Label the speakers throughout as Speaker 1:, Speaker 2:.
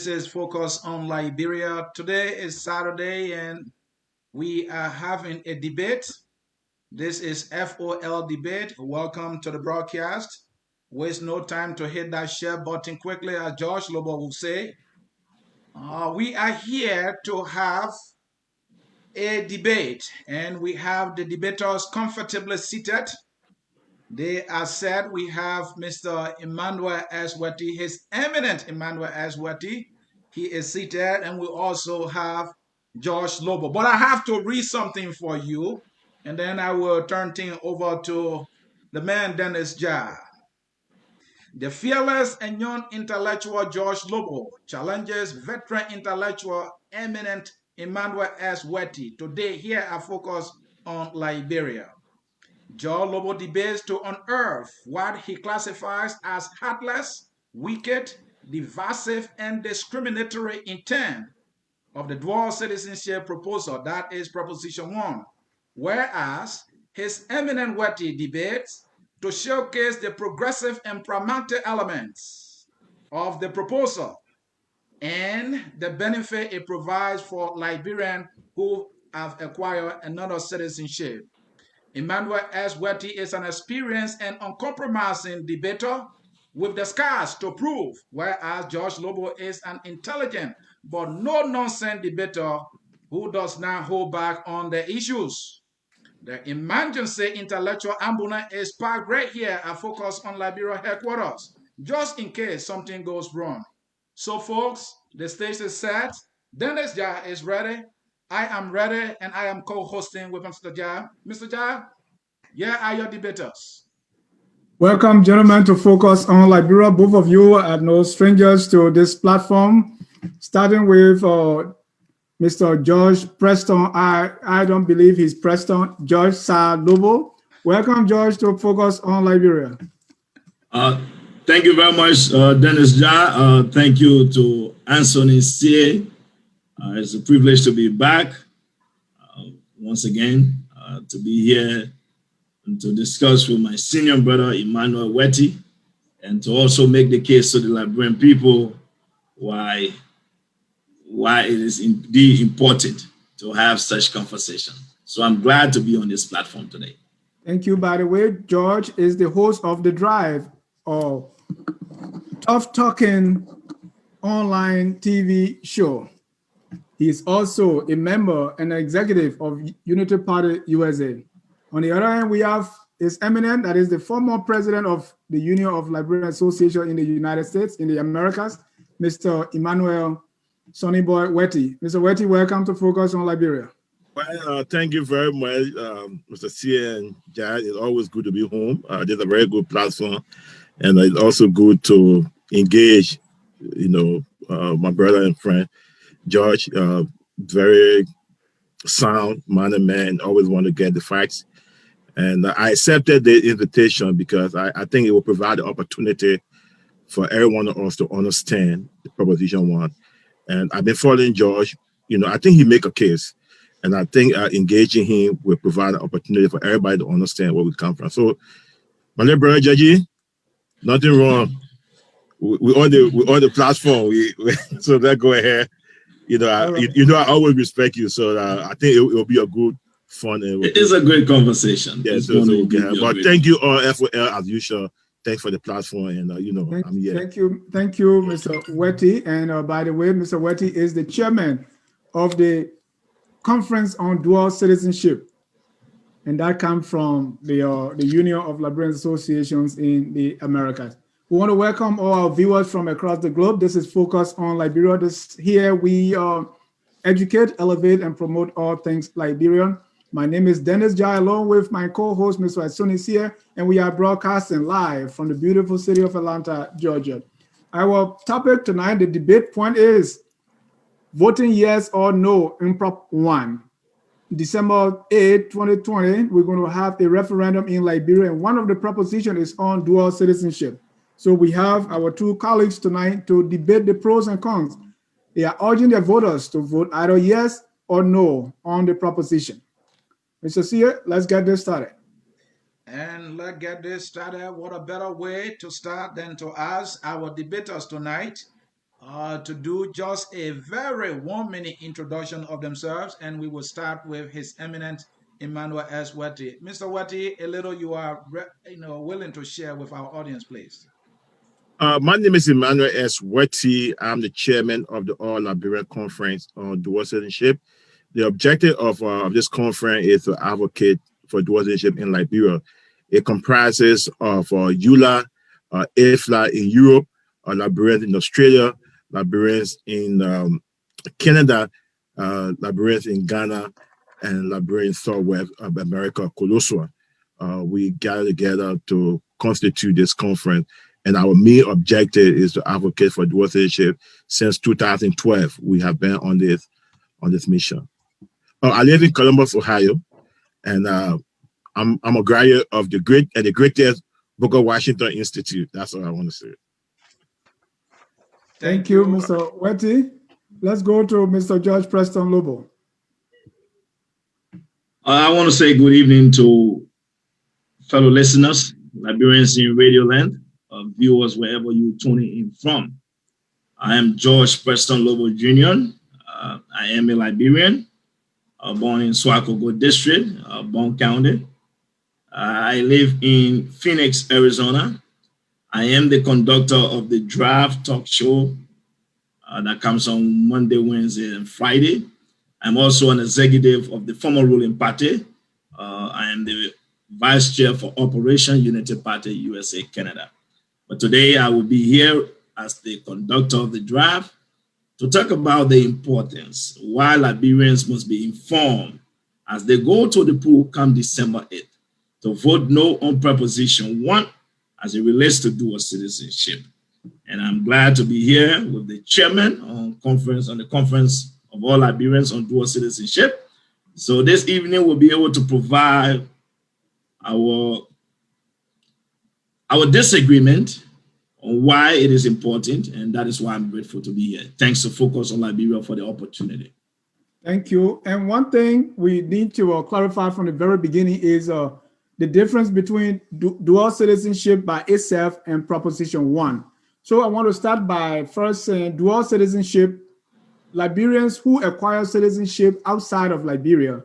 Speaker 1: This is Focus on Liberia. Today is Saturday and we are having a debate. This is FOL debate. Welcome to the broadcast. Waste no time to hit that share button quickly, as George Lobbo will say. We are here to have a debate, and we have the debaters comfortably seated. They are said we have Mr. Emmanuel S. Wette, His Eminent Emmanuel S. Wette. He is seated, and we also have George Lobbo. But I have to read something for you, and then I will turn things over to the man Dennis Jar. The fearless and young intellectual George Lobbo challenges veteran intellectual eminent Emmanuel S. Wette. Today, here I focus on Liberia. George Lobbo debates to unearth what he classifies as heartless, wicked, divisive, and discriminatory intent of the dual citizenship proposal, that is Proposition 1, whereas his eminent Wette debates to showcase the progressive and pragmatic elements of the proposal and the benefit it provides for Liberians who have acquired another citizenship. Emmanuel S. Wette is an experienced and uncompromising debater with the scars to prove, whereas George Lobbo is an intelligent but no-nonsense debater who does not hold back on the issues. The emergency intellectual ambulance is parked right here at Focus on Liberia headquarters, just in case something goes wrong. So folks, the stage is set. Dennis Jar is ready. I am ready, and I am co-hosting with Mr. Jar. Mr. Jar, here are your debaters.
Speaker 2: Welcome, gentlemen, to Focus on Liberia. Both of you are no strangers to this platform. Starting with Mr. George Preston. I don't believe he's Preston. George Sir Lobbo. Welcome, George, to Focus on Liberia.
Speaker 3: Thank you very much, Dennis Jar. Thank you to Anthony C. It's a privilege to be back once again, to be here and to discuss with my senior brother, Emmanuel Wette, and to also make the case to the Liberian people why it is indeed important to have such conversation. So I'm glad to be on this platform today.
Speaker 2: Thank you. By the way, George is the host of The Drive, or Tough Talking online TV show. He is also a member and executive of Unity Party USA. On the other hand, we have His Eminent, that is the former president of the Union of Liberian Association in the United States, in the Americas, Mr. Emmanuel Sonny Boy Wette. Mr. Wette, welcome to Focus on Liberia.
Speaker 4: Well, thank you very much, Mr. C. and Jad. It's always good to be home. This is a very good platform, and it's also good to engage, my brother and friend, George, very sound-minded man, always want to get the facts. And I accepted the invitation because I think it will provide the opportunity for every one of us to understand the Proposition 1. And I've been following George. I think he make a case. And I think engaging him will provide an opportunity for everybody to understand where we come from. So, my little brother, Jaji, nothing wrong. We on the platform. So let's go ahead. I always respect you. So I think it will be a good fun.
Speaker 3: It is a great conversation.
Speaker 4: Yeah, but thank you all, FOL, as usual. Thanks for the platform, and I'm here.
Speaker 2: Thank you, Mr. Wette. And by the way, Mr. Wette is the chairman of the Conference on Dual Citizenship, and that comes from the Union of Liberian Associations in the Americas. We want to welcome all our viewers from across the globe. This is Focus on Liberia. Here we educate, elevate, and promote all things Liberian. My name is Dennis Jar, along with my co-host, Mr. Asuni Sia, and we are broadcasting live from the beautiful city of Atlanta, Georgia. Our topic tonight, the debate point is voting yes or no in Prop 1. December 8, 2020, we're going to have a referendum in Liberia, and one of the propositions is on dual citizenship. So we have our two colleagues tonight to debate the pros and cons. They are urging their voters to vote either yes or no on the proposition. Mr. Sia, let's get this started.
Speaker 1: And let's get this started. What a better way to start than to ask our debaters tonight to do just a very 1 minute introduction of themselves, and we will start with His Eminent Emmanuel S. Wette. Mr. Wette, a little you are willing to share with our audience, please.
Speaker 4: My name is Emmanuel S. Wette. I'm the chairman of the All Liberian Conference on Dual Citizenship. The objective of this conference is to advocate for dual citizenship in Liberia. It comprises of EULA, IFLA in Europe, Liberians in Australia, Liberians in Canada, Liberians in Ghana, and Liberians Southwest of America, Colosua. We gather together to constitute this conference, and our main objective is to advocate for dual citizenship. Since 2012, we have been on this mission. I live in Columbus, Ohio, and I'm a graduate of the greatest Booker Washington Institute. That's all I want to say.
Speaker 2: Thank you, Mr. Wette. Let's go to Mr. George Preston Lobbo.
Speaker 3: I want to say good evening to fellow listeners, Liberians in Radio Land, viewers wherever you tune in from. I am George Preston Lobbo Jr. I am a Liberian, born in Swakogo District, Bond County. I live in Phoenix, Arizona. I am the conductor of the Drive Talk Show that comes on Monday, Wednesday, and Friday. I'm also an executive of the former ruling party. I am the vice chair for Operation Unity Party USA Canada. But today I will be here as the conductor of the drive to talk about the importance why Liberians must be informed as they go to the poll come December 8th to vote no on Proposition 1 as it relates to dual citizenship. And I'm glad to be here with the chairman on the conference of all Liberians on dual citizenship. So this evening we'll be able to provide our disagreement on why it is important, and that is why I'm grateful to be here. Thanks to Focus on Liberia for the opportunity.
Speaker 2: Thank you. And one thing we need to clarify from the very beginning is the difference between dual citizenship by itself and Proposition 1. So I want to start by first saying dual citizenship, Liberians who acquire citizenship outside of Liberia,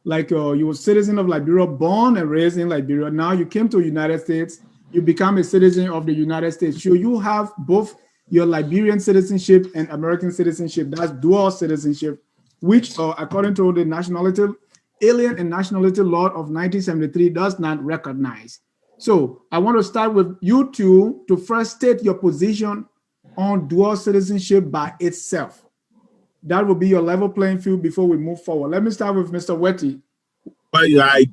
Speaker 2: like you were a citizen of Liberia, born and raised in Liberia. Now you came to the United States, you become a citizen of the United States. So you have both your Liberian citizenship and American citizenship. That's dual citizenship, which according to the Alien and Nationality Law of 1973 does not recognize. So I want to start with you two to first state your position on dual citizenship by itself. That will be your level playing field before we move forward. Let me start with Mr. Wette.
Speaker 4: Well,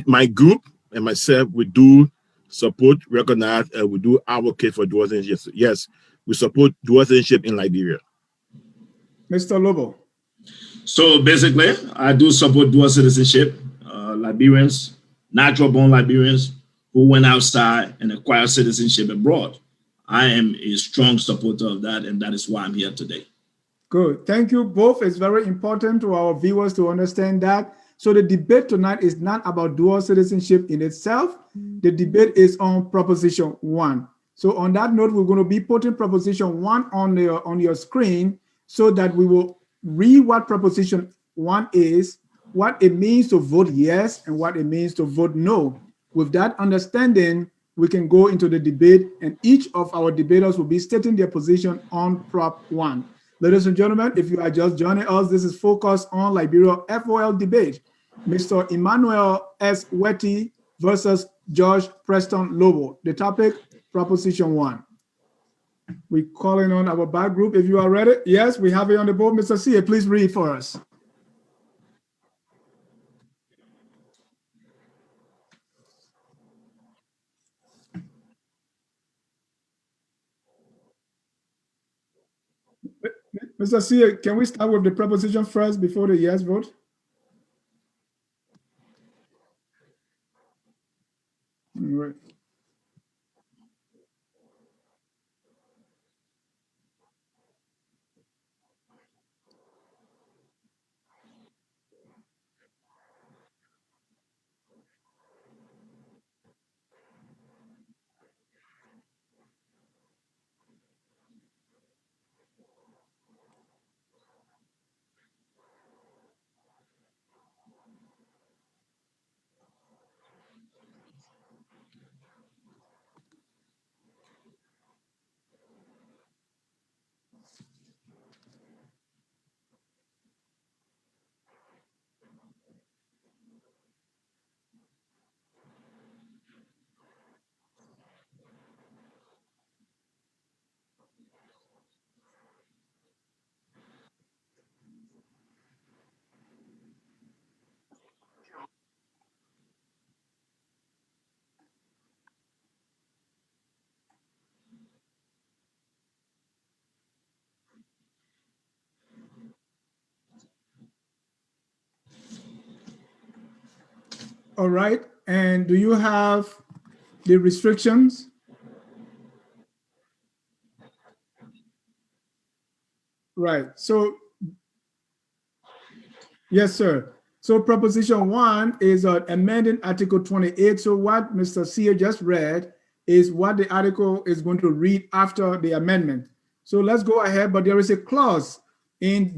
Speaker 4: my group and myself, we do support, recognize, and we do advocate for dual citizenship. Yes, we support dual citizenship in Liberia.
Speaker 2: Mr. Lobbo.
Speaker 3: So basically, I do support dual citizenship. Liberians, natural-born Liberians who went outside and acquired citizenship abroad. I am a strong supporter of that, and that is why I'm here today.
Speaker 2: Good. Thank you both. It's very important to our viewers to understand that. So the debate tonight is not about dual citizenship in itself. The debate is on Proposition 1. So on that note, we're going to be putting Proposition 1 on your screen so that we will read what Proposition 1 is, what it means to vote yes, and what it means to vote no. With that understanding, we can go into the debate, and each of our debaters will be stating their position on Prop 1. Ladies and gentlemen, if you are just joining us, this is Focus on Liberia FOL debate. Mr. Emmanuel S. Wette versus George Preston Lobbo. The topic, Proposition 1. We're calling on our back group. If you are ready, yes, we have it on the board. Mr. C, please read for us. Mr. C, can we start with the proposition first before the yes vote? All right. All right. And do you have the restrictions? Right. So, yes, sir. So proposition 1 is amending Article 28. So what Mr. Sear just read is what the article is going to read after the amendment. So let's go ahead, but there is a clause in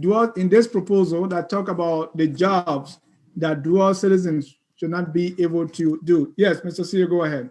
Speaker 2: this proposal that talk about the jobs that dual citizens should not be able to do. Yes, Mr. Sear, go ahead.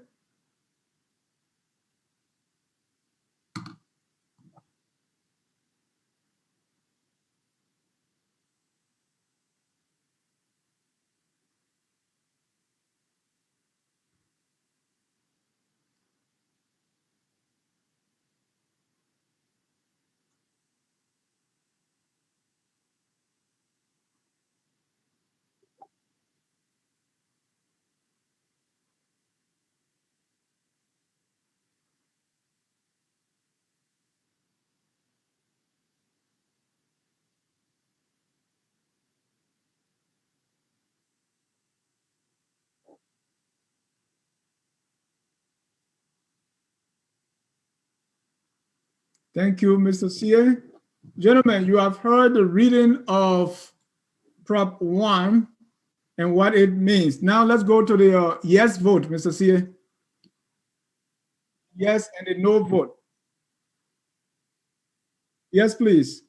Speaker 2: Thank you, Mr. Sear. Gentlemen, you have heard the reading of Prop 1 and what it means. Now let's go to the yes vote, Mr. Sear. Yes and the no vote. Yes, please.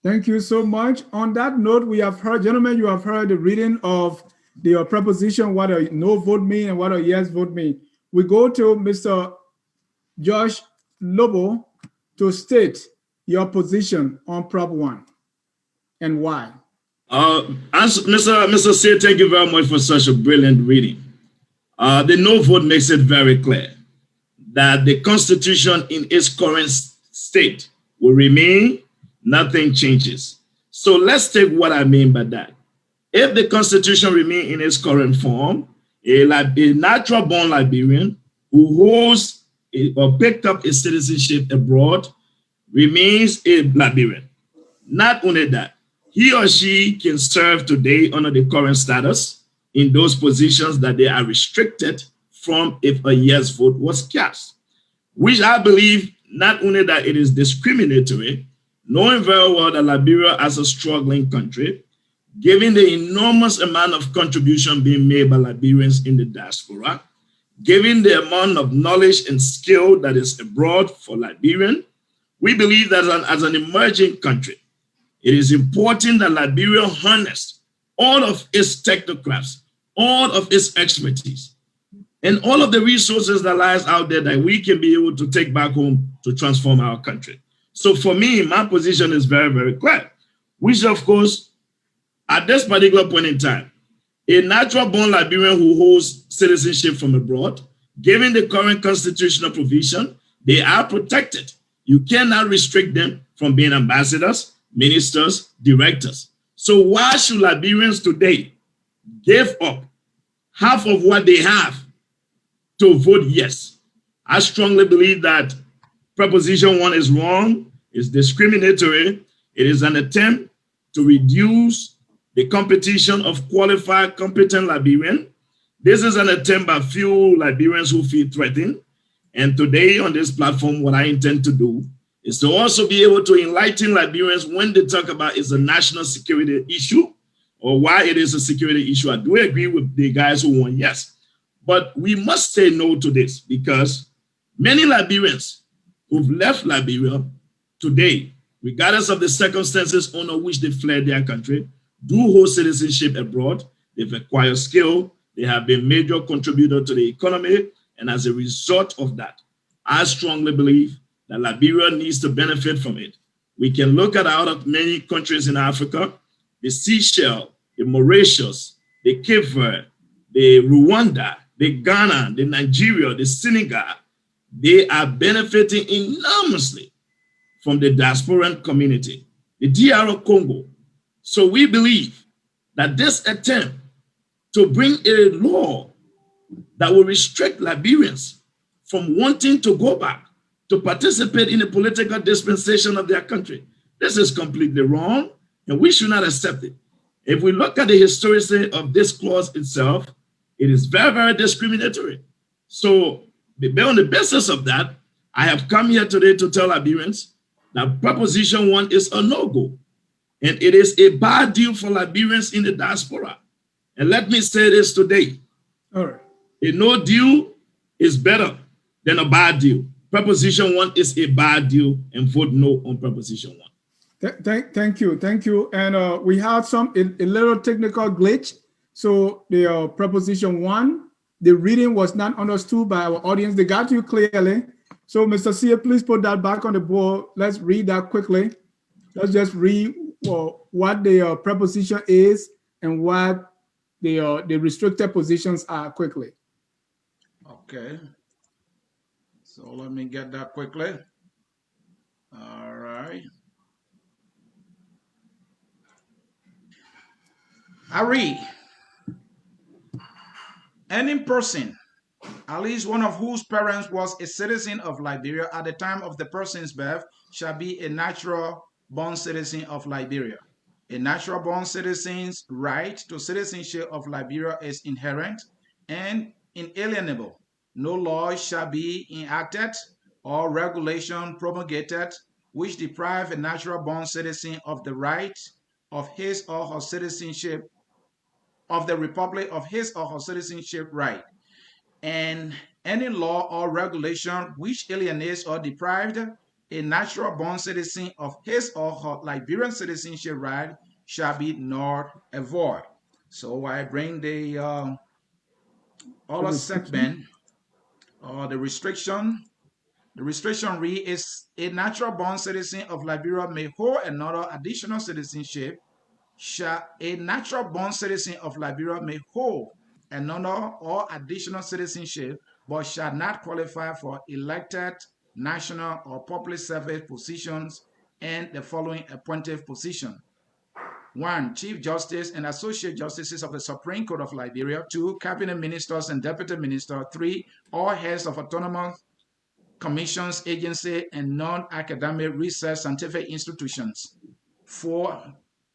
Speaker 2: Thank you so much. On that note, we have heard, gentlemen, you have heard the reading of the proposition, what a no vote mean and what a yes vote mean. We go to Mr. Josh Lobbo to state your position on Prop 1 and why.
Speaker 3: As Mr. Say, thank you very much for such a brilliant reading. The no vote makes it very clear that the Constitution in its current state will remain, nothing changes. So let's take what I mean by that. If the Constitution remains in its current form, a natural-born Liberian who holds or picked up a citizenship abroad remains a Liberian. Not only that, he or she can serve today under the current status in those positions that they are restricted from if a yes vote was cast, which I believe not only that it is discriminatory, knowing very well that Liberia as a struggling country, given the enormous amount of contribution being made by Liberians in the diaspora, given the amount of knowledge and skill that is abroad for Liberian, we believe that as an emerging country, it is important that Liberia harness all of its technocrats, all of its expertise, and all of the resources that lies out there that we can be able to take back home to transform our country. So for me, my position is very, very clear, which of course, at this particular point in time, a natural-born Liberian who holds citizenship from abroad, given the current constitutional provision, they are protected. You cannot restrict them from being ambassadors, ministers, directors. So why should Liberians today give up half of what they have to vote yes? I strongly believe that Proposition 1 is wrong, it's discriminatory, it is an attempt to reduce the competition of qualified, competent Liberian. This is an attempt by few Liberians who feel threatened. And today on this platform, what I intend to do is to also be able to enlighten Liberians when they talk about it's a national security issue or why it is a security issue. I do agree with the guys who want yes. But we must say no to this because many Liberians who've left Liberia today, regardless of the circumstances under which they fled their country, do hold citizenship abroad. They've acquired skill. They have been major contributor to the economy. And as a result of that, I strongly believe that Liberia needs to benefit from it. We can look at out of many countries in Africa, the Seychelles, the Mauritius, the Cape Verde, the Rwanda, the Ghana, the Nigeria, the Senegal. They are benefiting enormously from the diasporan community, the DR Congo. So we believe that this attempt to bring a law that will restrict Liberians from wanting to go back to participate in the political dispensation of their country, this is completely wrong, and we should not accept it. If we look at the historicity of this clause itself, it is very, very discriminatory. So on the basis of that, I have come here today to tell Liberians that Proposition 1 is a no-go, and it is a bad deal for Liberians in the diaspora. And let me say this today.
Speaker 2: All right.
Speaker 3: A no deal is better than a bad deal. Proposition 1 is a bad deal, and vote no on Proposition 1.
Speaker 2: Thank you. And we had a little technical glitch. So the Proposition 1, the reading was not understood by our audience. They got you clearly. So Mr. Sia, please put that back on the board. Let's read that quickly. Let's just read what the proposition is and what the restricted positions are quickly.
Speaker 1: Okay. So let me get that quickly. All right. I read. Any person, at least one of whose parents was a citizen of Liberia at the time of the person's birth, shall be a natural born citizen of Liberia. A natural born citizen's right to citizenship of Liberia is inherent and inalienable. No law shall be enacted or regulation promulgated which deprive a natural born citizen of the right of his or her citizenship of the Republic of his or her citizenship right, and any law or regulation which alienates or deprives a natural born citizen of his or her Liberian citizenship right shall be null and void. So I bring the other segment, the restriction. The restriction read is a natural born citizen of Liberia may hold another additional citizenship. A natural born citizen of Liberia may hold another or additional citizenship, but shall not qualify for elected national or public service positions and the following appointed position. 1. Chief Justice and Associate Justices of the Supreme Court of Liberia. 2. Cabinet Ministers and Deputy Ministers. 3. All heads of autonomous commissions, agency, and non-academic research scientific institutions. 4.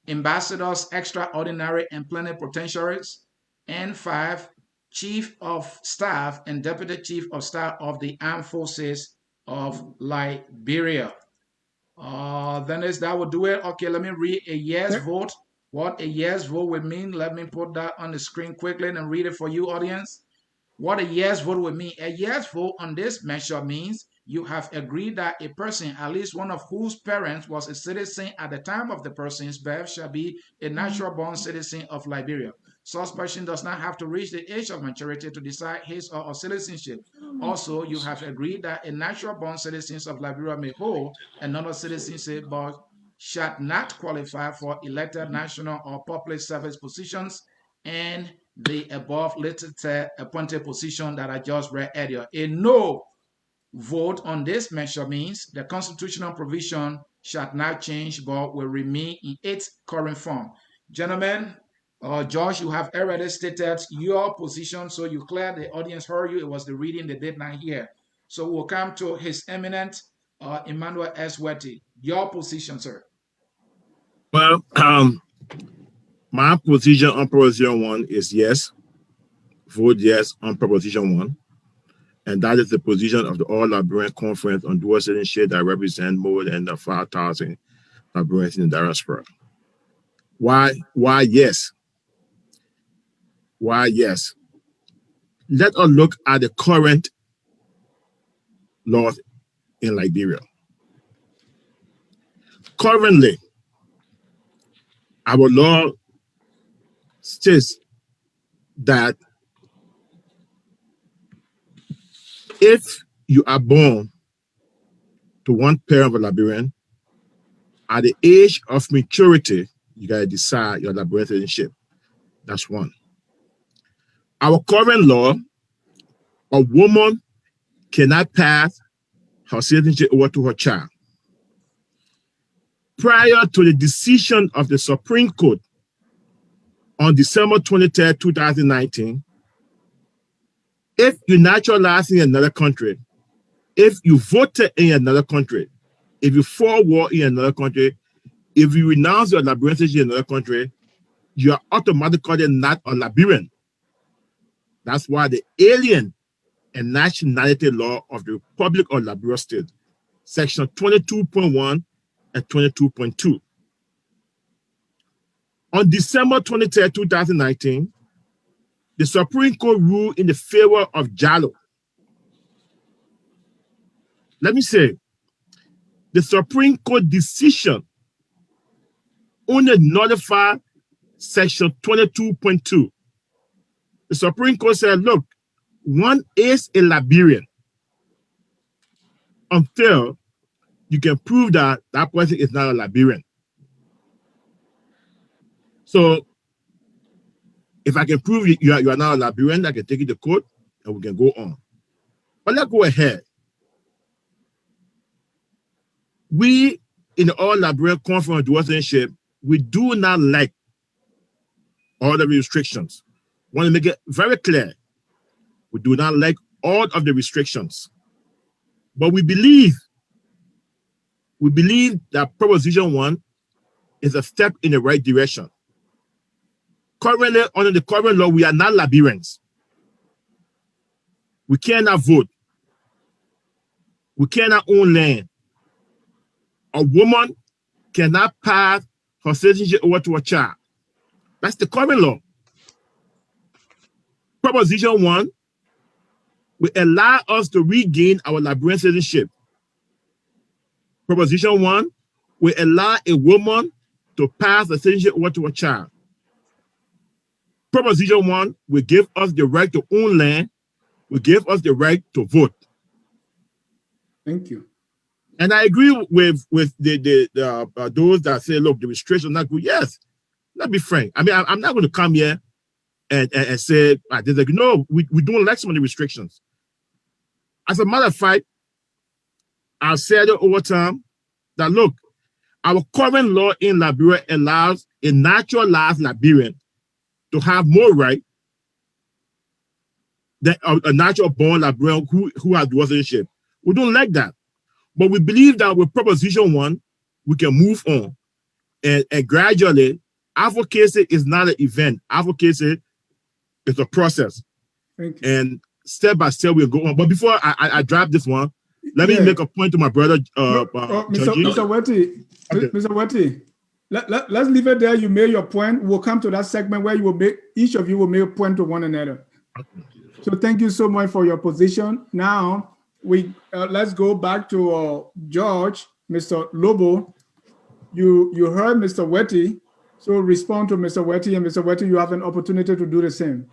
Speaker 1: Ambassadors, extraordinary and plenipotentiaries. And 5. Chief of Staff and Deputy Chief of Staff of the Armed Forces of Liberia. Then that will do it. Okay, let me read a yes vote. What a yes vote would mean. Let me put that on the screen quickly and read it for you, audience. What a yes vote would mean. A yes vote on this measure means you have agreed that a person, at least one of whose parents was a citizen at the time of the person's birth, shall be a natural born citizen of Liberia. Such person does not have to reach the age of maturity to decide his or her citizenship. Also, you have agreed that a natural born citizen of Liberia may hold another citizenship but shall not qualify for elected national or public service positions and the above listed appointed position that I just read earlier. A no vote on this measure means the constitutional provision shall not change but will remain in its current form. Gentlemen, Josh, you have already stated your position, so you clear the audience heard you. It was the reading they did not hear. So we'll come to His Eminent Emmanuel S. Wette. Your position, sir.
Speaker 4: Well, my position on Proposition 1 is yes. Vote yes on Proposition 1. And that is the position of the All Liberian Conference on Dual Citizenship that represent more than 5,000 Liberians in the diaspora. Why yes? Why yes? let us look at the current laws in Liberia. Currently, our law states that if you are born to one parent of a Liberian, at the age of maturity, you gotta decide your Liberian citizenship. That's one. Our current law, a woman cannot pass her citizenship over to her child. Prior to the decision of the Supreme Court on December 23rd, 2019, if you naturalize in another country, if you voted in another country, if you fought war in another country, if you renounce your Liberian citizenship in another country, you are automatically not a Liberian. That's why the Alien and Nationality Law of the Republic of Liberia State, Section 22.1 and 22.2. On December 23, 2019, the Supreme Court ruled in the favor of Jallo. Let me say, the Supreme Court decision only nullified Section 22.2. The Supreme Court said, look, one is a Liberian until you can prove that that person is not a Liberian. So if I can prove you are not a Liberian, I can take it to court and we can go on. But let's go ahead. We, in the All Liberian Conference on Dual Citizenship, we do not like all the restrictions. I want to make it very clear. We do not like all of the restrictions. But we believe that Proposition 1 is a step in the right direction. Currently, under the current law, we are not Liberians. We cannot vote. We cannot own land. A woman cannot pass her citizenship over to a child. That's the current law. Proposition 1 will allow us to regain our Liberian citizenship. Proposition 1 will allow a woman to pass the citizenship over to a child. Proposition 1 will give us the right to own land, will give us the right to vote.
Speaker 2: Thank you.
Speaker 4: And I agree with those that say, look, the restrictions are not good. Yes, let's be frank. I mean, I'm not going to come here and say, no, we don't like some of the restrictions. As a matter of fact, I've said it over time that, look, our current law in Liberia allows a naturalized Liberian to have more right than a natural born Liberian who has dual citizenship. We don't like that. But we believe that with Proposition 1, we can move on. And gradually, advocacy is not an event. Advocacy is a process.
Speaker 2: Thank you.
Speaker 4: And step by step, we'll go on. But before I drop this one, let me make a point to my brother.
Speaker 2: Mr. Wette, okay. Mr. Wette, let's leave it there. You made your point. We'll come to that segment where each of you will make a point to one another. So thank you so much for your position. Now, let's go back to George, Mr. Lobbo. You heard Mr. Wette, so respond to Mr. Wette, and Mr. Wette, you have an opportunity to do the same.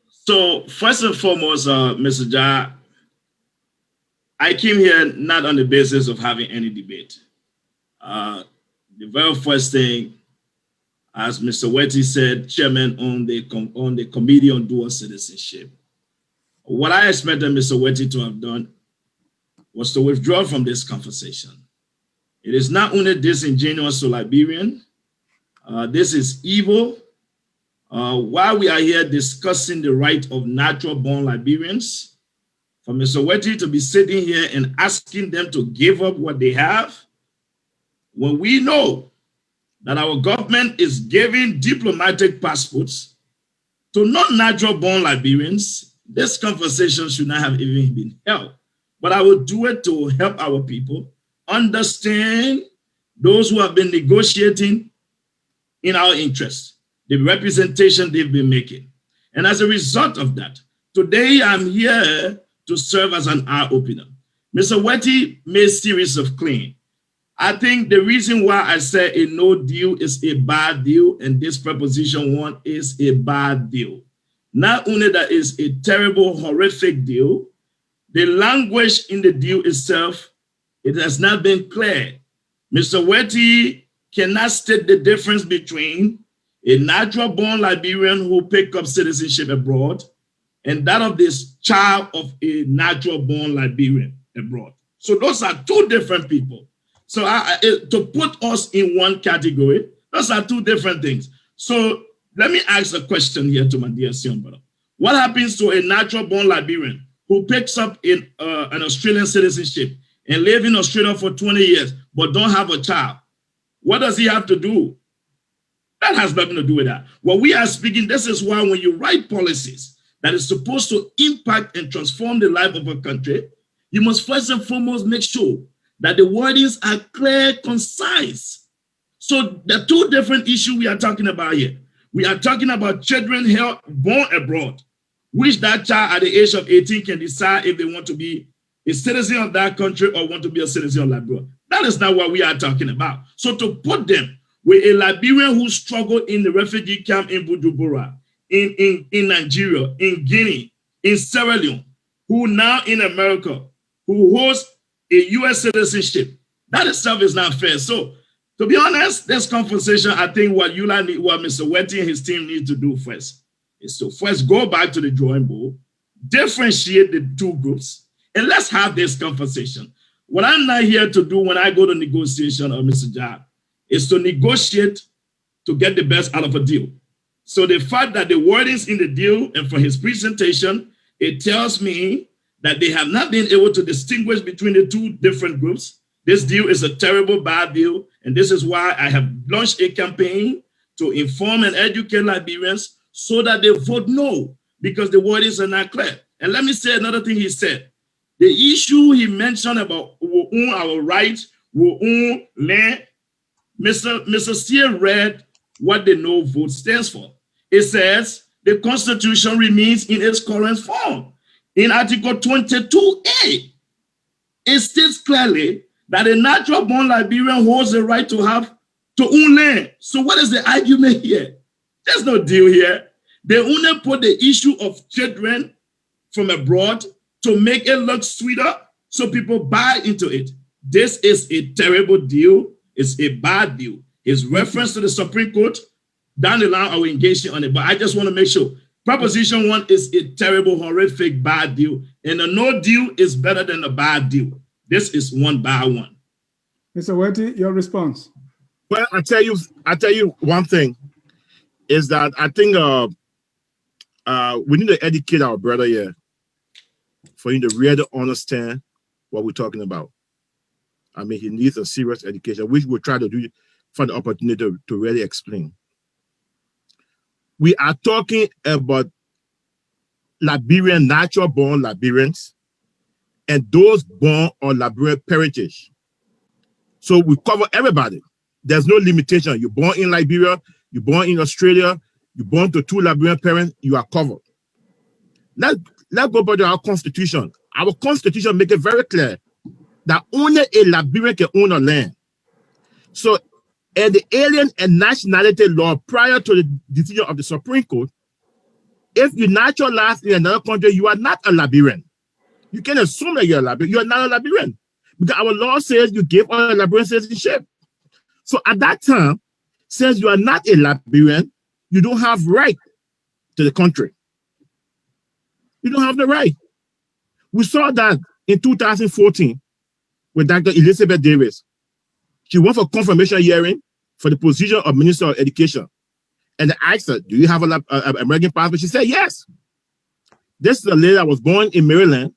Speaker 3: So first and foremost, Mr. Jah, I came here not on the basis of having any debate. The very first thing, as Mr. Wette said, chairman on the Committee on Dual Citizenship, what I expected Mr. Wette to have done was to withdraw from this conversation. It is not only disingenuous to Liberian, this is evil. While we are here discussing the right of natural born Liberians, for Mr. Wette to be sitting here and asking them to give up what they have, when we know that our government is giving diplomatic passports to non-natural born Liberians, this conversation should not have even been held. But I will do it to help our people understand those who have been negotiating in our interest, the representation they've been making. And as a result of that, today I'm here to serve as an eye-opener. Mr. Wette made a series of claims. I think the reason why I say a no deal is a bad deal, and this proposition 1 is a bad deal. Not only that is a terrible, horrific deal, the language in the deal itself, it has not been clear. Mr. Wette cannot state the difference between a natural-born Liberian who picked up citizenship abroad and that of this child of a natural-born Liberian abroad. So those are two different people. So to put us in one category, those are two different things. So let me ask a question here to my dear son brother. What happens to a natural-born Liberian who picks up an Australian citizenship and live in Australia for 20 years but don't have a child? What does he have to do? That has nothing to do with that. What we are speaking, this is why when you write policies that is supposed to impact and transform the life of a country, you must first and foremost make sure that the wordings are clear, concise. So the two different issues we are talking about here. We are talking about children born abroad, which that child at the age of 18 can decide if they want to be a citizen of that country or want to be a citizen of Liberia. That is not what we are talking about. So to put them with a Liberian who struggled in the refugee camp in Bujumbura, in Nigeria, in Guinea, in Sierra Leone, who now in America, who holds a U.S. citizenship, that itself is not fair. So to be honest, this conversation, I think what Mr. Wette and his team need to do first is to first go back to the drawing board, differentiate the two groups, and let's have this conversation. What I'm not here to do when I go to negotiation, Mr. Jad, is to negotiate to get the best out of a deal. So the fact that the wordings in the deal and for his presentation, it tells me that they have not been able to distinguish between the two different groups. This deal is a terrible, bad deal. And this is why I have launched a campaign to inform and educate Liberians so that they vote no, because the wordings are not clear. And let me say another thing he said. The issue he mentioned about our rights, land, Mr. Steele read what the no vote stands for. It says the Constitution remains in its current form. In Article 22A, it states clearly that a natural-born Liberian holds the right to own land. So what is the argument here? There's no deal here. They only put the issue of children from abroad to make it look sweeter so people buy into it. This is a terrible deal. It's a bad deal. His reference to the Supreme Court, down the line, I will engage on it. But I just want to make sure Proposition 1 is a terrible, horrific, bad deal. And a no deal is better than a bad deal. This is one by one.
Speaker 2: Mr. Wette, your response.
Speaker 4: Well, I tell you one thing is that I think we need to educate our brother here for him to really understand what we're talking about. I mean, he needs a serious education, which we'll try to do for the opportunity to really explain. We are talking about Liberian, natural-born Liberians, and those born on Liberian parentage. So we cover everybody. There's no limitation. You're born in Liberia, you're born in Australia, you're born to two Liberian parents, you are covered. Let's go back to our Constitution. Our Constitution makes it very clear that only a Liberian can own a land. So, in the alien and nationality law prior to the decision of the Supreme Court, if you naturalize in another country, you are not a Liberian. You can assume that you're a Liberian. You are not a Liberian. Because our law says you give a Liberian citizenship. So at that time, since you are not a Liberian, you don't have right to the country. You don't have the right. We saw that in 2014 with Dr. Elizabeth Davis. She went for confirmation hearing for the position of Minister of Education. And they asked her, do you have an American passport? She said, yes. This is a lady that was born in Maryland,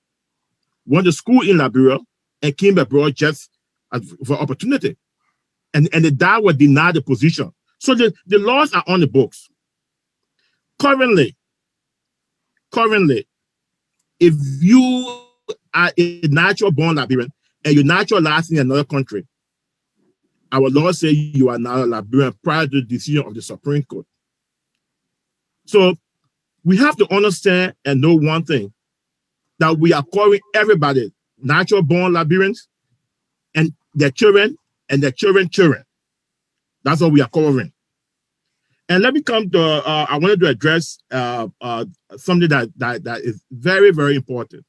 Speaker 4: went to school in Liberia, and came abroad just for opportunity. And the dad was denied the position. So the laws are on the books. Currently, if you are a natural-born Liberian and you're naturalized in another country, our law says you are not a Liberian prior to the decision of the Supreme Court. So We have to understand and know one thing, that we are calling everybody natural born Liberians and their children and their children's children. That's what we are covering. And let me come to, I wanted to address something that is very, very important.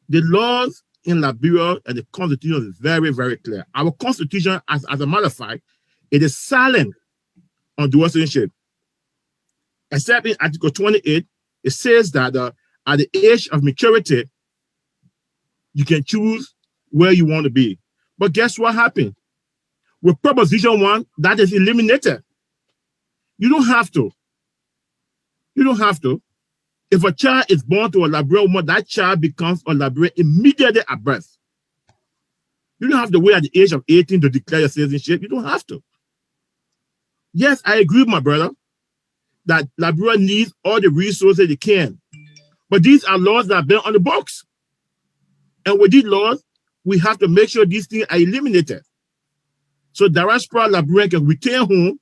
Speaker 4: The laws in Liberia and the Constitution is very, very clear. Our Constitution, as a matter of fact, it is silent on dual citizenship. Except in Article 28, it says that at the age of maturity, you can choose where you want to be. But guess what happened? With Proposition 1, that is eliminated. You don't have to. You don't have to. If a child is born to a Liberian woman, that child becomes a Liberian immediately at birth. You don't have to wait at the age of 18 to declare your citizenship. You don't have to. Yes, I agree with my brother that Liberia needs all the resources it can. But these are laws that have been on the books. And with these laws, we have to make sure these things are eliminated. So diaspora Liberian can return home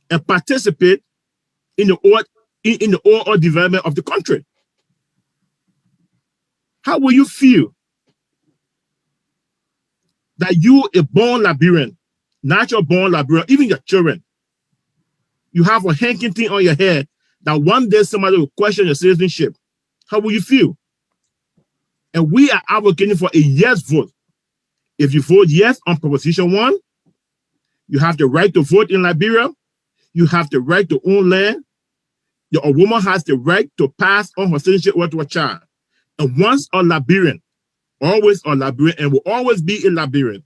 Speaker 4: and participate in the overall development of the country. How will you feel that you, a born Liberian, natural born Liberian, even your children, you have a hanking thing on your head that one day somebody will question your citizenship? How will you feel? And we are advocating for a yes vote. If you vote yes on Proposition 1, you have the right to vote in Liberia. You have the right to own land. A woman has the right to pass on her citizenship over to a child. And once a Liberian, always a Liberian, and will always be a Liberian.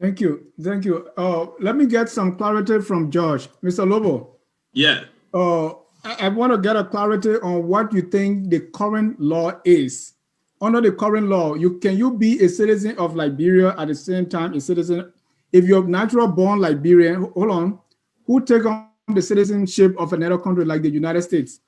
Speaker 2: Thank you. Thank you. Let me get some clarity from George. Mr. Lobbo.
Speaker 3: Yeah.
Speaker 2: I want to get a clarity on what you think the current law is. Under the current law, can you be a citizen of Liberia at the same time a citizen? If you're natural born Liberian, hold on, who take on the citizenship of another country like the United States?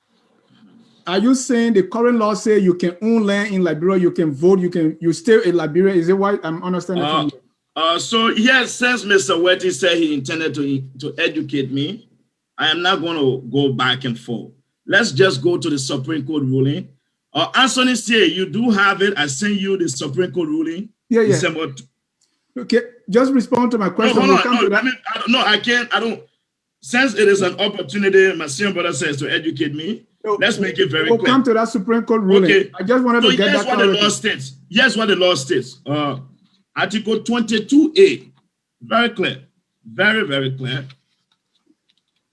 Speaker 2: Are you saying the current law say you can own land in Liberia, you can vote, you stay in Liberia? Is it what I'm understanding from you?
Speaker 3: So yes, since Mr. Wette said he intended to educate me, I am not going to go back and forth. Let's just go to the Supreme Court ruling. Anthony say you do have it. I sent you the Supreme Court ruling.
Speaker 2: Yeah.
Speaker 3: December.
Speaker 2: Okay, just respond to my question.
Speaker 3: No, I can't. I don't. Since it is an opportunity, my senior brother says to educate me. Let's make it very clear.
Speaker 2: We'll come to that Supreme Court ruling. Okay. I just wanted to get that
Speaker 3: what the law states. Yes, what the law states. Article 22A. Very clear. Very, very clear.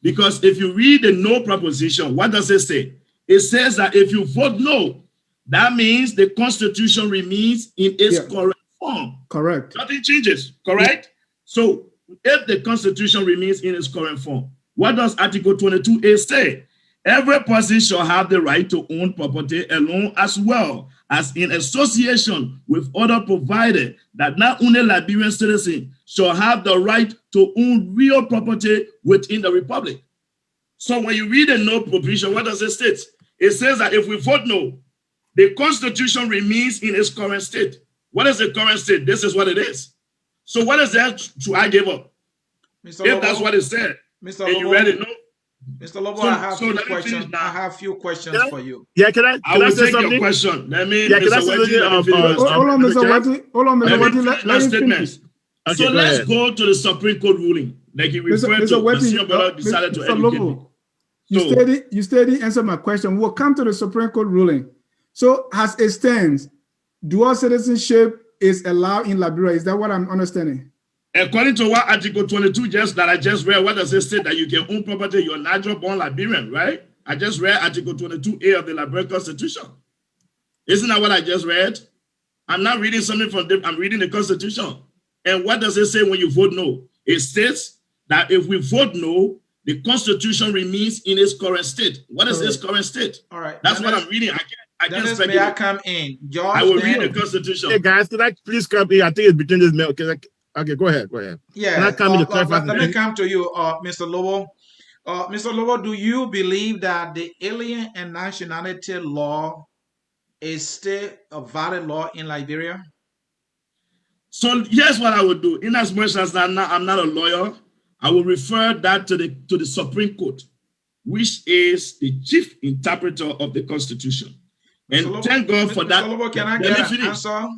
Speaker 3: Because if you read the no proposition, what does it say? It says that if you vote no, that means the Constitution remains in its current form.
Speaker 2: Correct.
Speaker 3: Nothing changes, correct? Yeah. So if the Constitution remains in its current form, what does Article 22A say? Every person shall have the right to own property alone as well as in association with other provided that not only Liberian citizens shall have the right to own real property within the Republic. So when you read the no provision, what does it state? It says that if we vote no, the Constitution remains in its current state. What is the current state? This is what it is. So what is that to I give up?
Speaker 1: Mr.
Speaker 3: If
Speaker 1: Lobbo,
Speaker 3: that's what it said,
Speaker 1: Mr.
Speaker 3: and
Speaker 1: Lobbo,
Speaker 3: you read it, no?
Speaker 1: Mr. Lobbo, I have few questions. I have few questions for you.
Speaker 4: Yeah, can I
Speaker 3: will
Speaker 4: say
Speaker 3: take
Speaker 4: something?
Speaker 3: Your question. Let me,
Speaker 4: yeah,
Speaker 3: Mr. Wette,
Speaker 2: hold on, Mr. Wette. Hold on, Mr. Wette. Let him finish.
Speaker 3: Okay, so let's go to the Supreme Court ruling. Like he referred to,
Speaker 2: Wette,
Speaker 3: brother decided to educate
Speaker 2: Lobbo, me. You steady answer my question. We'll come to the Supreme Court ruling. So as it stands, dual citizenship is allowed in Liberia. Is that what I'm understanding?
Speaker 3: According to what Article 22 that I just read, what does it say? That you can own property, you're natural born Liberian, right? I just read Article 22A of the Liberian Constitution. Isn't that what I just read? I'm not reading something from them, I'm reading the Constitution. And what does it say when you vote no? It states that if we vote no, the Constitution remains in its current state. What is its current state?
Speaker 1: All right.
Speaker 3: That's what I'm reading. I can't speculate.
Speaker 1: May I come in? George,
Speaker 3: I will read the Constitution.
Speaker 4: Hey guys, can I please come in? I think it's between this mail. Okay, go ahead.
Speaker 1: Yeah.
Speaker 4: Can I come in to
Speaker 1: let me come to you, Mr. Lobo. Mr. Lobo, do you believe that the Alien and Nationality law is still a valid law in Liberia?
Speaker 3: So here's what I would do. In as much as I'm not a lawyer, I will refer that to the Supreme Court. which is the chief interpreter of the Constitution. And
Speaker 1: Lobo,
Speaker 3: thank God for that.
Speaker 1: Lobo, can I
Speaker 3: Let
Speaker 1: get
Speaker 3: me
Speaker 1: an
Speaker 3: finish.
Speaker 1: answer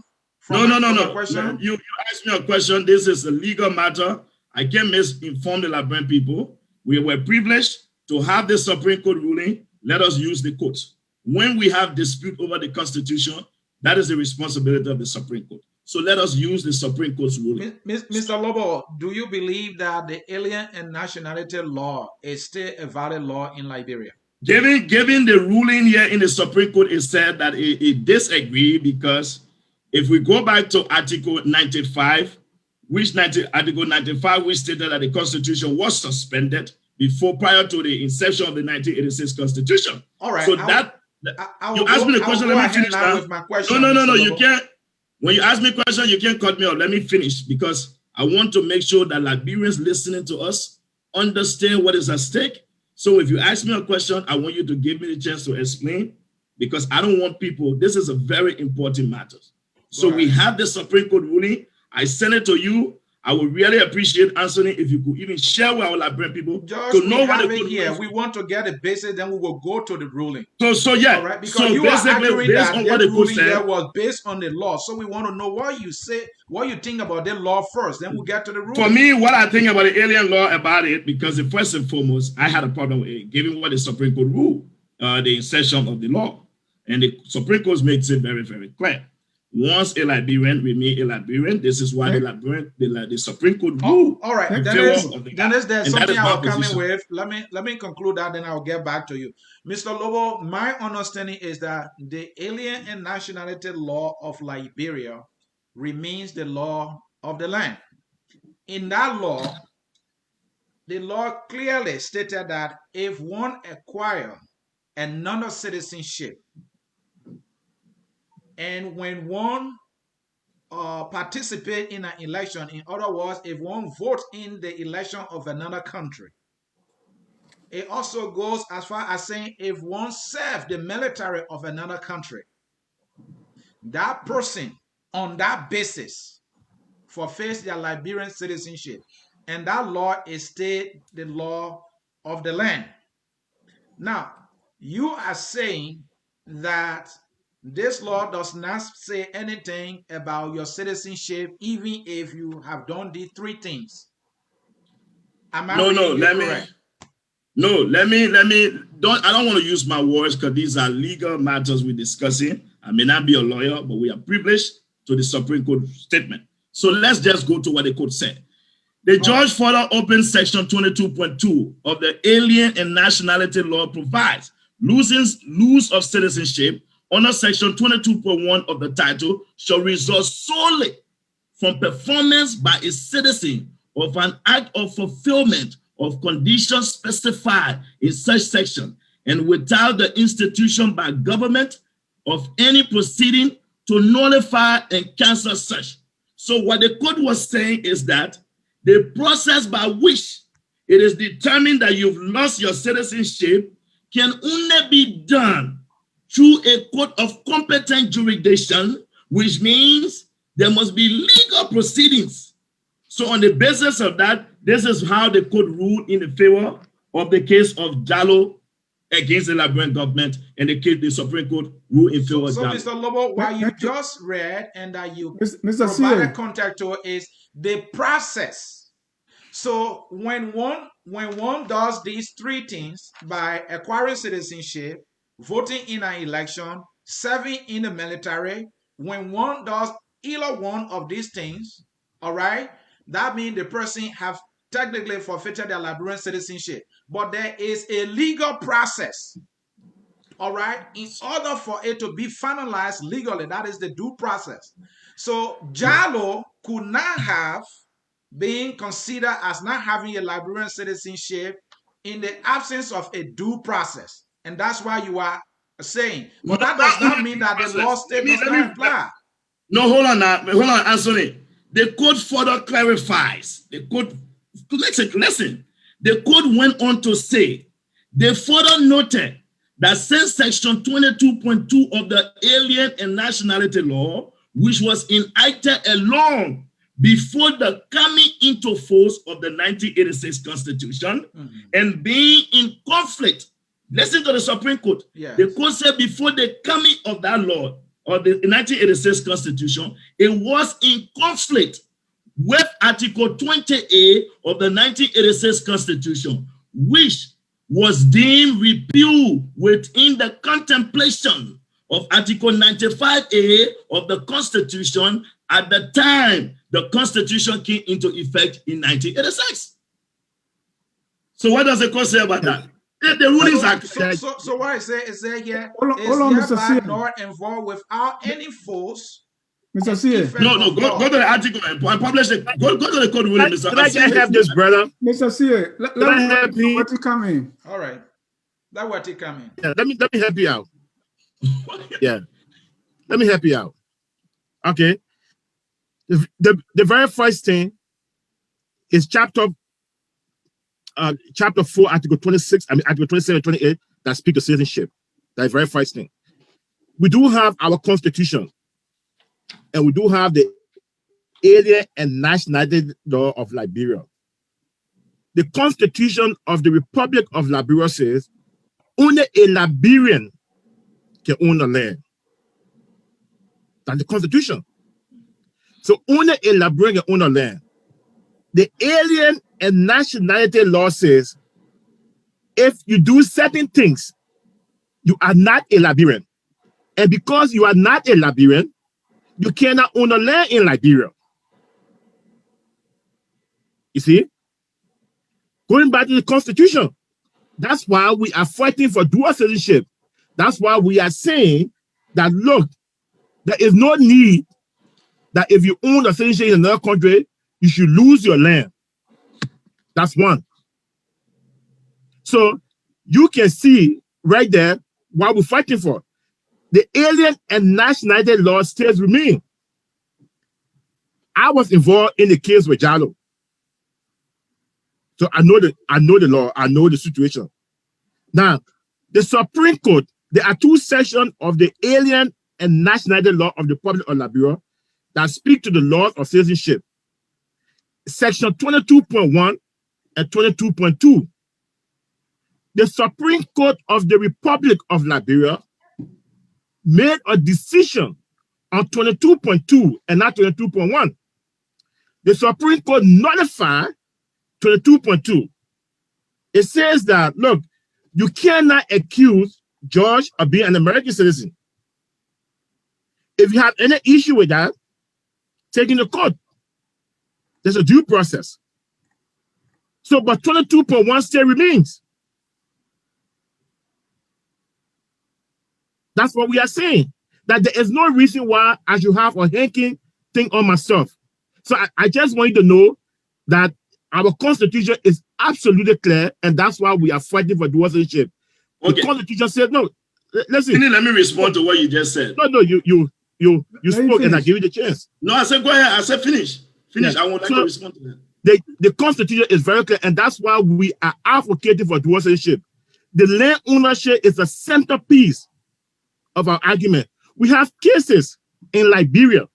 Speaker 3: No.
Speaker 1: my question?
Speaker 3: You asked me a question. This is a legal matter. I can't misinform the Liberian people. We were privileged to have the Supreme Court ruling. Let us use the courts. When we have dispute over the Constitution, that is the responsibility of the Supreme Court. So let us use the Supreme Court's ruling.
Speaker 1: Mr. Lobo, do you believe that the alien and nationality law is still a valid law in Liberia?
Speaker 3: Given the ruling here in the Supreme Court, it said that it disagreed, because if we go back to Article 95, Article 95, which stated that the Constitution was suspended prior to the inception of the 1986 Constitution.
Speaker 1: All right.
Speaker 3: So you asked me the question. Let me finish now.
Speaker 1: With my question,
Speaker 3: No. You can't. When you ask me a question, you can't cut me off. Let me finish, because I want to make sure that Liberians listening to us understand what is at stake. So if you ask me a question, I want you to give me the chance to explain, because I don't want people. This is a very important matter. So we have the Supreme Court ruling. I send it to you. I would really appreciate, Anthony, if you could even share with our Liberian people to know what it here.
Speaker 1: We want to get a basis, then we will go to the ruling.
Speaker 3: So yeah.
Speaker 1: All right, because
Speaker 3: so
Speaker 1: you are arguing
Speaker 3: based
Speaker 1: that
Speaker 3: on
Speaker 1: the
Speaker 3: what the
Speaker 1: ruling
Speaker 3: said,
Speaker 1: there was based on the law. So we want to know what you say, what you think about the law first. Then we'll get to the ruling.
Speaker 3: For me, what I think about the alien law about it, because first and foremost, I had a problem with it, given what the Supreme Court ruled, the insertion of the law. And the Supreme Court makes it very, very clear. Once a Liberian remain a Liberian, this is why the Supreme Court ruled.
Speaker 1: All right, then there's something I was coming with. Let me conclude that, then I'll get back to you. Mr. Lobo, my understanding is that the alien and nationality law of Liberia remains the law of the land. In that law, the law clearly stated that if one acquires another citizenship, and when one participate in an election, in other words, if one votes in the election of another country, it also goes as far as saying if one serves the military of another country, that person on that basis forfeits their Liberian citizenship. And that law is still the law of the land. Now, you are saying that this law does not say anything about your citizenship, even if you have done these three things. Am I correct?
Speaker 3: Let me don't. I don't want to use my words, because these are legal matters we're discussing. I may not be a lawyer, but we are privileged to the Supreme Court statement. So let's just go to what the court said. The judge further opens section 22.2 of the Alien and Nationality Law provides lose of citizenship under section 22.1 of the title shall result solely from performance by a citizen of an act of fulfillment of conditions specified in such section, and without the institution by government of any proceeding to nullify and cancel such. So what the court was saying is that the process by which it is determined that you've lost your citizenship can only be done through a court of competent jurisdiction, which means there must be legal proceedings. So on the basis of that, this is how the court ruled in the favor of the case of Jallo against the Liberian government, and the Supreme Court ruled in favor of Jallo.
Speaker 1: So, Mr. Lobo, what you just read and that you
Speaker 2: Mr.
Speaker 1: provided contact to is the process. So when one does these three things by acquiring citizenship, voting in an election, serving in the military, when one does either one of these things, all right, that means the person have technically forfeited their Liberian citizenship. But there is a legal process, all right, in order for it to be finalized legally. That is the due process. So Jallo could not have been considered as not having a Liberian citizenship in the absence of a due process. And that's why you are saying. But that does not mean that the law state does not apply.
Speaker 3: No, hold on, Anthony. The court further clarifies. The court, listen. The court went on to say, they further noted that since section 22.2 of the Alien and Nationality Law, which was enacted along before the coming into force of the 1986 Constitution and being in conflict. Listen to the Supreme Court.
Speaker 1: Yes.
Speaker 3: The court said before the coming of that law or the 1986 Constitution, it was in conflict with Article 20A of the 1986 Constitution, which was deemed repealed within the contemplation of Article 95A of the Constitution at the time the Constitution came into effect in 1986. So what does the court say about that? The rulings are...
Speaker 1: So what I say is that here
Speaker 2: hold on, Mr.
Speaker 1: hereby
Speaker 2: C.
Speaker 1: nor involved without any force.
Speaker 2: Mr. C.
Speaker 3: No, go to the article and publish it. Go to the court ruling, Mr.
Speaker 4: Can I just have this, brother?
Speaker 2: Mr. C. Let me come in.
Speaker 1: All right. That what it come in.
Speaker 4: Yeah, let me help you out. Yeah. Let me help you out. Okay. The very first thing is chapter 4, article 26, article 27, 28, that speak to citizenship. That's the very first thing. We do have our constitution, and we do have the Alien and Nationality Law of Liberia. The Constitution of the Republic of Liberia says only a Liberian can own the land. That's the Constitution. So only a Liberian can own the land. The Alien and Nationality Law says if you do certain things, you are not a Liberian. And because you are not a Liberian, you cannot own the land in Liberia. You see? Going back to the Constitution, that's why we are fighting for dual citizenship. That's why we are saying that, look, there is no need that if you own a citizenship in another country, you should lose your land. That's one. So you can see right there what we're fighting for. The Alien and Nationality Law stays remain. I was involved in the case with Jalo. So I know the law, I know the situation. Now, the Supreme Court, there are two sections of the Alien and Nationality Law of the Republic of Liberia that speak to the laws of citizenship. Section 22.1 and 22.2. The Supreme Court of the Republic of Liberia made a decision on 22.2 and not 22.1. The Supreme Court nullified 22.2. It says that, look, you cannot accuse George of being an American citizen. If you have any issue with that, take it to court. There's a due process. So, but 22.1 still remains. That's what we are saying. That there is no reason why I should have a hanking thing on myself. So I just want you to know that our Constitution is absolutely clear, and that's why we are fighting for dual citizenship. Okay. The Constitution says no. Listen.
Speaker 3: Let me respond to what you just said.
Speaker 4: No, you spoke, and I give you the chance.
Speaker 3: No, I said go ahead. I said finish. Finish. Yeah. I would like to respond to that.
Speaker 4: The Constitution is very clear, and that's why we are advocating for dual citizenship. The land ownership is the centerpiece of our argument. We have cases in Liberia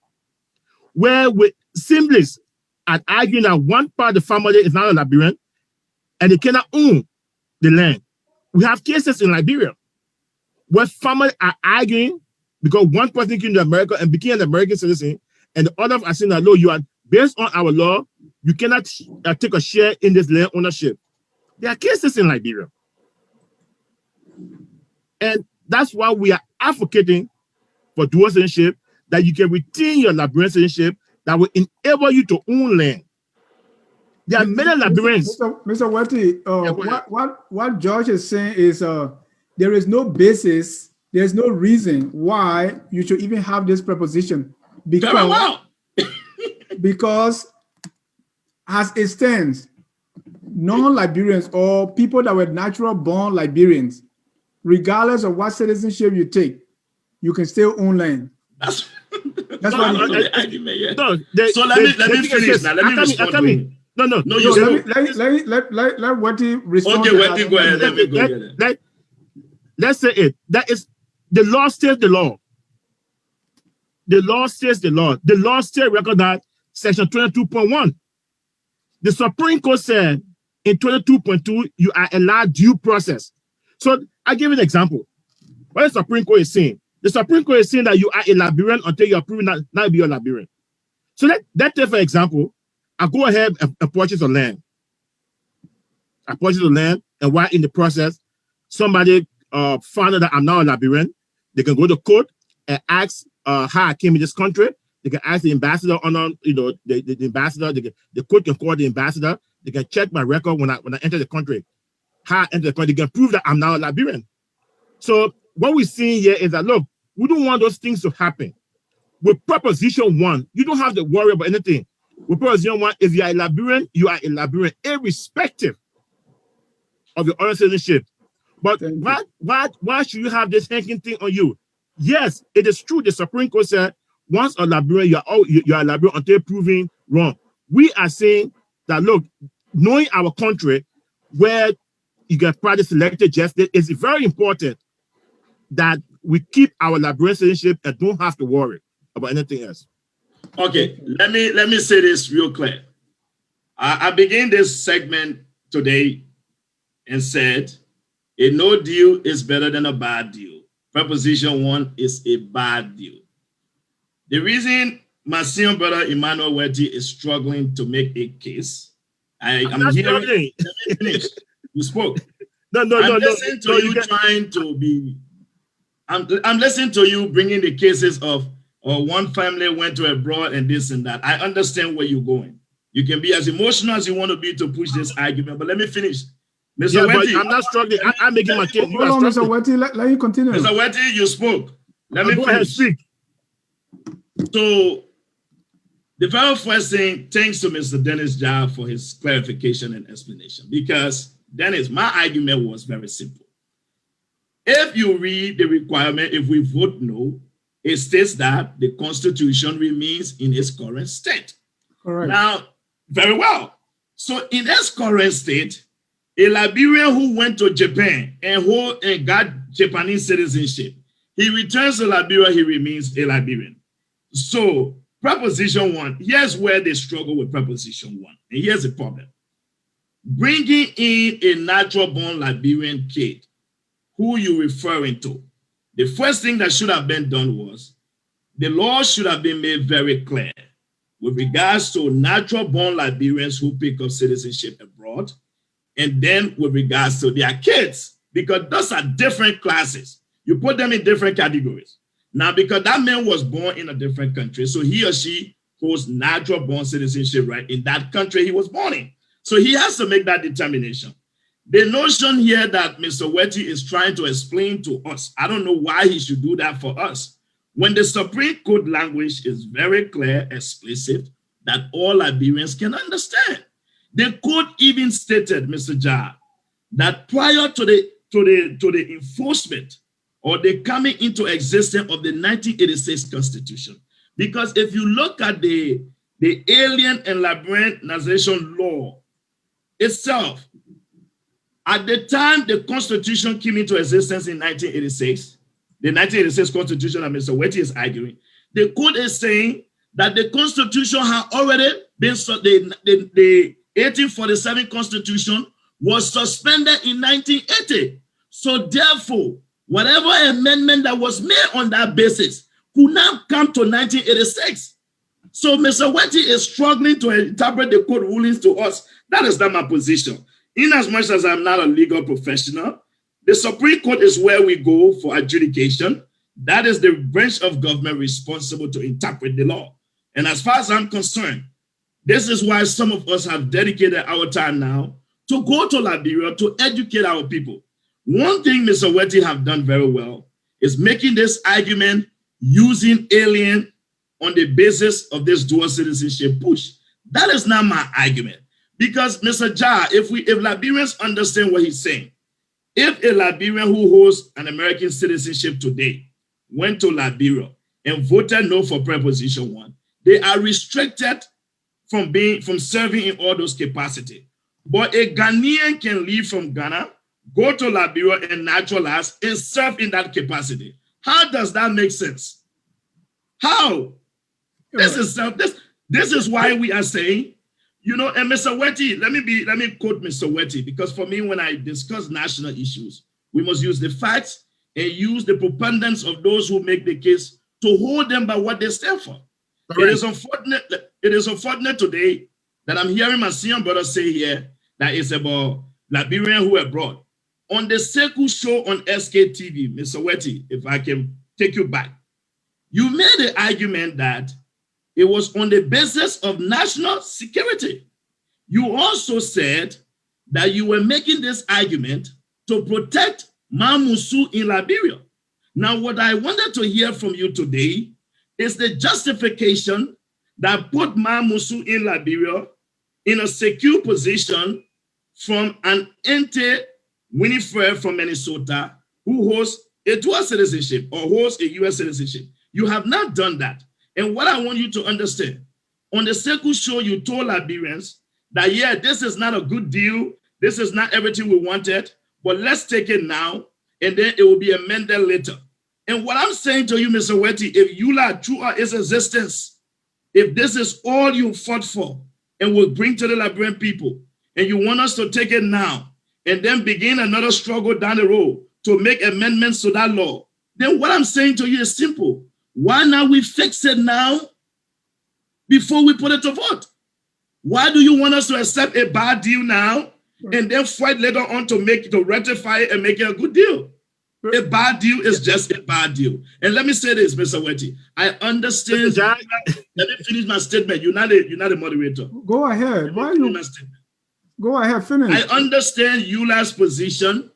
Speaker 4: where with assemblies are arguing that one part of the family is not a Liberian and they cannot own the land. We have cases in Liberia where families are arguing because one person came to America and became an American citizen, and the others are saying that, no, you are based on our law, you cannot take a share in this land ownership. There are cases in Liberia. And that's why we are advocating for dual citizenship, that you can retain your Liberian citizenship that will enable you to own land. There are many Liberians.
Speaker 2: Mr. Wette, what George is saying is there is no basis, there's no reason why you should even have this proposition. Because as it stands, non-Liberians or people that were natural born Liberians, regardless of what citizenship you take, you can still own land. That's what
Speaker 3: So let me finish now. Let me respond.
Speaker 2: No. Let Wette respond.
Speaker 3: Okay, Wette, go ahead. Let me go ahead.
Speaker 4: Let's say it. That is, the law states the law. The law states the law. The law still recognize Section 22.1. The Supreme Court said in 22.2, you are allowed due process. So I give you an example. What the Supreme Court is saying? The Supreme Court is saying that you are a Liberian until you are proven not to be a Liberian. So let's take, for example, I go ahead and purchase a land. I purchase the land, and while in the process, somebody found out that I'm now a Liberian. They can go to court and ask how I came in this country. They can ask the ambassador the ambassador. The court can call the ambassador. They can check my record when I enter the country. How I enter the country, they can prove that I'm now a Liberian. So what we're seeing here is that, look, we don't want those things to happen. With Proposition 1, you don't have to worry about anything. With Proposition 1, if you are a Liberian, you are a Liberian, irrespective of your other citizenship. But why should you have this hanging thing on you? Yes, it is true. The Supreme Court said once a Liberian, you are a Liberian until proven wrong. We are saying that, look, knowing our country where you get private selected justice, is very important that we keep our Liberian citizenship and don't have to worry about anything else.
Speaker 3: Okay, let me say this real clear. I began this segment today and said, a no deal is better than a bad deal. Proposition 1 is a bad deal. The reason my senior brother Emmanuel Wette is struggling to make a case, I'm hearing. Let me finish. You spoke. I'm listening to you trying to be. I'm listening to you bringing the cases of one family went to abroad and this and that. I understand where you're going. You can be as emotional as you want to be to push this argument, but let me finish. Mr. Wette, I'm not struggling. I'm making my case.
Speaker 2: Hold on, Mr. Wette. Let you continue.
Speaker 3: Mr. Wette, you spoke. Let me go ahead and speak. So, the very first thing, thanks to Mr. Dennis Jah for his clarification and explanation. Because, Dennis, my argument was very simple. If you read the requirement, if we vote no, it states that the Constitution remains in its current state.
Speaker 2: Correct.
Speaker 3: Now, very well. So, in its current state, a Liberian who went to Japan and got Japanese citizenship, he returns to Liberia, he remains a Liberian. So, Proposition 1, here's where they struggle with Proposition 1. And here's the problem. Bringing in a natural-born Liberian kid, who you referring to, the first thing that should have been done was, the law should have been made very clear with regards to natural-born Liberians who pick up citizenship abroad, and then with regards to their kids, because those are different classes. You put them in different categories. Now, because that man was born in a different country, so he or she holds natural-born citizenship right in that country he was born in. So he has to make that determination. The notion here that Mr. Wette is trying to explain to us, I don't know why he should do that for us, when the Supreme Court language is very clear, explicit, that all Liberians can understand. The court even stated, Mr. Jah, that prior to the enforcement or the coming into existence of the 1986 Constitution, because if you look at the Alien and Liberianization Law itself, at the time the Constitution came into existence in 1986, the 1986 Constitution that Mr. Wette is arguing, the court is saying that the Constitution had already been, the 1847 Constitution was suspended in 1980. So therefore, whatever amendment that was made on that basis could now come to 1986. So Mr. Wette is struggling to interpret the court rulings to us. That is not my position. In as much as I'm not a legal professional, the Supreme Court is where we go for adjudication. That is the branch of government responsible to interpret the law. And as far as I'm concerned, this is why some of us have dedicated our time now to go to Liberia to educate our people. One thing Mr. Wette have done very well is making this argument using alien on the basis of this dual citizenship push. That is not my argument. Because Mr. Jah, if Liberians understand what he's saying, if a Liberian who holds an American citizenship today went to Liberia and voted no for Proposition 1, they are restricted from serving in all those capacities. But a Ghanaian can leave from Ghana, go to Liberia and naturalize and serve in that capacity. How does that make sense? How? This is This is why we are saying, and Mr. Wette, let me quote Mr. Wette, because for me, when I discuss national issues, we must use the facts and use the preponderance of those who make the case to hold them by what they stand for. It is unfortunate today that I'm hearing my senior brother say here that it's about Liberians who are abroad. On the Seku show on SKTV, Mr. Wette, if I can take you back, you made the argument that it was on the basis of national security. You also said that you were making this argument to protect Mamusu in Liberia. Now, what I wanted to hear from you today is the justification that put Mamusu in Liberia in a secure position from an Ente Winifred from Minnesota who holds a dual citizenship or holds a U.S. citizenship. You have not done that. And what I want you to understand, on the Seku show, you told Liberians that, yeah, this is not a good deal. This is not everything we wanted, but let's take it now, and then it will be amended later. And what I'm saying to you, Mr. Wette, if EULA, throughout its existence, if this is all you fought for and will bring to the Liberian people, and you want us to take it now, and then begin another struggle down the road to make amendments to that law, then what I'm saying to you is simple. Why not we fix it now before we put it to vote? Why do you want us to accept a bad deal now and then fight later on to rectify it and make it a good deal? A bad deal is just a bad deal. And let me say this, Mr. Wette. I understand. Let me finish my statement. You're not a moderator.
Speaker 2: Go ahead. Why you? Go ahead, finish.
Speaker 3: I understand EULA's position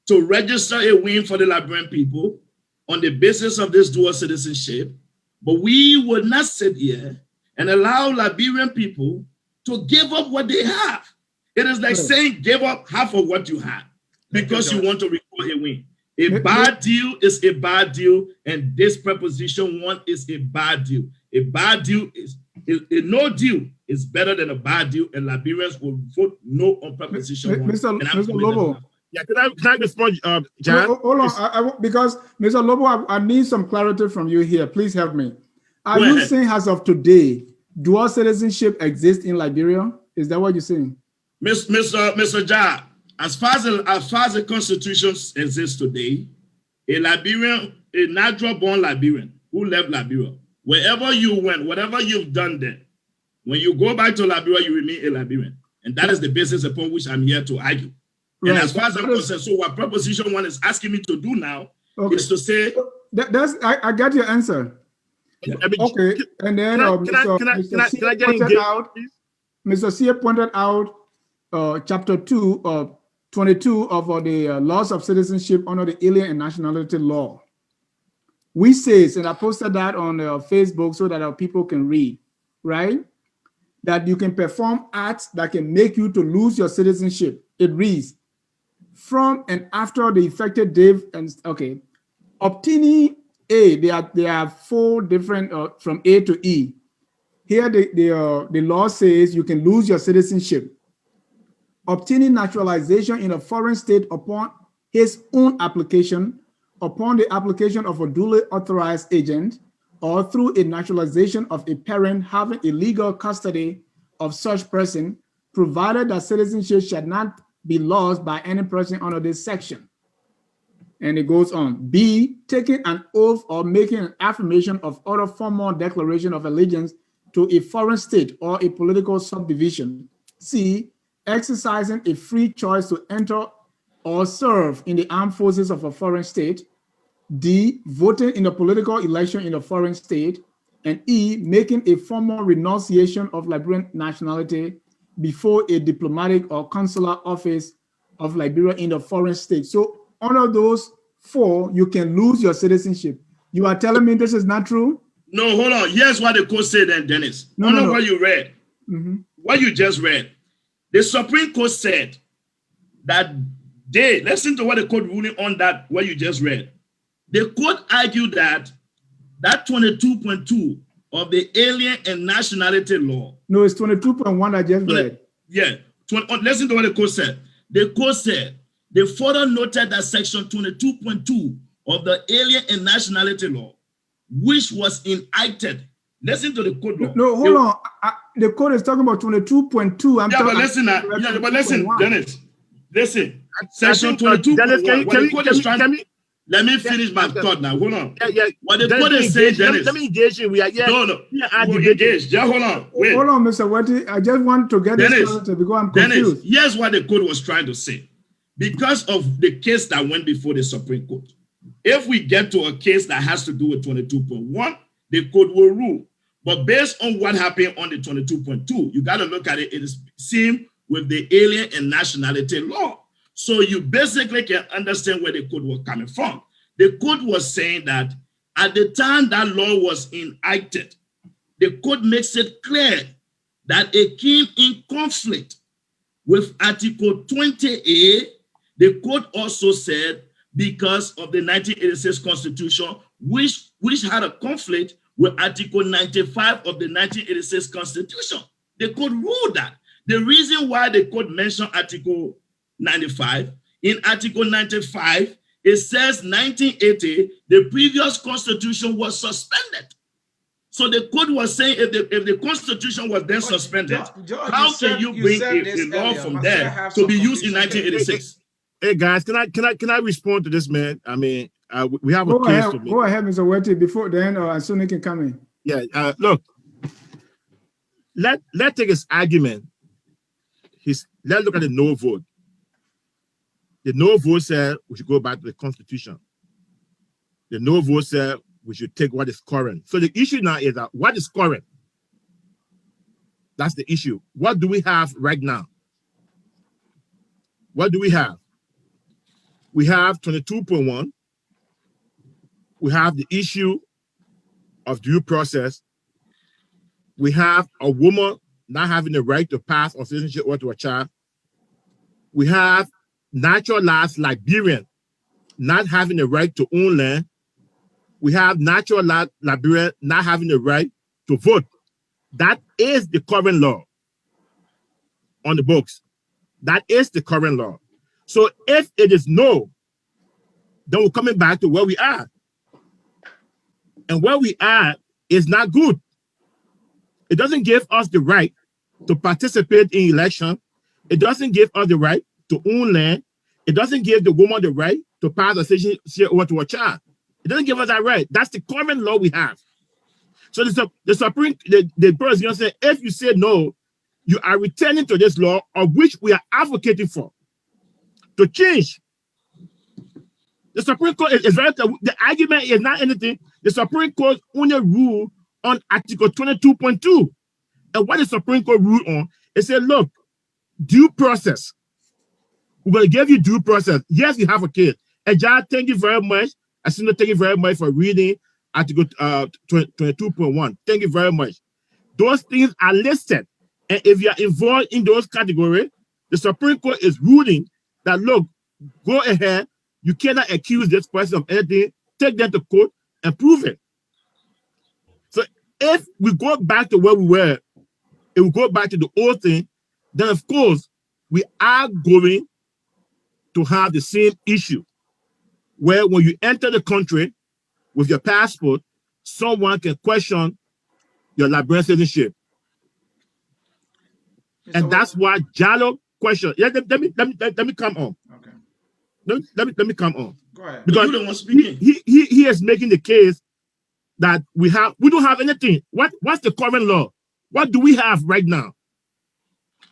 Speaker 3: to register a win for the Liberian people on the basis of this dual citizenship, but we will not sit here and allow Liberian people to give up what they have. It is like saying give up half of what you have because you want to record a win. A bad deal is a bad deal, and this preposition 1 is a bad deal. A bad deal is a no deal is better than a bad deal, and Liberians will vote no on preposition 1.
Speaker 2: Mr. Lobbo.
Speaker 4: Yeah, can I respond, John?
Speaker 2: Hold on, because Mr. Lobbo, I need some clarity from you here. Please help me. Are you saying as of today, dual citizenship exists in Liberia? Is that what you're saying?
Speaker 3: Mr. Ja, as far as the Constitution exists today, a natural-born Liberian who left Liberia, wherever you went, whatever you've done there, when you go back to Liberia, you remain a Liberian. And that is the basis upon which I'm here to argue. Right. And as far as I'm concerned, so what Proposition 1 is asking me to do now is to say...
Speaker 2: I got your answer.
Speaker 4: Yeah.
Speaker 2: Okay, and then Mr. C pointed out chapter 2 22 of the laws of citizenship under the Alien and Nationality Law. We say, and I posted that on Facebook so that our people can read, right? That you can perform acts that can make you to lose your citizenship. It reads, from and after the effective date, and obtaining A, there are 4 different from A to E. Here the law says you can lose your citizenship. Obtaining naturalization in a foreign state upon his own application, upon the application of a duly authorized agent, or through a naturalization of a parent having illegal custody of such person, provided that citizenship shall not be lost by any person under this section. And it goes on. B, taking an oath or making an affirmation of other formal declaration of allegiance to a foreign state or a political subdivision. C, exercising a free choice to enter or serve in the armed forces of a foreign state. D, voting in a political election in a foreign state. And E, making a formal renunciation of Liberian nationality before a diplomatic or consular office of Liberia in a foreign state. So under those 4, you can lose your citizenship. You are telling me this is not true?
Speaker 3: No, hold on. Here's what the court said then, Dennis. No. What you read, what you just read. The Supreme Court said that listen to what the court ruling on that, what you just read. The court argued that 22.2 of the Alien and Nationality Law.
Speaker 2: No, it's 22.1 I just read.
Speaker 3: Yeah, listen to what the court said. The court said, they further noted that section 22.2 of the Alien and Nationality Law, which was enacted Listen to the code law.
Speaker 2: No, hold on. The code is talking about 22.2.
Speaker 3: But listen, Dennis. Listen. Section 22.1. Let me finish my thought now. Hold on. What the code is saying, Dennis.
Speaker 4: Let me engage you. We are
Speaker 3: engaged. Just hold on. Wait.
Speaker 2: Hold on, Mr. Wette. I just want to get this clarity because I'm confused.
Speaker 3: Dennis, here's what the code was trying to say. Because of the case that went before the Supreme Court, if we get to a case that has to do with 22.1, the code will rule. But based on what happened on the 22.2, you got to look at it. It is seen with the alien and nationality law. So you basically can understand where the code was coming from. The code was saying that at the time that law was enacted, the code makes it clear that it came in conflict with Article 20A. The code also said because of the 1986 Constitution, which had a conflict with Article 95 of the 1986 Constitution. The code ruled that. The reason why the code mentioned Article 95, in Article 95, it says 1980, the previous Constitution was suspended. So the code was saying if the Constitution was then suspended, how can you bring a law from there to be used in 1986?
Speaker 4: Hey guys, can I respond to this, man? I mean, we have a case to make.
Speaker 2: Go ahead, Mr. Wette. Before then, Anthony can come in.
Speaker 4: Yeah, look. Let's take his argument. Let's look at the no vote. The no vote said we should go back to the Constitution. The no vote said we should take what is current. So the issue now is that what is current? That's the issue. What do we have right now? What do we have? We have 22.1. We have the issue of due process. We have a woman not having the right to pass on citizenship or to a child. We have naturalized Liberian not having the right to own land. We have naturalized Liberian not having the right to vote. That is the current law on the books. That is the current law. So if it is no, then we're coming back to where we are. And where we are is not good. It doesn't give us the right to participate in election. It doesn't give us the right to own land. It doesn't give the woman the right to pass a citizenship over to a child. It doesn't give us that right. That's the current law we have. So the president said, if you say no, you are returning to this law of which we are advocating for to change. The Supreme Court is very clear. The argument is not anything. The Supreme Court only ruled on Article 22.2. And what the Supreme Court ruled on, it said, look, due process. We're going to give you due process. Yes, you have a kid. And John, thank you very much. I still thank you very much for reading Article 22.1. Thank you very much. Those things are listed. And if you are involved in those categories, the Supreme Court is ruling that, look, go ahead. You cannot accuse this person of anything. Take them to court and prove it. So if we go back to where we were, if we go back to the old thing, then of course, we are going to have the same issue where when you enter the country with your passport, someone can question your Liberian citizenship. And that's why Jallo question. Yeah, let me come on.
Speaker 1: Okay.
Speaker 4: Let me come on.
Speaker 1: Go ahead.
Speaker 4: Because he is making the case that we don't have anything. What's the current law? What do we have right now?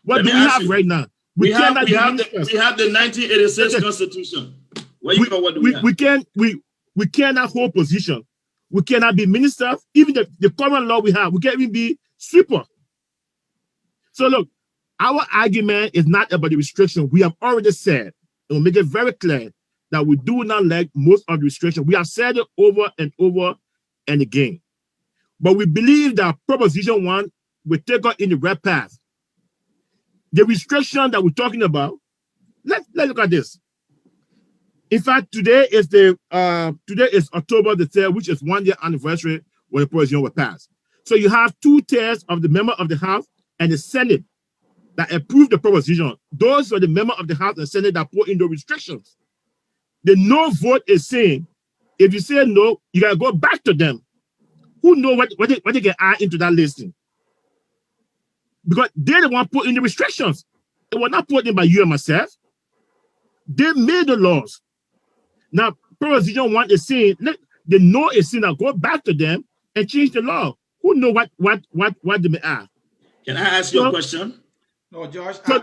Speaker 4: What do we have right now?
Speaker 3: We have the 1986 Constitution. What do we have?
Speaker 4: We cannot hold position. We cannot be ministers. Even the current law we have, we can't even be sweeper. So look, our argument is not about the restriction. We have already said, and we'll make it very clear that we do not like most of the restrictions. We have said it over and over and again. But we believe that Proposition 1 will take us in the right path. The restriction that we're talking about, let's look at this. In fact, today is October the 3rd, which is 1 year anniversary when the proposition was passed. So you have 2/3 of the members of the House and the Senate that approved the proposition. Those are the members of the House and Senate that put in the restrictions. The no vote is saying, if you say no, you gotta go back to them. who know what they can add into that listing? Because they're the one put in the restrictions. It was not put in by you and myself. They made the laws. Now, Provision want to say, they know a sin, now go back to them and change the law. Who know what they may add?
Speaker 3: Can I ask you a question?
Speaker 1: No, Josh,
Speaker 4: So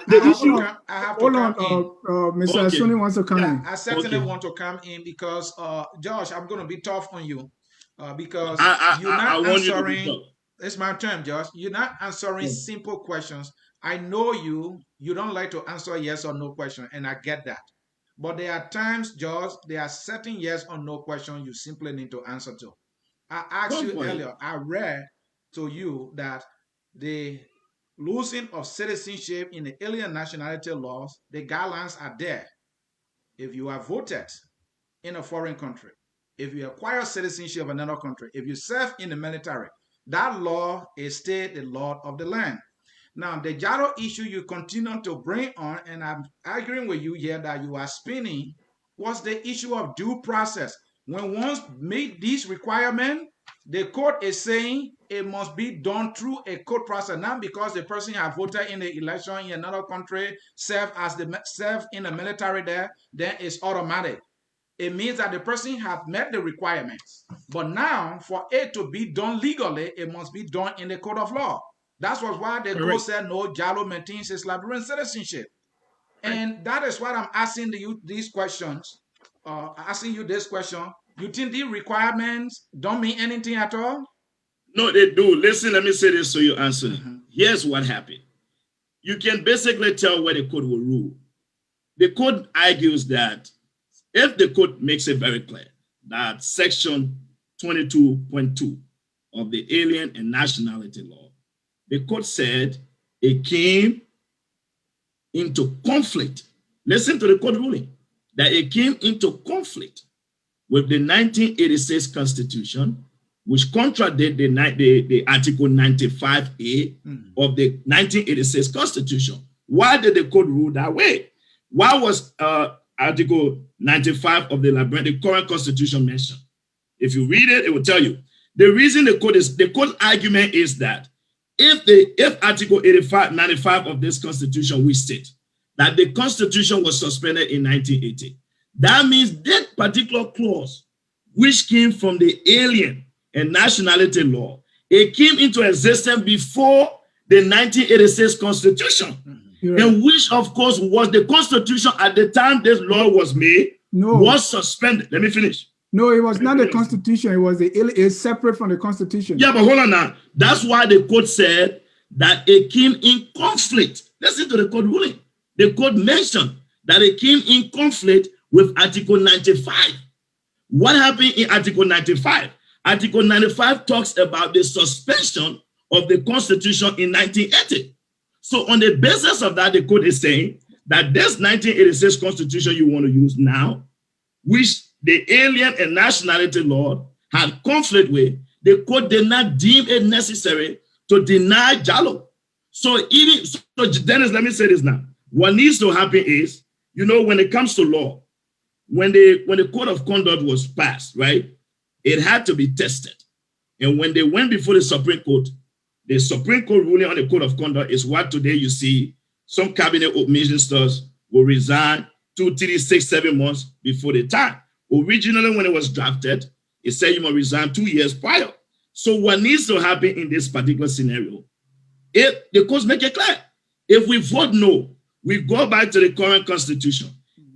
Speaker 1: I have to
Speaker 2: Hold
Speaker 1: come
Speaker 2: on,
Speaker 1: in.
Speaker 2: Mr.
Speaker 3: Okay.
Speaker 2: Sony wants to come
Speaker 1: Yeah,
Speaker 2: in.
Speaker 1: I certainly
Speaker 3: Okay.
Speaker 1: want to come in because, Josh, I'm going to be tough on you because you're
Speaker 3: I
Speaker 1: not
Speaker 3: want you to be
Speaker 1: answering.
Speaker 3: tough.
Speaker 1: It's my turn, Josh. You're not answering
Speaker 3: Yeah.
Speaker 1: simple questions. I know you don't like to answer yes or no question, and I get that. But there are times, Josh, there are certain yes or no questions you simply need to answer to. I asked
Speaker 3: Go
Speaker 1: you
Speaker 3: for it.
Speaker 1: earlier, I read to you that the losing of citizenship in the alien nationality laws, the guidelines are there. If you are voted in a foreign country, if you acquire citizenship of another country, if you serve in the military, that law is still the law of the land. Now, the Jaro issue you continue to bring on, and I'm arguing with you here that you are spinning, was the issue of due process. When once meet these requirements, the court is saying it must be done through a court process, not because the person has voted in the election in another country, served in the military there, then it's automatic. It means that the person has met the requirements. But now, for it to be done legally, it must be done in the court of law. That was why the court said no, Jalo maintains his Liberian citizenship. And that is why I'm asking you these questions. Asking you this question. You think these requirements don't mean anything at all?
Speaker 3: No, they do. Listen, let me say this so you answer it. Here's what happened. You can basically tell where the court will rule. The court argues that if the court makes it very clear that section 22.2 of the Alien and Nationality Law, the court said it came into conflict. Listen to the court ruling, that it came into conflict with the 1986 Constitution, which contradicted the Article 95A of the 1986 Constitution. Why did the court rule that way? Why was Article 95 of the current Constitution mentioned? If you read it, it will tell you. The reason the court argument is that if Article 95 of this Constitution we state that the Constitution was suspended in 1980, that means that particular clause, which came from the Alien and Nationality Law, it came into existence before the 1986 Constitution, and which, of course, was the Constitution at the time this law was made, was suspended. Let me finish.
Speaker 2: No, it was not the Constitution. It was it's separate from the Constitution.
Speaker 3: Yeah, but hold on now. That's why the court said that it came in conflict. Listen to the court ruling. The court mentioned that it came in conflict with Article 95. What happened in Article 95? Article 95 talks about the suspension of the Constitution in 1980. So on the basis of that, the court is saying that this 1986 Constitution you want to use now, which the Alien and Nationality Law had conflict with, the court did not deem it necessary to deny Jalo. So Dennis, let me say this now. What needs to happen is, when it comes to law, when the Code of Conduct was passed, right, it had to be tested. And when they went before the Supreme Court ruling on the Code of Conduct is what today you see some cabinet ministers will resign 2, 3, 6, 7 months before the time. Originally, when it was drafted, it said you must resign 2 years prior. So what needs to happen in this particular scenario, if the courts make it clear, if we vote no, we go back to the current Constitution.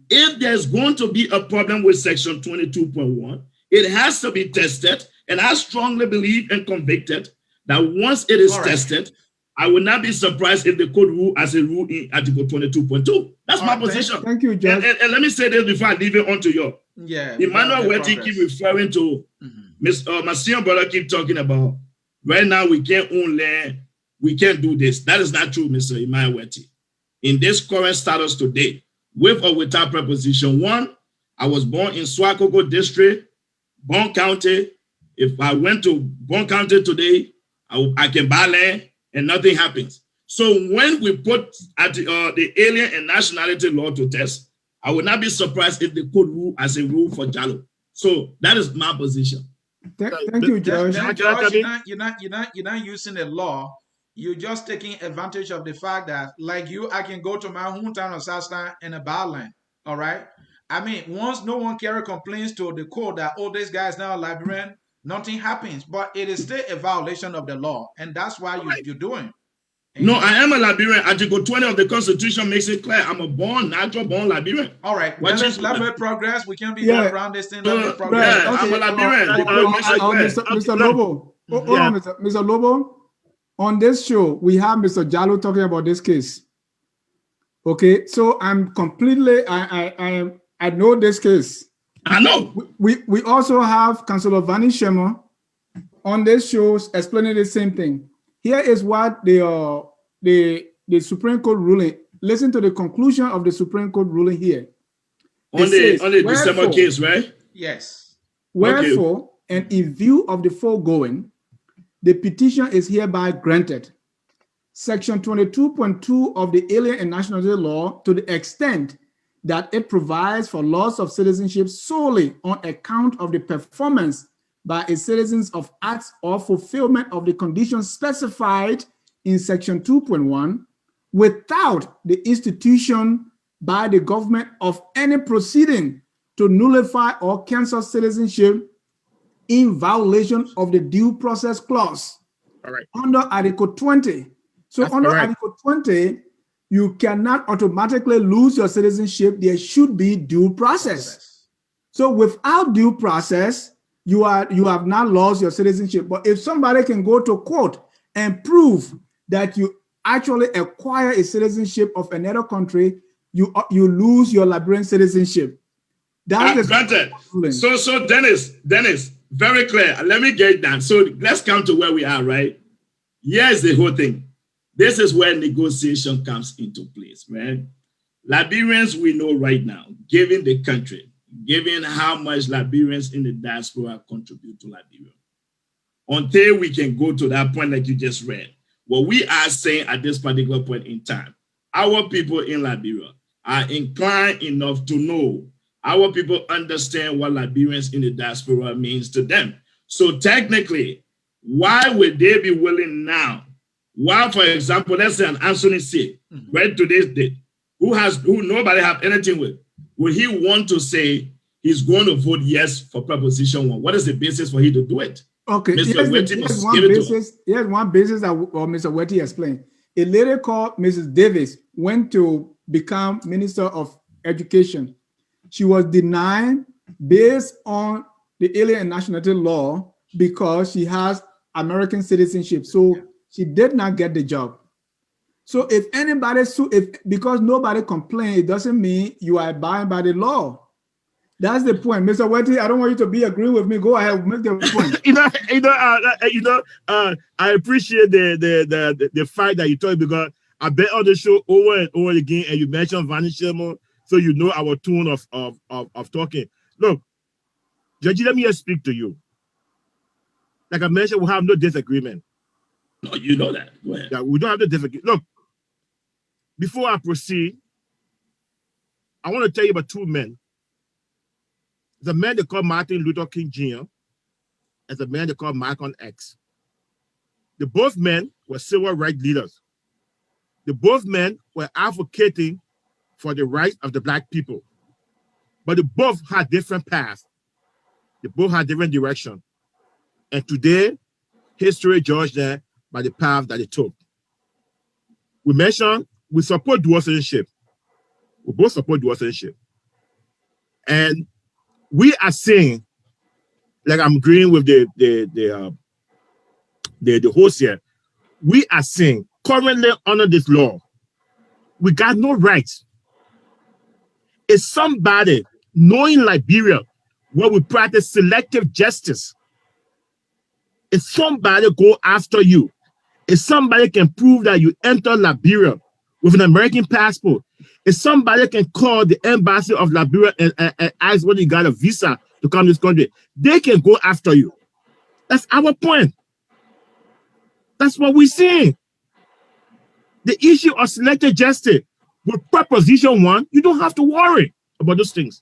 Speaker 3: If there's going to be a problem with Section 22.1, it has to be tested. And I strongly believe and convicted that once it is tested, I will not be surprised if the court rule as a rule in Article 22.2. That's my position.
Speaker 2: Thank you, Judge.
Speaker 3: And let me say this before I leave it on to you.
Speaker 1: Yeah.
Speaker 3: Emmanuel Wette keep referring to my senior brother keep talking about right now we can't own land, we can't do this. That is not true, Mr. Emmanuel Wette. In this current status today, with or without preposition 1, I was born in Swakoko District, Bon County. If I went to Bon County today, I can buy land and nothing happens. So when we put the Alien and Nationality Law to test, I would not be surprised if they could rule as a rule for Jalo. So that is my position.
Speaker 2: Thank you, Judge.
Speaker 1: Then George, you're not using the law. You're just taking advantage of the fact that, like you, I can go to my hometown of South Star in a byline. All right. I mean, once no one carry complaints to the court that, oh, this guy is now a Liberian, nothing happens. But it is still a violation of the law, and that's why you're doing.
Speaker 3: No, I am a Liberian. Article 20 of the Constitution makes it clear I'm a natural born Liberian.
Speaker 1: All right, let's make progress. We can't be going around this thing.
Speaker 3: I'm a Liberian.
Speaker 2: Mr. Lobbo, Mr. Lobbo, on this show, we have Mr. Jallo talking about this case. Okay, so I'm completely, I know this case.
Speaker 3: I know.
Speaker 2: We also have Councilor Vani Shema on this show explaining the same thing. Here is what the Supreme Court ruling. Listen to the conclusion of the Supreme Court ruling here.
Speaker 3: On the December case, right?
Speaker 1: Yes.
Speaker 2: Wherefore, and in view of the foregoing, the petition is hereby granted. Section 22.2 of the Alien and Nationality Law, to the extent that it provides for loss of citizenship solely on account of the performance by its citizens of acts or fulfillment of the conditions specified in Section 2.1, without the institution by the government of any proceeding to nullify or cancel citizenship in violation of the due process clause under Article 20. So under Article 20, you cannot automatically lose your citizenship. There should be due process. So without due process, you have not lost your citizenship. But if somebody can go to court and prove that you actually acquire a citizenship of another country, you lose your Liberian citizenship. That's
Speaker 3: granted. So Dennis, very clear. Let me get that. So let's come to where we are, right? Here's the whole thing. This is where negotiation comes into place, right? Liberians, we know right now, given the country, given how much Liberians in the diaspora contribute to Liberia, until we can go to that point that you just read, what we are saying at this particular point in time, our people in Liberia are inclined enough to know, our people understand what Liberians in the diaspora means to them. So technically, why would they be willing now? Why, for example, let's say an Anthony C, right to this date, who nobody have anything with, would he want to say he's going to vote yes for Proposition 1? What is the basis for him to do it?
Speaker 2: Okay, here's one basis that Mr. Wette explained. A lady called Mrs. Davis went to become Minister of Education. She was denied based on the Alien and Nationality Law because she has American citizenship. So she did not get the job. So if anybody because nobody complained, it doesn't mean you are abiding by the law. That's the point, Mr. Wette. I don't want you to be agreeing with me. Go ahead, make the
Speaker 4: point. I appreciate the fact that you told, because I bet on the show over and over again, and you mentioned Vani Shema, so you know our tone of talking. Look, Judge, let me just speak to you. Like I mentioned, we have no disagreement.
Speaker 3: No, you know that. Go ahead.
Speaker 4: Yeah, we don't have the disagreement. Look, before I proceed, I want to tell you about two men. The man they call Martin Luther King Jr. and the man they call Malcolm X. The both men were civil rights leaders. The both men were advocating for the rights of the Black people. But they both had different paths. They both had different directions. And today, history judged them by the path that they took. We mentioned we support dual citizenship. We both support dual citizenship. And we are saying, like I'm agreeing with the host here, we are saying currently under this law, we got no rights. If somebody knowing Liberia where we practice selective justice, if somebody go after you, if somebody can prove that you enter Liberia with an American passport, if somebody can call the embassy of Liberia and ask whether you got a visa to come to this country, they can go after you. That's our point. That's what we're saying. The issue of selective justice with Proposition 1, you don't have to worry about those things.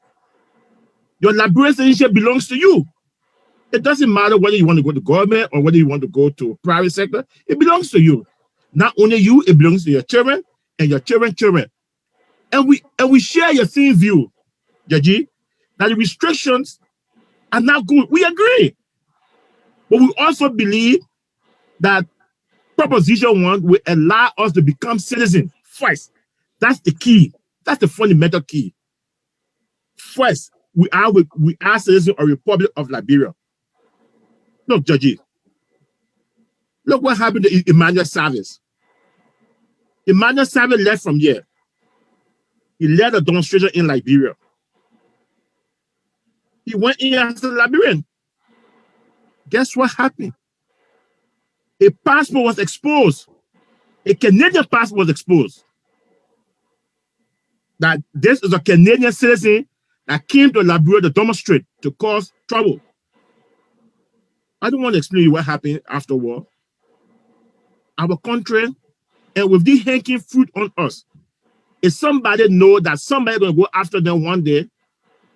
Speaker 4: Your Liberian citizenship belongs to you. It doesn't matter whether you want to go to government or whether you want to go to private sector. It belongs to you. Not only you, it belongs to your children and your children's children. And we share your same view, Jaji, that the restrictions are not good. We agree. But we also believe that Proposition 1 will allow us to become citizens first. That's the key. That's the fundamental key. First, we are citizens of the Republic of Liberia. Look, Judge, look what happened to Emmanuel Savage. Emmanuel Savage left from here. He led a demonstration in Liberia. He went in as a Liberian. Guess what happened? A passport was exposed. A Canadian passport was exposed. That this is a Canadian citizen that came to Liberia to demonstrate, to cause trouble. I don't want to explain what happened after war. Our country, and with the hanging fruit on us, if somebody know that somebody going to go after them one day,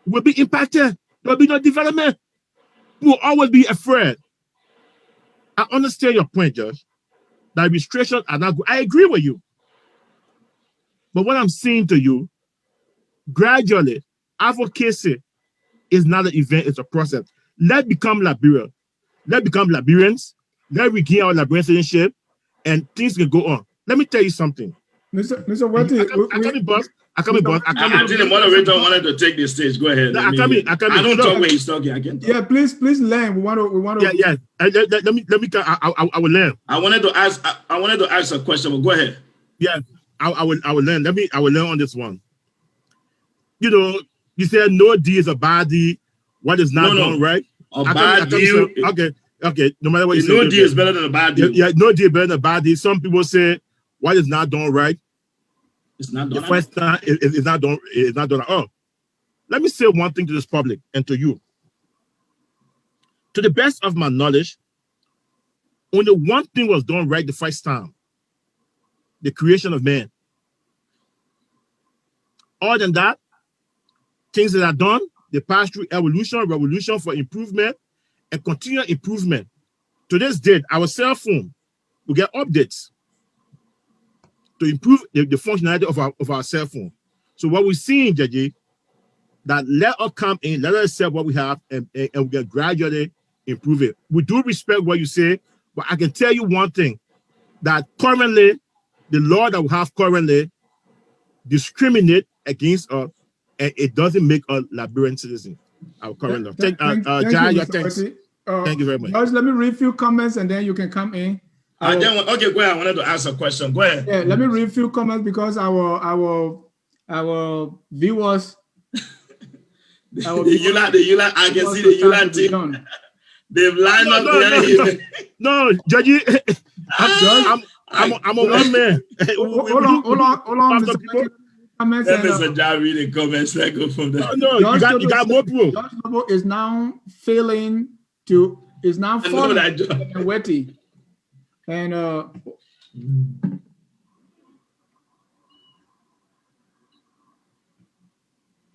Speaker 4: will be impacted. There will be no development. We will always be afraid. I understand your point, Judge. That restrictions are not good. I agree with you. But what I'm saying to you, gradually, advocacy is not an event, it's a process. Let's become Liberia. Let's become Liberians. Let's regain our Liberian citizenship, and things can go on. Let me tell you something.
Speaker 2: Mr. Wette,
Speaker 3: I think the moderator wanted to take the stage. Go ahead. I don't talk when he's talking. I can talk.
Speaker 2: Yeah, please learn. We want to.
Speaker 4: Yeah. Let me. I will learn.
Speaker 3: I wanted to ask a question, but go ahead.
Speaker 4: Yeah, I will learn. I will learn on this one. You know, you said no deal is a bad deal. What is not done right?
Speaker 3: A bad deal.
Speaker 4: Okay. No matter what you say.
Speaker 3: No deal is better than a bad deal.
Speaker 4: Yeah, no deal better than a bad deal. Some people say what is not done right.
Speaker 3: It's not done.
Speaker 4: The first time it's not done. It's not done at all. Let me say one thing to this public and to you. To the best of my knowledge, only one thing was done right the first time: the creation of man. Other than that, things that are done, they pass through revolution for improvement, and continual improvement. To this date, our cell phone will get updates to improve the functionality of our cell phone. So what we're seeing, Jaji, that let us come in, let us accept what we have, and we can gradually improve it. We do respect what you say, but I can tell you one thing, that currently, the law that we have currently discriminate against us, and it doesn't make us Liberian citizens. Our current law. Thank you, thanks. Thank you very much.
Speaker 2: Guys, let me read a few comments and then you can come in.
Speaker 3: Okay, go ahead. I wanted to ask a question. Go ahead.
Speaker 2: Yeah, let me read a few comments because our viewers.
Speaker 3: I can see the Yulan team. They've lined up there.
Speaker 4: No, Judge, I'm a one man.
Speaker 2: Hold on.
Speaker 3: That is a job reading comments. Let go from there.
Speaker 4: No, you got more people.
Speaker 2: George Lobbo is now falling Wette. And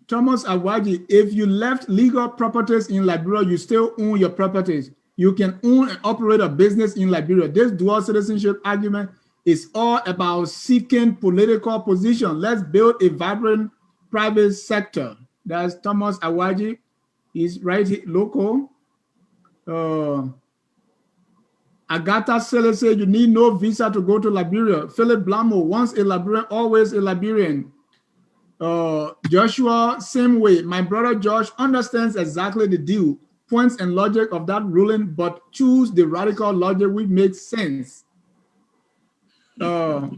Speaker 2: Thomas Awaji, if you left legal properties in Liberia, you still own your properties. You can own and operate a business in Liberia. This dual citizenship argument is all about seeking political position. Let's build a vibrant private sector. That's Thomas Awaji. He's right here, local. Agatha Sele said you need no visa to go to Liberia. Philip Blamo, once a Liberian, always a Liberian. Joshua, same way. My brother Josh understands exactly the deal, points and logic of that ruling, but choose the radical logic which makes sense.
Speaker 1: Let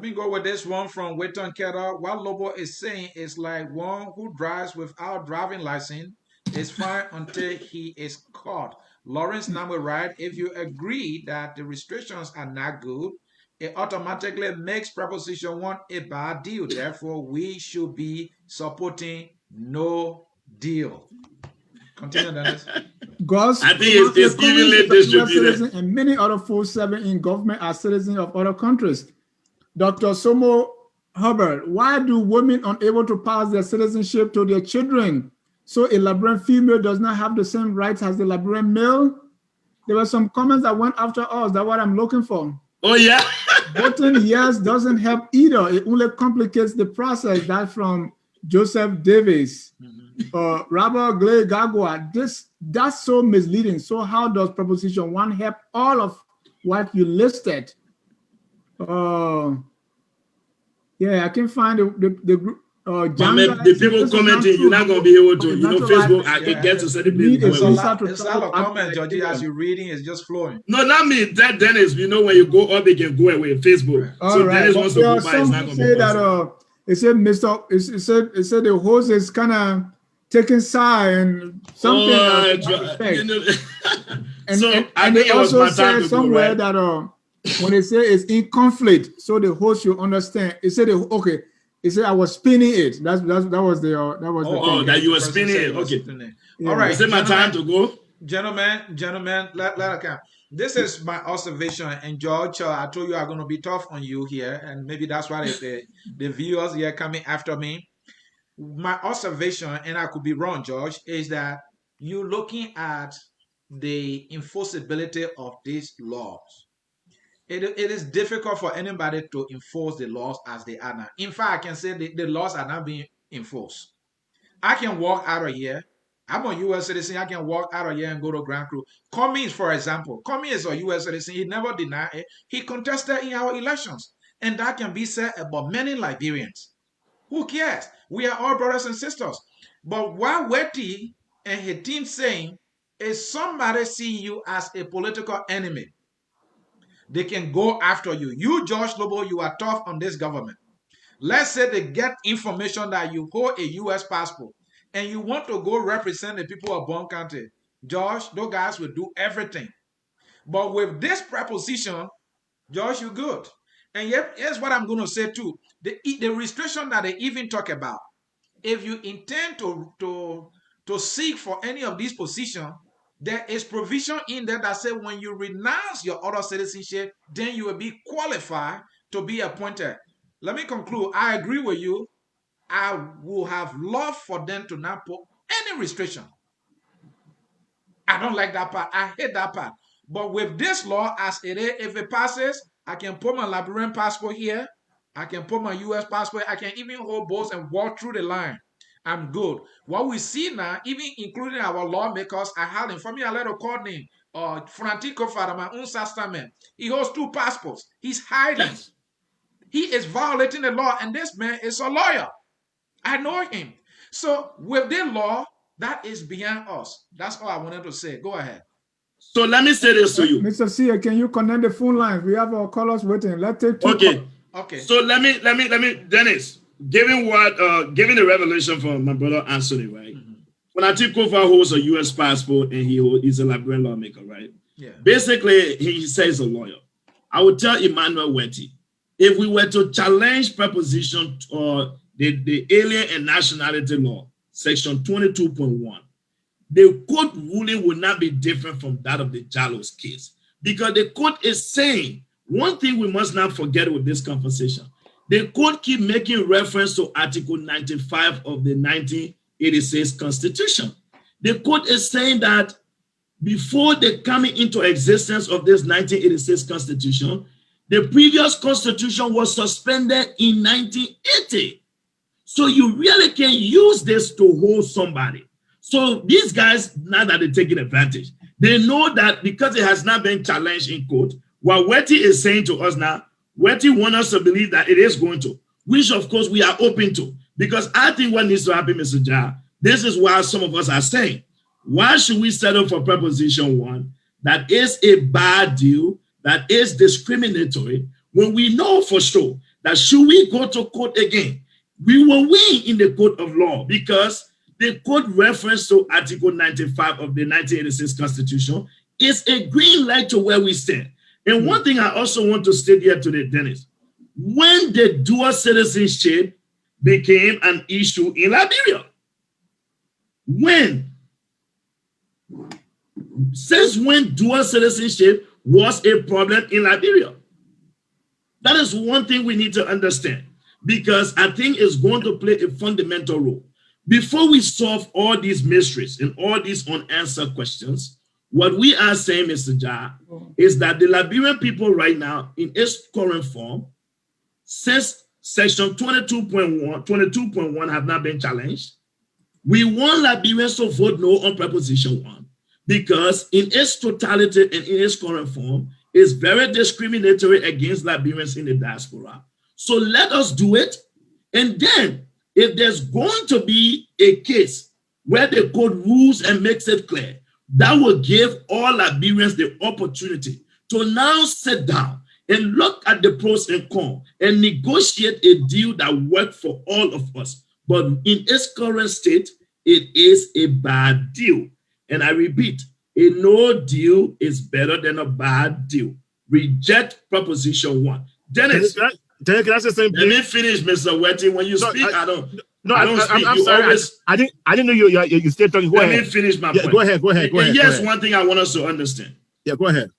Speaker 1: me go with this one from Wette and Keda. What Lobbo is saying is like one who drives without driving license is fine until he is caught. Lawrence Namo right, if you agree that the restrictions are not good, it automatically makes Proposition 1 a bad deal. Therefore, we should be supporting no deal. Continue, Dennis.
Speaker 3: I think it's evenly distributed.
Speaker 2: And many other folks serving in government are citizens of other countries. Dr. Somo Hubbard, why do women unable to pass their citizenship to their children? So a Liberian female does not have the same rights as the Liberian male. There were some comments that went after us. That's what I'm looking for.
Speaker 3: Oh, yeah.
Speaker 2: Voting yes doesn't help either. It only complicates the process. That's from Joseph Davis. Robert Glay Gagua. That's so misleading. So how does Proposition 1 help all of what you listed? Yeah, I can find the group.
Speaker 3: The people commenting, you're not going to be able to, Facebook, I can get to certain people.
Speaker 1: It's a lot of comments, Georgie, as you're reading, it's just flowing.
Speaker 3: No, not me. That Dennis, when you go up, they can go away. Facebook. So
Speaker 2: right.
Speaker 3: Dennis wants to go by, it's not going to be possible.
Speaker 2: It said the host is kind of taking side and something.
Speaker 3: I think it was my time to
Speaker 2: somewhere
Speaker 3: go, right?
Speaker 2: that when they say it's in conflict, so the host should understand. It said okay. It said I was spinning it. That was the thing.
Speaker 3: That you were spinning it. Okay.
Speaker 2: Yeah.
Speaker 3: All right. Is it my time to go?
Speaker 1: Gentlemen, let it come. This is my observation, and George, I told you I'm going to be tough on you here, and maybe that's why the viewers here coming after me. My observation, and I could be wrong, George, is that you're looking at the enforceability of these laws. It is difficult for anybody to enforce the laws as they are now. In fact, I can say the laws are not being enforced. I can walk out of here. I'm a U.S. citizen. I can walk out of here and go to Grand Crew. Cummings, for example. Cummings is a U.S. citizen. He never denied it. He contested in our elections. And that can be said about many Liberians. Who cares? We are all brothers and sisters. But what Wette and his team saying is somebody see you as a political enemy. They can go after you. You, George Lobbo, you are tough on this government. Let's say they get information that you hold a U.S. passport and you want to go represent the people of Bon County. George, those guys will do everything. But with this proposition, George, you're good. And yet, here's what I'm going to say too. The restriction that they even talk about, if you intend to seek for any of these positions, there is provision in there that says when you renounce your other citizenship, then you will be qualified to be appointed. Let me conclude. I agree with you. I will have loved for them to not put any restriction. I don't like that part. I hate that part. But with this law as it is, if it passes, I can put my Liberian passport here. I can put my U.S. passport. I can even hold both and walk through the line. I'm good. What we see now, even including our lawmakers, I had him for me a little code name, Frantico Farama, un Testament. He holds 2 passports. He's hiding. Yes. He is violating the law, and this man is a lawyer. I know him. So with the law, that is beyond us. That's all I wanted to say. Go ahead.
Speaker 3: So let me say this to you.
Speaker 2: Mr. Sia, can you connect the phone lines? We have our callers waiting. Let's take 2.
Speaker 3: Okay. So let me, Dennis, given the revelation from my brother Anthony, right? Mm-hmm. When Atikofa holds a U.S. passport and he's a Liberian lawmaker, right? Yeah. Basically, he says a lawyer. I would tell Emmanuel Wette, if we were to challenge proposition or the Alien and Nationality Law, section 22.1, the court ruling will not be different from that of the Jallows case. Because the court is saying, one thing we must not forget with this conversation, the court keep making reference to Article 95 of the 1986 Constitution. The court is saying that before the coming into existence of this 1986 Constitution, the previous Constitution was suspended in 1980. So you really can use this to hold somebody. So these guys, now that they're taking advantage, they know that because it has not been challenged in court, what Wette is saying to us now, Wette wants us to believe that it is going to, which of course we are open to. Because I think what needs to happen, Mr. Jah, this is why some of us are saying, why should we settle for Proposition 1 that is a bad deal, that is discriminatory, when we know for sure that should we go to court again, we will win in the court of law, because the court reference to Article 95 of the 1986 Constitution is a green light to where we stand. And one thing I also want to state here today, Dennis, when the dual citizenship became an issue in Liberia, since when dual citizenship was a problem in Liberia? That is one thing we need to understand, because I think it's going to play a fundamental role. before we solve all these mysteries and all these unanswered questions, what we are saying, Mr. Ja, is that the Liberian people right now, in its current form, since section 22.1 have not been challenged, we want Liberians to vote no on Proposition 1 because in its totality and in its current form, it's very discriminatory against Liberians in the diaspora. So let us do it. And then if there's going to be a case where the code rules and makes it clear, that will give all Liberians the opportunity to now sit down and look at the pros and cons and negotiate a deal that works for all of us. But in its current state, it is a bad deal. And I repeat, a no deal is better than a bad deal. Reject Proposition 1. Dennis,
Speaker 4: can I say something?
Speaker 3: Let me finish, Mr. Wette. When you speak, I don't speak.
Speaker 4: I'm sorry.
Speaker 3: Always,
Speaker 4: I didn't know you still talking. Go
Speaker 3: let
Speaker 4: ahead.
Speaker 3: me finish my point.
Speaker 4: Go ahead.
Speaker 3: And yes, one thing I want us to understand.
Speaker 4: Yeah, go ahead.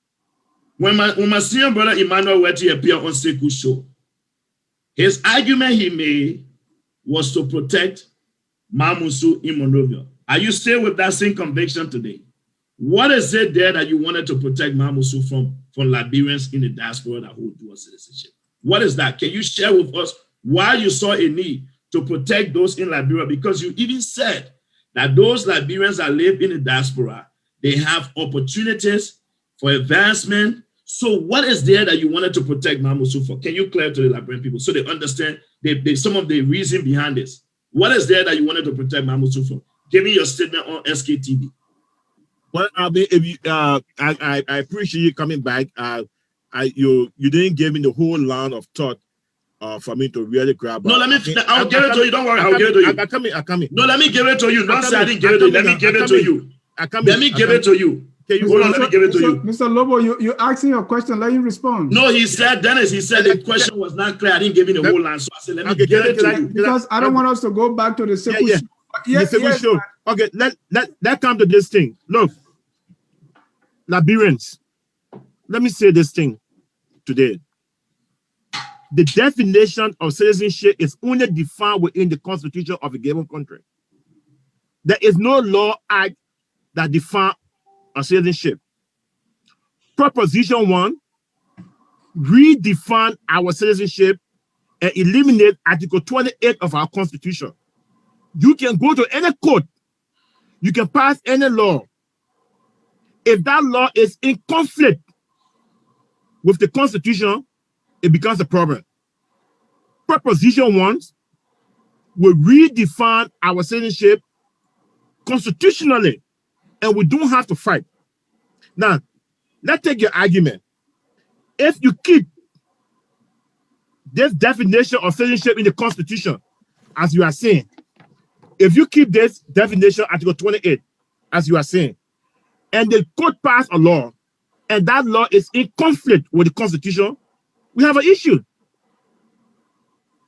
Speaker 3: When my senior brother Emmanuel Wette appeared on Seku's show, his argument he made was to protect Mamusu in Monrovia. Are you still with that same conviction today? What is it there that you wanted to protect Mamusu from Liberians in the diaspora that hold dual citizenship? What is that? Can you share with us why you saw a need to protect those in Liberia? Because you even said that those Liberians that live in the diaspora, they have opportunities for advancement. So what is there that you wanted to protect Mamusu for? Can you clear to the Liberian people so they understand some of the reason behind this? What is there that you wanted to protect Mamusu for? Give me your statement on SKTV.
Speaker 4: Well, I mean, if you, I appreciate you coming back. You didn't give me the whole line of thought for me to really grab.
Speaker 3: No, I'll give it to you. Don't worry, I'll give it to you.
Speaker 4: I'm coming.
Speaker 3: No, let me give it to you. Don't say I didn't give it to you. Let me give it to you. Let me give it to you. Hold on, let me give it to you.
Speaker 2: Mr. Lobbo, you asking your question, let him respond.
Speaker 3: No, he said, Dennis, he said the question was not clear. I didn't give him the whole line. So I said, let me give it to you.
Speaker 2: Because I don't want us to go back to the Seku show.
Speaker 4: Yes, okay, let come to this thing. Look, Liberians, let me say this thing today. The definition of citizenship is only defined within the constitution of a given country. There is no law act that defines a citizenship. Proposition 1 redefine our citizenship and eliminate Article 28 of our constitution. You can go to any court, you can pass any law. If that law is in conflict with the constitution, it becomes a problem. Proposition 1 will redefine our citizenship constitutionally, and we don't have to fight. Now, let's take your argument. If you keep this definition of citizenship in the constitution, as you are saying, if you keep this definition, Article 28, as you are saying, and the court pass a law, and that law is in conflict with the constitution, we have an issue.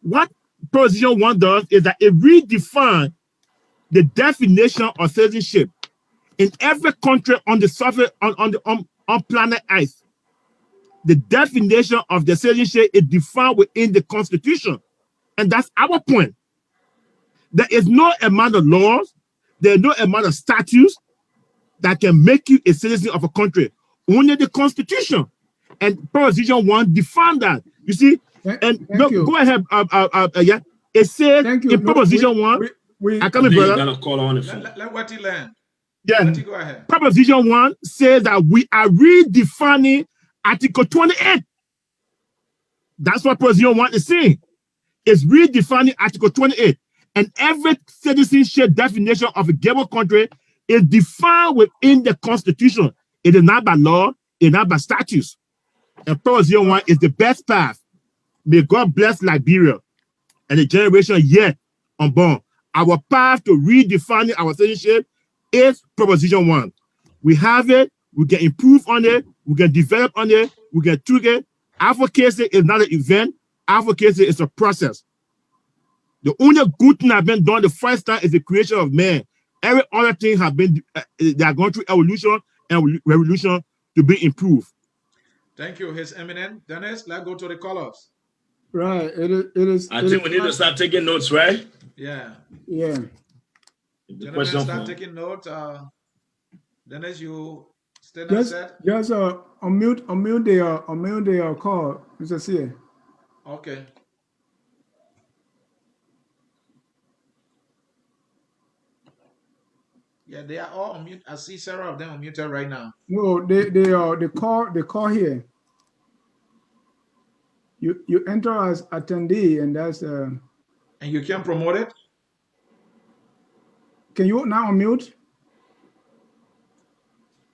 Speaker 4: What Proposition 1 does is that it redefines the definition of citizenship in every country on the surface, on planet Earth. The definition of the citizenship is defined within the constitution. And that's our point. There is no amount of laws, there is no amount of statutes that can make you a citizen of a country. Only the constitution. And Proposition 1 defines that. You see? Go ahead. Yeah. It says in Proposition 1. I come in, brother.
Speaker 1: Let Wette land.
Speaker 4: Yeah.
Speaker 1: Wette, go ahead.
Speaker 4: Proposition 1 says that we are redefining Article 28. That's what Proposition 1 is saying. It's redefining Article 28. And every citizenship definition of a given country is defined within the Constitution. It is not by law, it is not by statutes. And Proposition 1 is the best path. May God bless Liberia and the generation yet unborn. Our path to redefining our citizenship is Proposition 1. We have it, we can improve on it, we can develop on it, we can tweak it. Advocacy is not an event, advocacy is a process. The only good thing that has been done the first time is the creation of man. Every other thing has been, they are going through evolution and revolution to be improved.
Speaker 1: Thank you, His Eminence. Dennis, let's go to the callers.
Speaker 2: Right. It is.
Speaker 3: I think we need to start taking notes, right?
Speaker 1: Yeah.
Speaker 2: Yeah.
Speaker 3: If the
Speaker 1: Gentlemen,
Speaker 3: question
Speaker 1: start
Speaker 3: for
Speaker 1: taking note. Dennis, you still not
Speaker 2: Just
Speaker 1: set?
Speaker 2: unmute the call, Mr. C.
Speaker 1: Okay. Yeah, they are all unmuted. I see several of them unmuted right now.
Speaker 2: No, the call here. You enter as attendee, and that's
Speaker 1: And you can promote it?
Speaker 2: Can you now unmute?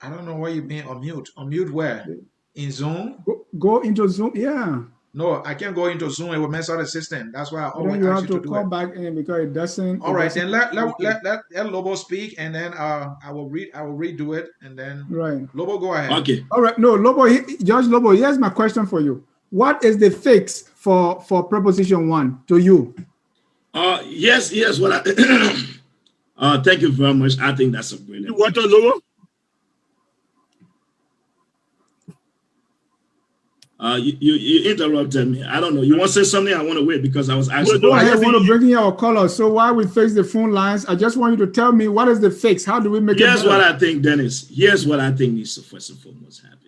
Speaker 1: I don't know why you're being unmute. Unmute where? In Zoom?
Speaker 2: Go into Zoom. Yeah.
Speaker 1: No, I can't go into Zoom. It will mess up the system. That's why I
Speaker 2: But then
Speaker 1: always
Speaker 2: you
Speaker 1: ask
Speaker 2: have
Speaker 1: you
Speaker 2: to
Speaker 1: to do
Speaker 2: call
Speaker 1: it.
Speaker 2: back in because it doesn't.
Speaker 1: All right, then let Lobbo speak, and then I will redo it, and then
Speaker 2: Right.
Speaker 1: Lobbo, go ahead.
Speaker 3: okay.
Speaker 2: All right. No, Lobbo, Judge Lobbo, here's my question for you. What is the fix for Proposition 1 to you?
Speaker 3: Yes. What I thank you very much. I think that's a brilliant.
Speaker 4: What on Lobbo?
Speaker 3: You interrupted me. I don't know. You want to say something? I want to wait because I was asking.
Speaker 2: Go ahead. I want to bring in our caller. So while we fix the phone lines, I just want you to tell me what is the fix? How do we make it better?
Speaker 3: Here's what I think, Dennis. Here's what I think needs to first and foremost happen.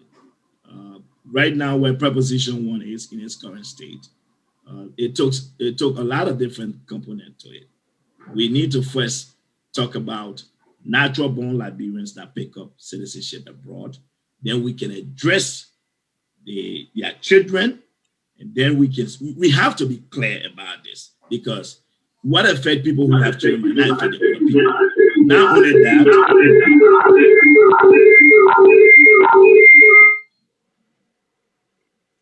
Speaker 3: Right now, where Proposition 1 is in its current state, it took a lot of different components to it. We need to first talk about natural born Liberians that pick up citizenship abroad. Then we can address their children, and then we have to be clear about this, because what affect people who have children might not affect the other people. Not only that,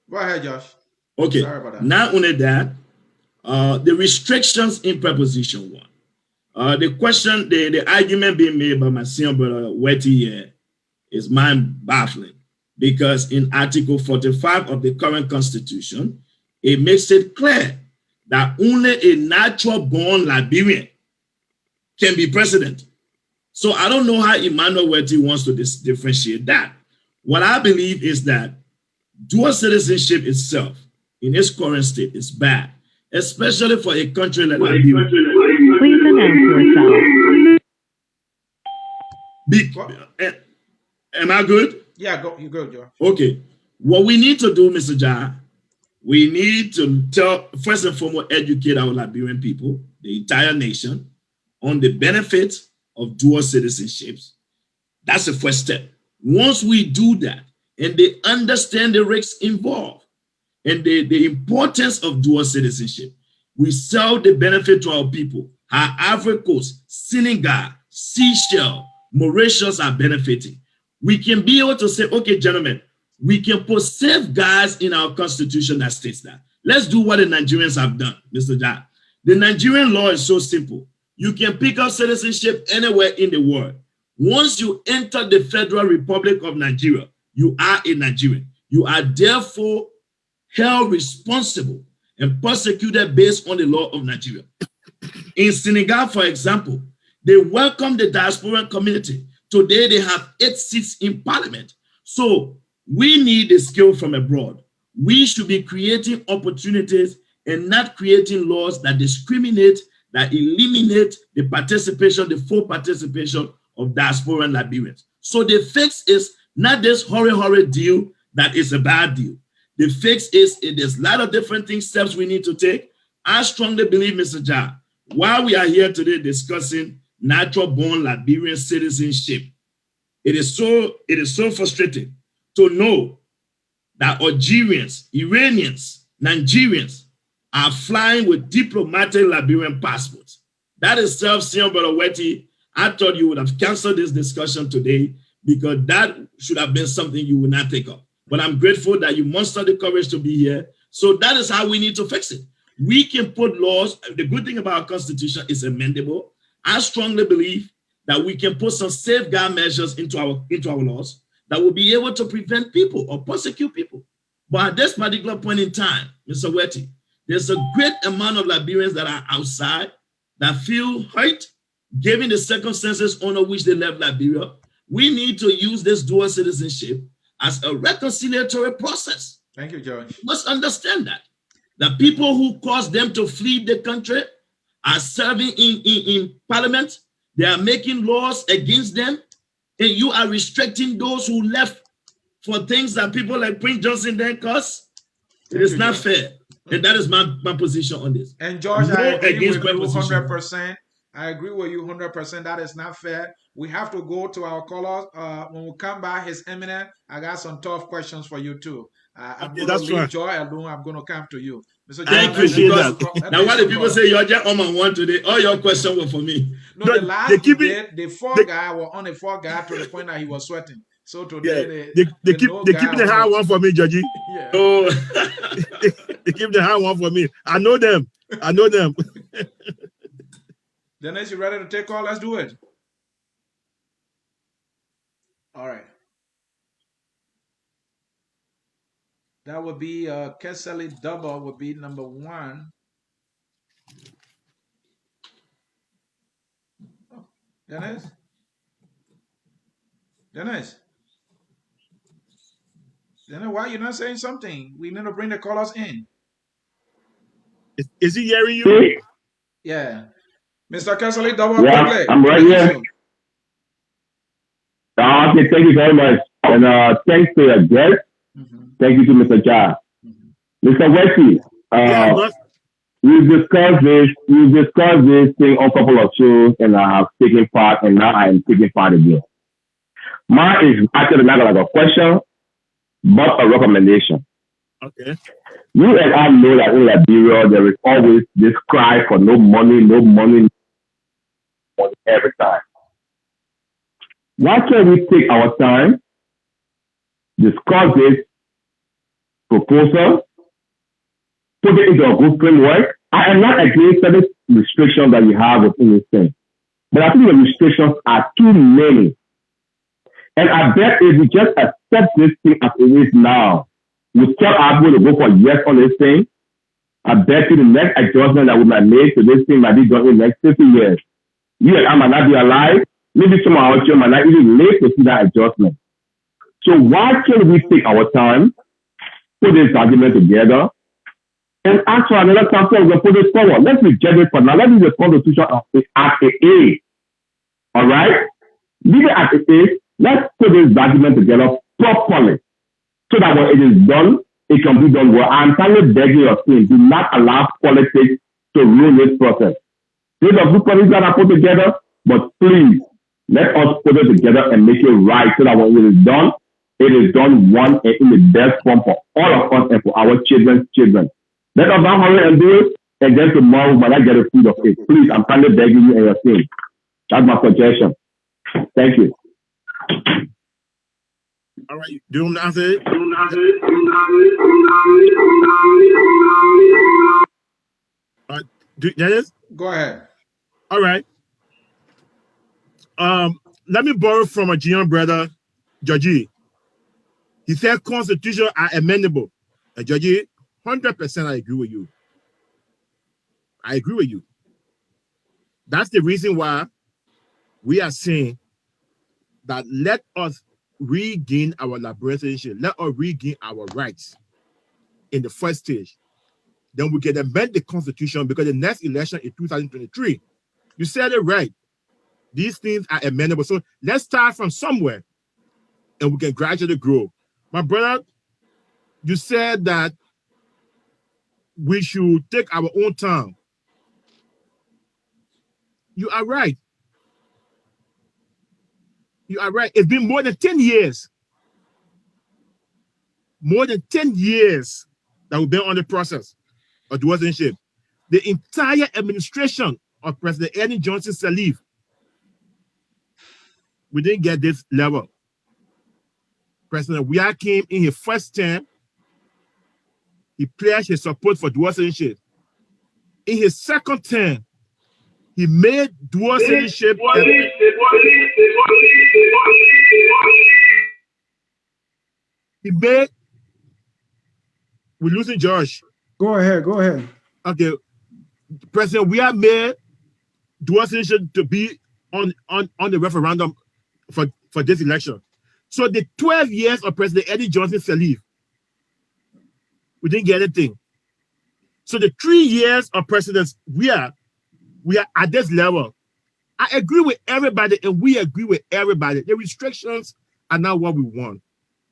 Speaker 1: go ahead, Josh.
Speaker 3: okay.
Speaker 1: Sorry about that.
Speaker 3: Not only that, the restrictions in Proposition 1. The question, the argument being made by my senior brother Wette here is mind-baffling, because in Article 45 of the current Constitution, it makes it clear that only a natural-born Liberian can be president. So I don't know how Emmanuel Wette wants to differentiate that. What I believe is that dual citizenship itself, in its current state, is bad, especially for a country like Liberia.
Speaker 5: Please announce yourself.
Speaker 3: Am I good?
Speaker 1: Yeah, you're good, Josh.
Speaker 3: Okay. What we need to do, Mr. Jah, we need to first and foremost, educate our Liberian people, the entire nation, on the benefits of dual citizenships. That's the first step. Once we do that, and they understand the risks involved and the importance of dual citizenship, we sell the benefit to our people. Our Ivory Coast, Senegal, Seychelles, Mauritius are benefiting. We can be able to say, okay, gentlemen, we can put safeguards in our constitution that states that. Let's do what the Nigerians have done, Mr. Jah. The Nigerian law is so simple. You can pick up citizenship anywhere in the world. Once you enter the Federal Republic of Nigeria, you are a Nigerian. You are therefore held responsible and prosecuted based on the law of Nigeria. In Senegal, for example, they welcome the diasporan community. Today, they have 8 seats in parliament. So we need the skill from abroad. We should be creating opportunities and not creating laws that discriminate, that eliminate the participation, the full participation of diasporan Liberians. So the fix is not this hurry deal that is a bad deal. The fix is there's a lot of different steps we need to take. I strongly believe, Mr. Jah, while we are here today discussing natural-born Liberian citizenship, it is so frustrating to know that Algerians, Iranians, Nigerians are flying with diplomatic Liberian passports. That is Senior Brother Wette, I thought you would have canceled this discussion today, because that should have been something you would not take up. But I'm grateful that you mustered the courage to be here. So that is how we need to fix it. We can put laws. The good thing about our Constitution is amendable. I strongly believe that we can put some safeguard measures into our laws that will be able to prevent people or prosecute people. But at this particular point in time, Mr. Wette, there's a great amount of Liberians that are outside that feel hurt, given the circumstances under which they left Liberia. We need to use this dual citizenship as a reconciliatory process.
Speaker 1: Thank you, George.
Speaker 3: You must understand that. The people who caused them to flee the country are serving in parliament, They are making laws against them, and you are restricting those who left for things that people like Prince Johnson then cause. It is not fair. And that is my position on this.
Speaker 1: And George, I
Speaker 3: No
Speaker 1: agree
Speaker 3: against
Speaker 1: with you
Speaker 3: position.
Speaker 1: 100%. I agree with you 100%. That is not fair. We have to go to our callers. When we come back, His Eminence, I got some tough questions for you too. I'm going to leave Joy alone. I'm going to come to you. Mr.
Speaker 3: Thank you, because now what the people say, you're just on one today. All your questions were for me.
Speaker 1: No, the last debate, the four guy were on the four guy to the point that he was sweating. So today,
Speaker 4: they keep the high one for me, Georgie.
Speaker 1: Yeah.
Speaker 4: Oh, they keep the high one for me. I know them.
Speaker 1: Dennis, you ready to take call? Let's do it. All right. That would be Keseli Double would be number 1. Oh, Dennis? Dennis, why are you not saying something? We need to bring the callers in.
Speaker 4: Is he hearing you?
Speaker 1: Yeah. Mr. Keseli Double,
Speaker 6: yeah,
Speaker 1: quickly.
Speaker 6: I'm right here. Okay, thank you very much. And thanks to your guest. Thank you to Mr. Ja. Mr. Wette, we've discussed this thing on a couple of shows, and I have taken part, and now I am taking part again. Mine is actually not like a question, but a recommendation.
Speaker 4: Okay.
Speaker 6: You and I know that in Liberia, there is always this cry for no money every time. Why can't we take our time, discuss this proposal, put it into a good framework? I am not against certain restrictions that you have within this thing, but I think the restrictions are too many. And I bet if we just accept this thing as it is now, we tell our people to go for yes on this thing, I bet you the next adjustment that we might make to this thing might be done in the next 50 years. You and I might not be alive. Maybe some of our children might not even live to see that adjustment. So why can't we take our time, put this argument together, and ask for another council to put this forward? Let's reject it for now. Let's use the Constitution as it is. All right? Leave it as it is. Let's put this document together properly so that when it is done, it can be done well. I'm kindly begging your team, do not allow politics to ruin this process. These are good policies that are put together, but please, let us put it together and make it right so that when it is done one and in the best form for all of us and for our children's children. Let us not hurry and do it, and then tomorrow we might not get a food of it. Please, I'm kindly begging you and your team. That's my suggestion. Thank you.
Speaker 4: All right. Do you want to answer it? Dennis?
Speaker 1: Go ahead.
Speaker 4: All right. Let me borrow from a Gian brother, Georgie. He said constitution are amendable. And Georgie, 100% I agree with you. I agree with you. That's the reason why we are saying that let us regain our liberation, let us regain our rights in the first stage. Then we can amend the constitution, because the next election is 2023. You said it right. These things are amendable. So let's start from somewhere and we can gradually grow. My brother, you said that we should take our own time. You are right. You are right. It's been more than 10 years. More than 10 years that we've been on the process of dual citizenship. The entire administration of President Ellen Johnson Sirleaf, we didn't get this level. President Weah came in his first term. He pledged his support for dual citizenship. In his second term, he made dual citizenship. We're losing Josh.
Speaker 2: Go ahead.
Speaker 4: Okay. President Weah made dual citizenship to be on the referendum for this election. So the 12 years of President Eddie Johnson Sirleaf, we didn't get anything. So the 3 years of President we are at this level. I agree with everybody, and we agree with everybody. The restrictions are not what we want,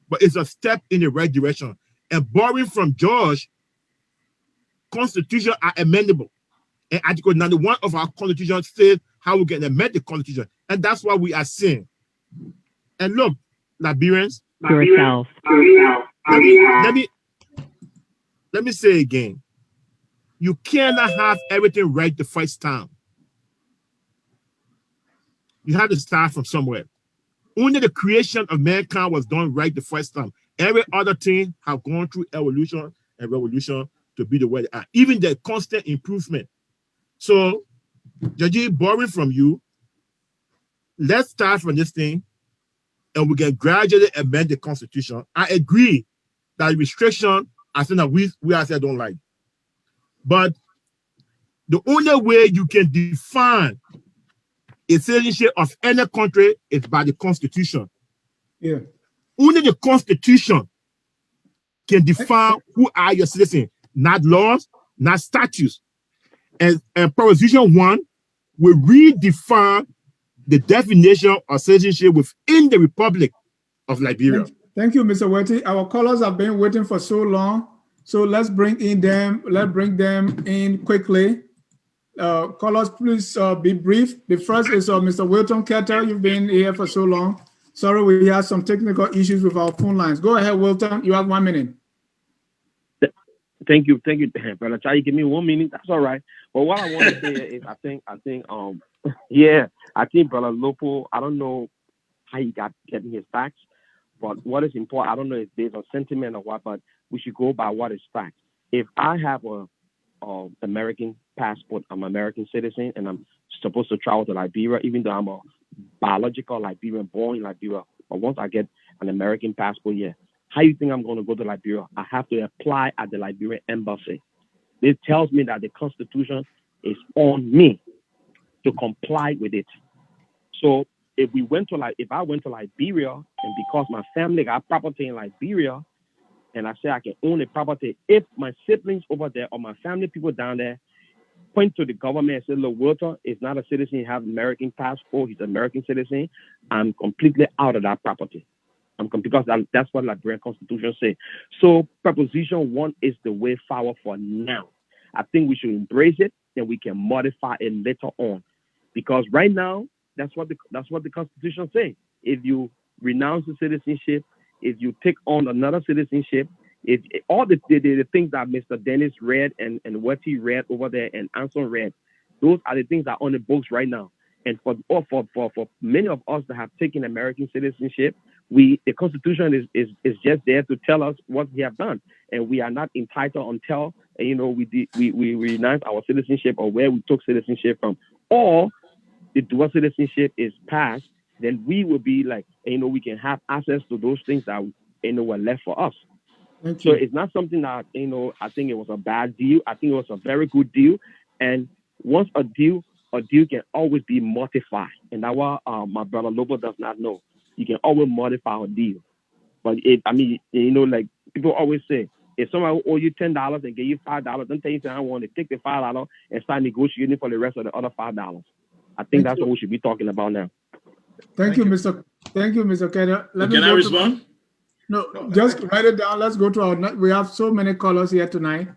Speaker 4: but it's a step in the right direction. And borrowing from George, constitution are amendable. And Article 91 of our constitution says how we can amend the constitution. And that's what we are saying. And look, Liberians,
Speaker 5: yourself.
Speaker 4: let me say again. You cannot have everything right the first time. You have to start from somewhere. Only the creation of mankind was done right the first time. Every other thing have gone through evolution and revolution to be the way they are. Even the constant improvement. So, Jaji, borrowing from you, let's start from this thing and we can gradually amend the constitution. I agree that restriction are something that we ourselves don't like. But the only way you can define a citizenship of any country is by the constitution.
Speaker 2: Yeah.
Speaker 4: Only the constitution can define who are your citizens, not laws, not statutes. And Proposition 1 will redefine the definition of citizenship within the Republic of Liberia.
Speaker 2: Thank you, Mr. Wette. Our callers have been waiting for so long. So let's bring them in quickly. Callers, please be brief. The first is Mr. Wilton Ketter. You've been here for so long. Sorry, we had some technical issues with our phone lines. Go ahead, Wilton. You have 1 minute.
Speaker 7: Thank you, brother. Try to give me 1 minute. That's all right. But what I want to say is, I think, brother Lobbo. I don't know how he getting his facts, but what is important, I don't know if it's based on sentiment or what, but we should go by what is facts. If I have a American passport, I'm an American citizen, and I'm supposed to travel to Liberia, even though I'm a biological Liberian, born in Liberia. But once I get an American passport, yeah, how you think I'm going to go to Liberia? I have to apply at the Liberian embassy. This tells me that the Constitution is on me to comply with it. So if I went to Liberia, and because my family got property in Liberia, and I say I can own the property, if my siblings over there or my family people down there point to the government and say, look, Walter is not a citizen, he has an American passport, he's an American citizen, I'm completely out of that property. Because that's what Liberian Constitution says. So Proposition 1 is the way forward for now. I think we should embrace it, and we can modify it later on. Because right now, that's what the Constitution says. If you renounce the citizenship, if you take on another citizenship, if all the things that Mr. Dennis read and Wette read over there and Anson read, those are the things that are on the books right now. And for many of us that have taken American citizenship, the Constitution is just there to tell us what we have done, and we are not entitled until we renounce our citizenship or where we took citizenship from, or the dual citizenship is passed. Then we will be like, we can have access to those things that were left for us. So it's not something that I think it was a bad deal. I think it was a very good deal, and once a deal can always be modified, and that's what my brother Lobbo does not know. You can always modify a deal. But like people always say, if someone owe you $10 and give you $5, don't tell you I want to take the $5 and start negotiating for the rest of the other $5. I think that's what we should be talking about now.
Speaker 2: Thank you, Mr. Ketter.
Speaker 3: Can I respond?
Speaker 2: No, just write it down. Let's go to our. We have so many callers here tonight.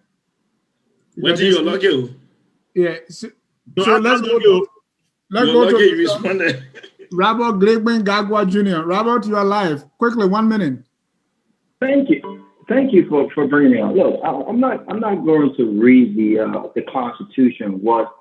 Speaker 3: What do you lucky?
Speaker 2: Yeah. So let's go to. Let's go to Robert Glegben Gagwa Jr. Robert, you are live. Quickly, 1 minute.
Speaker 8: Thank you for bringing me on. Look, I'm not going to read the Constitution, what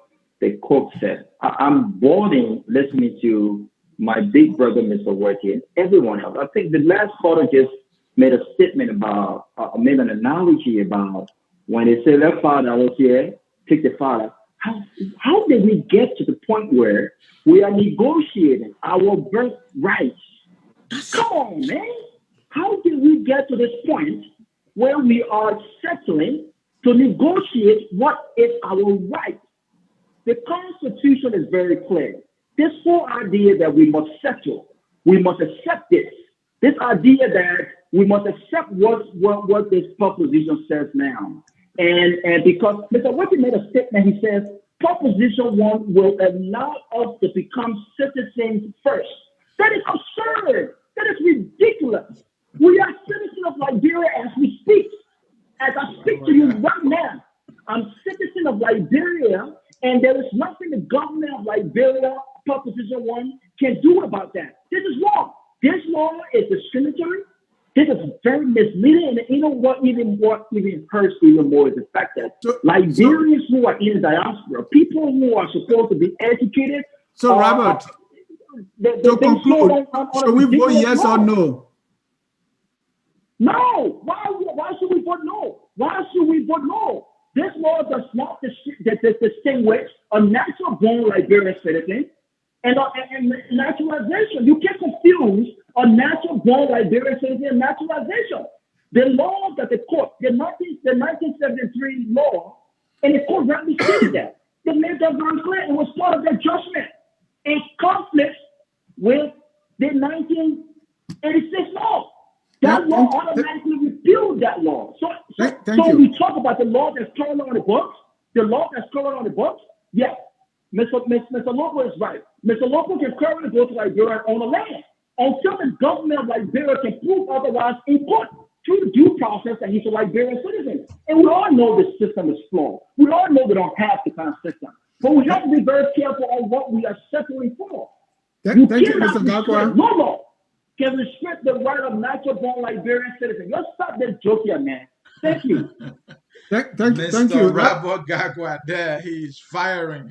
Speaker 8: the court said. I'm boarding listening to my big brother, Mr. Wette, and everyone else. I think the last caller just made a statement about, made an analogy about when they say that $5 here, take the $5. How did we get to the point where we are negotiating our birth rights? Come on, man. How did we get to this point where we are settling to negotiate what is our right? The Constitution is very clear. This whole idea that we must settle, we must accept this. This idea that we must accept what this proposition says now. And because Mr. Wette made a statement, he says, Proposition 1 will allow us to become citizens first. That is absurd. That is ridiculous. We are citizens of Liberia as we speak. As I speak to you right now, I'm citizen of Liberia, and there is nothing the government of Liberia, Proposition 1, can do about that. This is wrong. This law is discriminatory. This is very misleading, and you know what even hurts even more is the fact that Liberians who are in the diaspora, people who are supposed to be educated.
Speaker 2: So, Robert, to conclude, should we vote yes or no?
Speaker 8: No. Why should we vote no? Why should we vote no? This law does not distinguish a natural born Liberian citizen and naturalization. You can't confuse a natural born Liberian citizen and naturalization. The law that the court, the 1973 law, and the court rightly stated that. They made that very clear. It was part of their judgment. It conflicts with the 1986 law. That law automatically repealed that law. So we talk about the law that's currently on the books. The law that's currently on the books, yes. Mr. Lobbo is right. Mr. Lobbo can currently go to Liberia and own the land until the government of Liberia can prove otherwise in court through the due process that he's a Liberian citizen. And we all know the system is flawed. We all know we don't have the kind of system. But we have to be very careful on what we are settling for.
Speaker 2: Thank you, Mr. Gakwa.
Speaker 8: No law can restrict the right of natural born Liberian citizens. Let's stop that joke here, man. Thank you.
Speaker 2: Thank you.
Speaker 1: Mr. Robert Gagwa there, he's firing.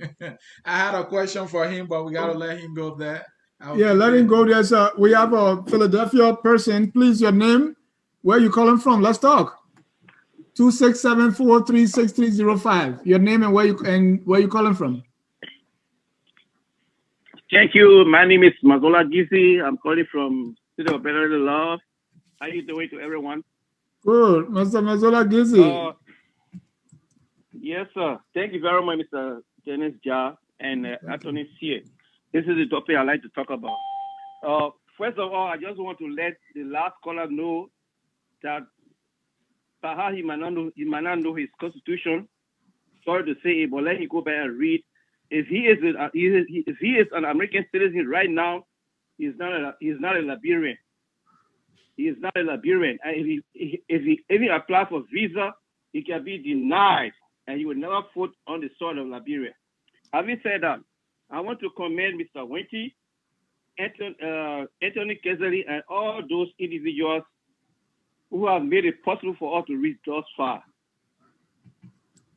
Speaker 1: I had a question for him, but we gotta let him go there.
Speaker 2: Let him go there, sir. We have a Philadelphia person. Please, your name, where you calling from? Let's talk. 267-436-305. Your name and where you calling from?
Speaker 9: Thank you. My name is Mazola Gizi. I'm calling from City of Better Love. How you doing to everyone?
Speaker 2: Good, Mr. Mazola Gizi.
Speaker 9: Yes, sir. Thank you very much, Mr. Dennis Ja and Anthony C. This is the topic I'd like to talk about. First of all, I just want to let the last caller know that perhaps he might not know his constitution. Sorry to say it, but let me go back and read. If he is an American citizen right now, he's not a Liberian. He is not a Liberian. And if he applies for visa, he can be denied, and he will never vote on the soil of Liberia. Having said that, I want to commend Mr. Wette, Anthony Kessley, and all those individuals who have made it possible for us to reach thus far.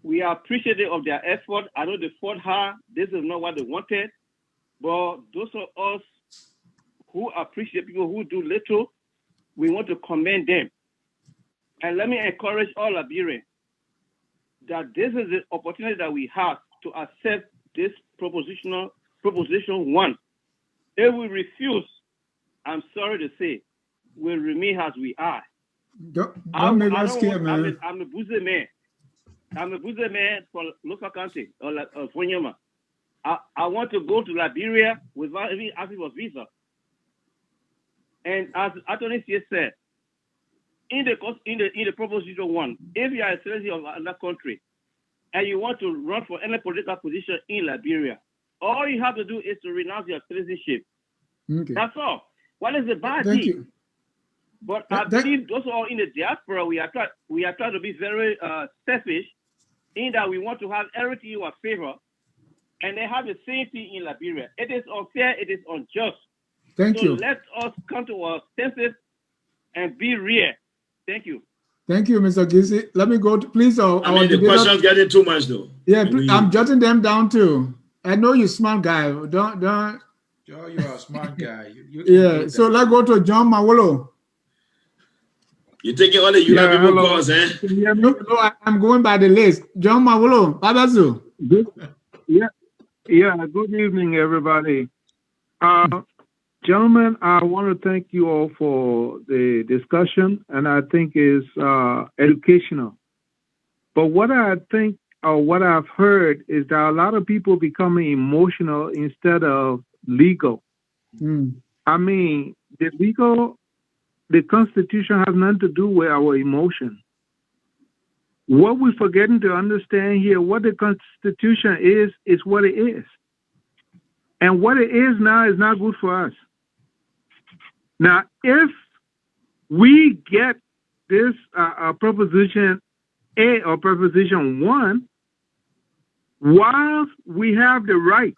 Speaker 9: We are appreciative of their effort. I know they fought hard. This is not what they wanted. But those of us who appreciate people who do little, we want to commend them. And let me encourage all Liberians that this is the opportunity that we have to accept this proposition 1. If we refuse, I'm sorry to say, we'll remain as we are.
Speaker 2: Don't make us scared, man.
Speaker 9: I'm a Buze man. I'm a Buze man for local county or Fonyama. I want to go to Liberia without even asking for visa. And as Anthony said, in the proposition 1, if you are a citizen of another country and you want to run for any political position in Liberia, all you have to do is to renounce your citizenship.
Speaker 2: Okay.
Speaker 9: That's all. What is the bad
Speaker 2: Thank
Speaker 9: thing?
Speaker 2: you.
Speaker 9: But I believe those who are in the diaspora, we are trying to be very selfish in that we want to have everything in our favor, and they have the same thing in Liberia. It is unfair. It is unjust.
Speaker 2: Thank you.
Speaker 9: Let us come to our senses and be real. Thank you.
Speaker 2: Thank you, Mr. Gizi. Let me go to, please.
Speaker 3: The question's getting too much, though.
Speaker 2: Yeah, I'm jotting them down too. I know you're a smart guy. Don't.
Speaker 1: Joe, you're a smart guy. You
Speaker 2: so let's go to John Mawolo.
Speaker 3: You're taking all the people calls, eh?
Speaker 2: No, I'm going by the list. John Mawolo, Babazu.
Speaker 10: Good evening, everybody. Gentlemen, I want to thank you all for the discussion, and I think it's educational. But what I think, or what I've heard, is that a lot of people becoming emotional instead of legal. I mean, the Constitution has nothing to do with our emotion. what we're forgetting to understand here, what the Constitution is what it is. And what it is now is not good for us. Now, if we get this Proposition A or Proposition 1, whilst we have the right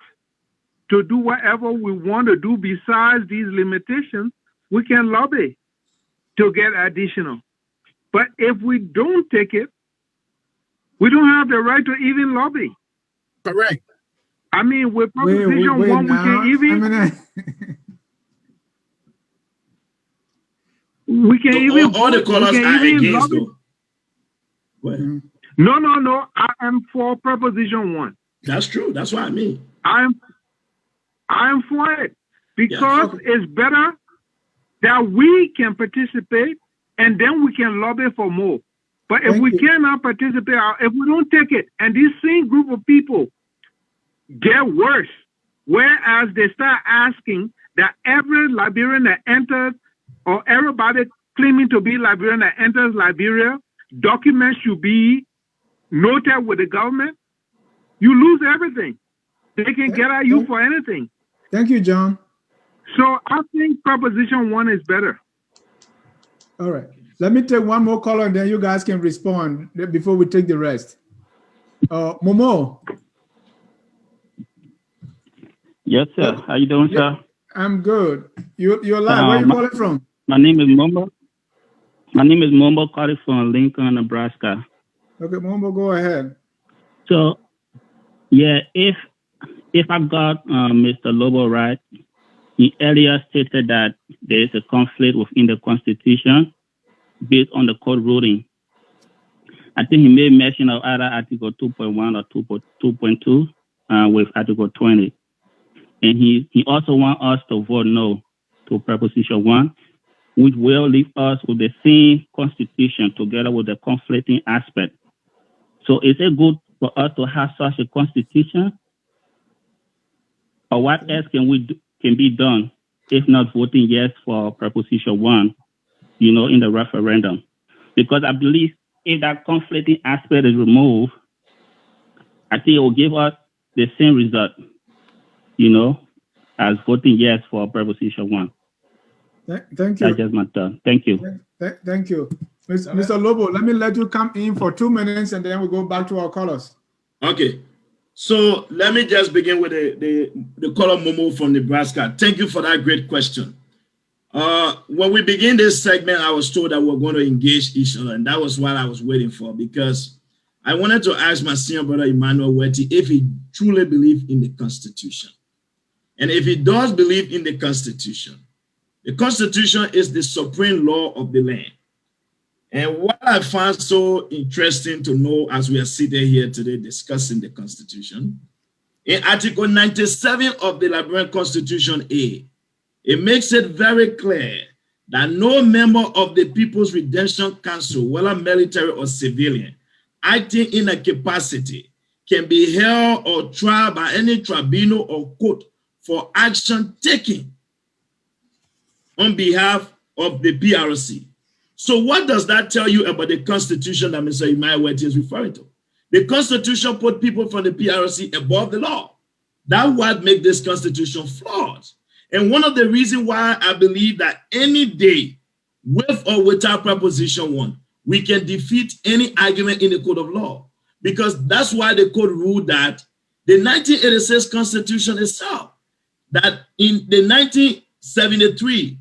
Speaker 10: to do whatever we want to do besides these limitations, we can lobby to get additional. But if we don't take it, we don't have the right to even lobby.
Speaker 4: Correct.
Speaker 10: I mean, with Proposition 1,
Speaker 2: now.
Speaker 10: we can even... we can even...
Speaker 3: All the callers are against, though.
Speaker 10: No. I am for Proposition 1.
Speaker 3: That's true. That's what I mean.
Speaker 10: I am for it because it's better that we can participate and then we can lobby for more. But if we cannot participate, if we don't take it, and this same group of people get worse, whereas they start asking that every Liberian that enters or everybody claiming to be Liberian that enters Liberia, documents should be noted with the government, you lose everything. They can get at you for anything.
Speaker 2: Thank you, John.
Speaker 10: So I think Proposition 1 is better.
Speaker 2: All right. Let me take one more caller and then you guys can respond before we take the rest. Momo.
Speaker 11: Yes, sir. How you doing, sir?
Speaker 2: I'm good. You're live. Where are you calling from?
Speaker 11: My name is Mombo. My name is Mombo, calling from Lincoln, Nebraska.
Speaker 2: Okay, Mombo, go ahead.
Speaker 11: So, yeah, if I got Mr. Lobbo right, he earlier stated that there is a conflict within the Constitution based on the court ruling. I think he made mention of either Article 2.1 or 2.2 with Article 20. And he also wants us to vote no to Proposition 1, which will leave us with the same Constitution together with the conflicting aspect. So is it good for us to have such a Constitution? Or what else can be done if not voting yes for Proposition 1, in the referendum? Because I believe if that conflicting aspect is removed, I think it will give us the same result, as voting yes for Proposition 1.
Speaker 2: Thank you.
Speaker 11: That's just my thought. Thank you.
Speaker 2: Thank you. Mr. Lobbo, let me let you come in for 2 minutes and then we'll go back to our callers.
Speaker 3: Okay. So let me just begin with the caller Momo from Nebraska. Thank you for that great question. When we begin this segment, I was told that we're going to engage each other, and that was what I was waiting for, because I wanted to ask my senior brother Emmanuel Wette if he truly believes in the Constitution. And if he does believe in the Constitution is the supreme law of the land. And what I found so interesting to know as we are seated here today discussing the Constitution, in Article 97 of the Liberian Constitution A, it makes it very clear that no member of the People's Redemption Council, whether military or civilian, acting in a capacity, can be held or tried by any tribunal or court for action taken on behalf of the PRC. So what does that tell you about the Constitution that Mr. Emmanuel Wette is referring to? The Constitution put people from the PRC above the law. That's what makes this Constitution flawed. And one of the reasons why I believe that any day, with or without Proposition 1, we can defeat any argument in the court of law. Because that's why the court ruled that the 1986 Constitution itself, that in the 1973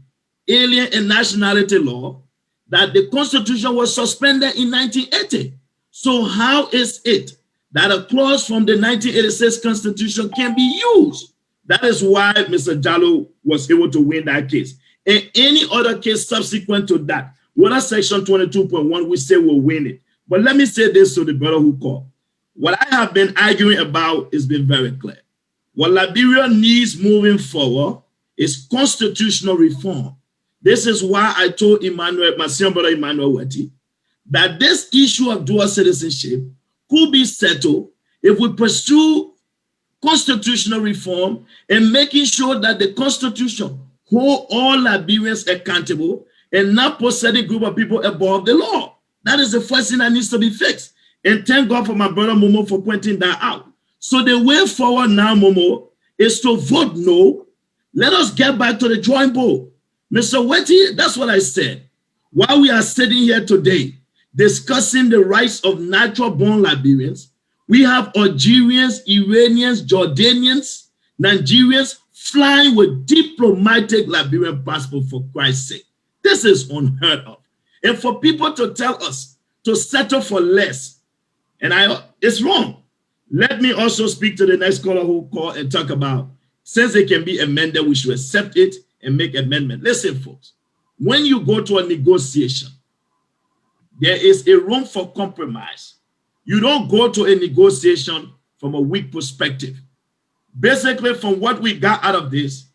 Speaker 3: Alien and Nationality Law, that the Constitution was suspended in 1980. So how is it that a clause from the 1986 Constitution can be used? That is why Mr. Jallo was able to win that case. And any other case subsequent to that, whether Section 22.1, we say will win it. But let me say this to the brother who called. What I have been arguing about has been very clear. What Liberia needs moving forward is constitutional reform. This is why I told Emmanuel, my senior brother Emmanuel Wette, that this issue of dual citizenship could be settled if we pursue constitutional reform and making sure that the Constitution hold all Liberians accountable and not put certain group of people above the law. That is the first thing that needs to be fixed. And thank God for my brother Momo for pointing that out. So the way forward now, Momo, is to vote no. Let us get back to the drawing board. Mr. Wette, that's what I said. While we are sitting here today, discussing the rights of natural-born Liberians, we have Algerians, Iranians, Jordanians, Nigerians flying with diplomatic Liberian passport, for Christ's sake. This is unheard of. And for people to tell us to settle for less, and it's wrong. Let me also speak to the next caller who called and talk about, since it can be amended, we should accept it and make amendment. Listen, folks, when you go to a negotiation, there is a room for compromise. You don't go to a negotiation from a weak perspective. Basically, from what we got out of this,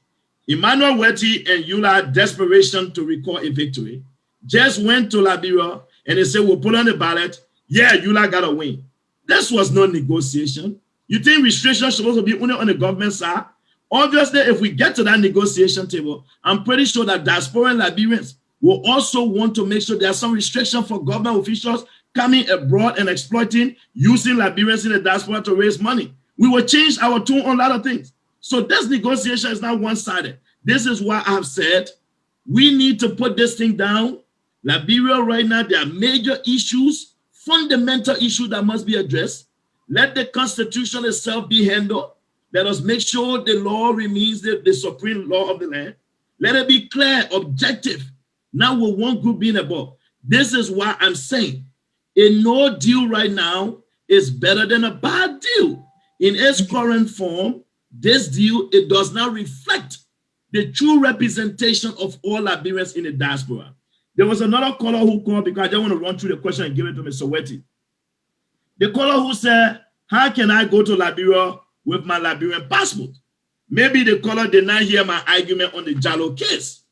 Speaker 3: Emmanuel Wette and Eula, desperation to record a victory, just went to Liberia and they said, we'll put on the ballot. Yeah, Eula got to win. This was no negotiation. You think restrictions supposed to be only on the government side? Obviously, if we get to that negotiation table, I'm pretty sure that diaspora Liberians will also want to make sure there's some restriction for government officials coming abroad and exploiting, using Liberians in the diaspora to raise money. We will change our tune on a lot of things. So this negotiation is not one-sided. This is why I have said we need to put this thing down. Liberia right now, there are major issues, fundamental issues that must be addressed. Let the Constitution itself be handled. Let us make sure the law remains the supreme law of the land. Let it be clear, objective, not with one group being above. This is why I'm saying a no deal right now is better than a bad deal. In its current form, this deal, it does not reflect the true representation of all Liberians in the diaspora. There was another caller who called, because I just want to run through the question and give it to Mr. Wette. The caller who said, how can I go to Liberia with my Liberian passport? Maybe the caller did not hear my argument on the Jallo case.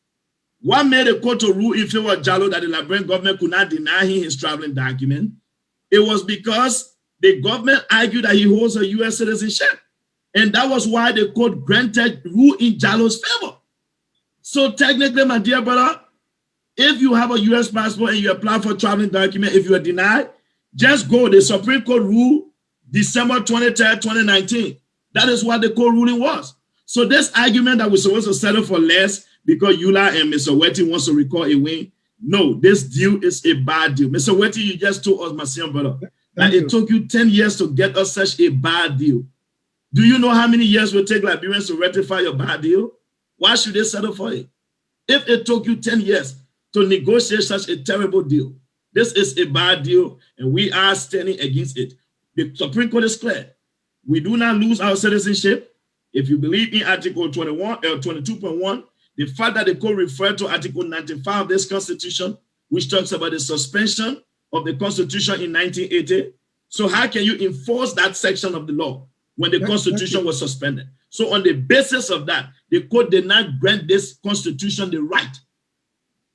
Speaker 3: What made the court to rule in favor of Jallo that the Liberian government could not deny him his traveling document? It was because the government argued that he holds a U.S. citizenship. And that was why the court granted rule in Jallo's favor. So technically, my dear brother, if you have a U.S. passport and you apply for a traveling document, if you are denied, just go. The Supreme Court ruled December 23rd, 2019. That is what the court ruling was. So this argument that we're supposed to settle for less because Eula and Mr. Wette wants to record a win, no, this deal is a bad deal. Mr. Wette, you just told us, my senior brother, that it took you 10 years to get us such a bad deal. Do you know how many years will take Liberians to rectify your bad deal? Why should they settle for it? If it took you 10 years to negotiate such a terrible deal, this is a bad deal, and we are standing against it. The Supreme Court is clear. We do not lose our citizenship. If you believe in Article 22.1, the fact that the court referred to Article 95 of this Constitution, which talks about the suspension of the Constitution in 1980. So how can you enforce that section of the law when the Constitution was suspended? So on the basis of that, the court did not grant this Constitution the right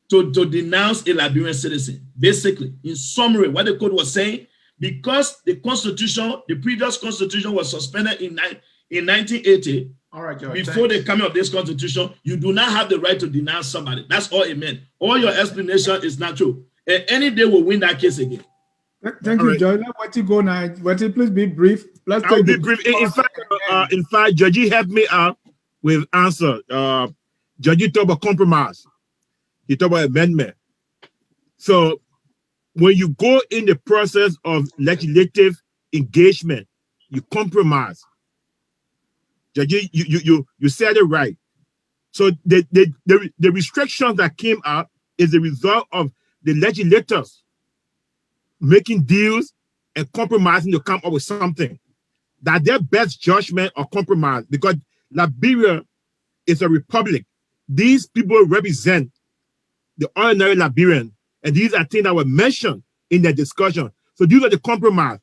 Speaker 3: to denounce a Liberian citizen. Basically, in summary, what the court was saying, because the Constitution, the previous Constitution was suspended in 1980, all right, George, before the coming of this Constitution, you do not have the right to denounce somebody. That's all it meant. All your explanation is not true. And any day we'll win that case again.
Speaker 2: Thank you, George. Let Wette go now. Wette, please be brief.
Speaker 4: I'll be brief. In fact, Georgie helped me out with answer. Georgie talked about compromise. He talked about amendment. So when you go in the process of legislative engagement, you compromise. Georgie, you said it right. So the restrictions that came out is the result of the legislators making deals and compromising to come up with something. That their best judgment or compromise, because Liberia is a republic. These people represent the ordinary Liberian, and these are things that were mentioned in the discussion. So these are the compromise.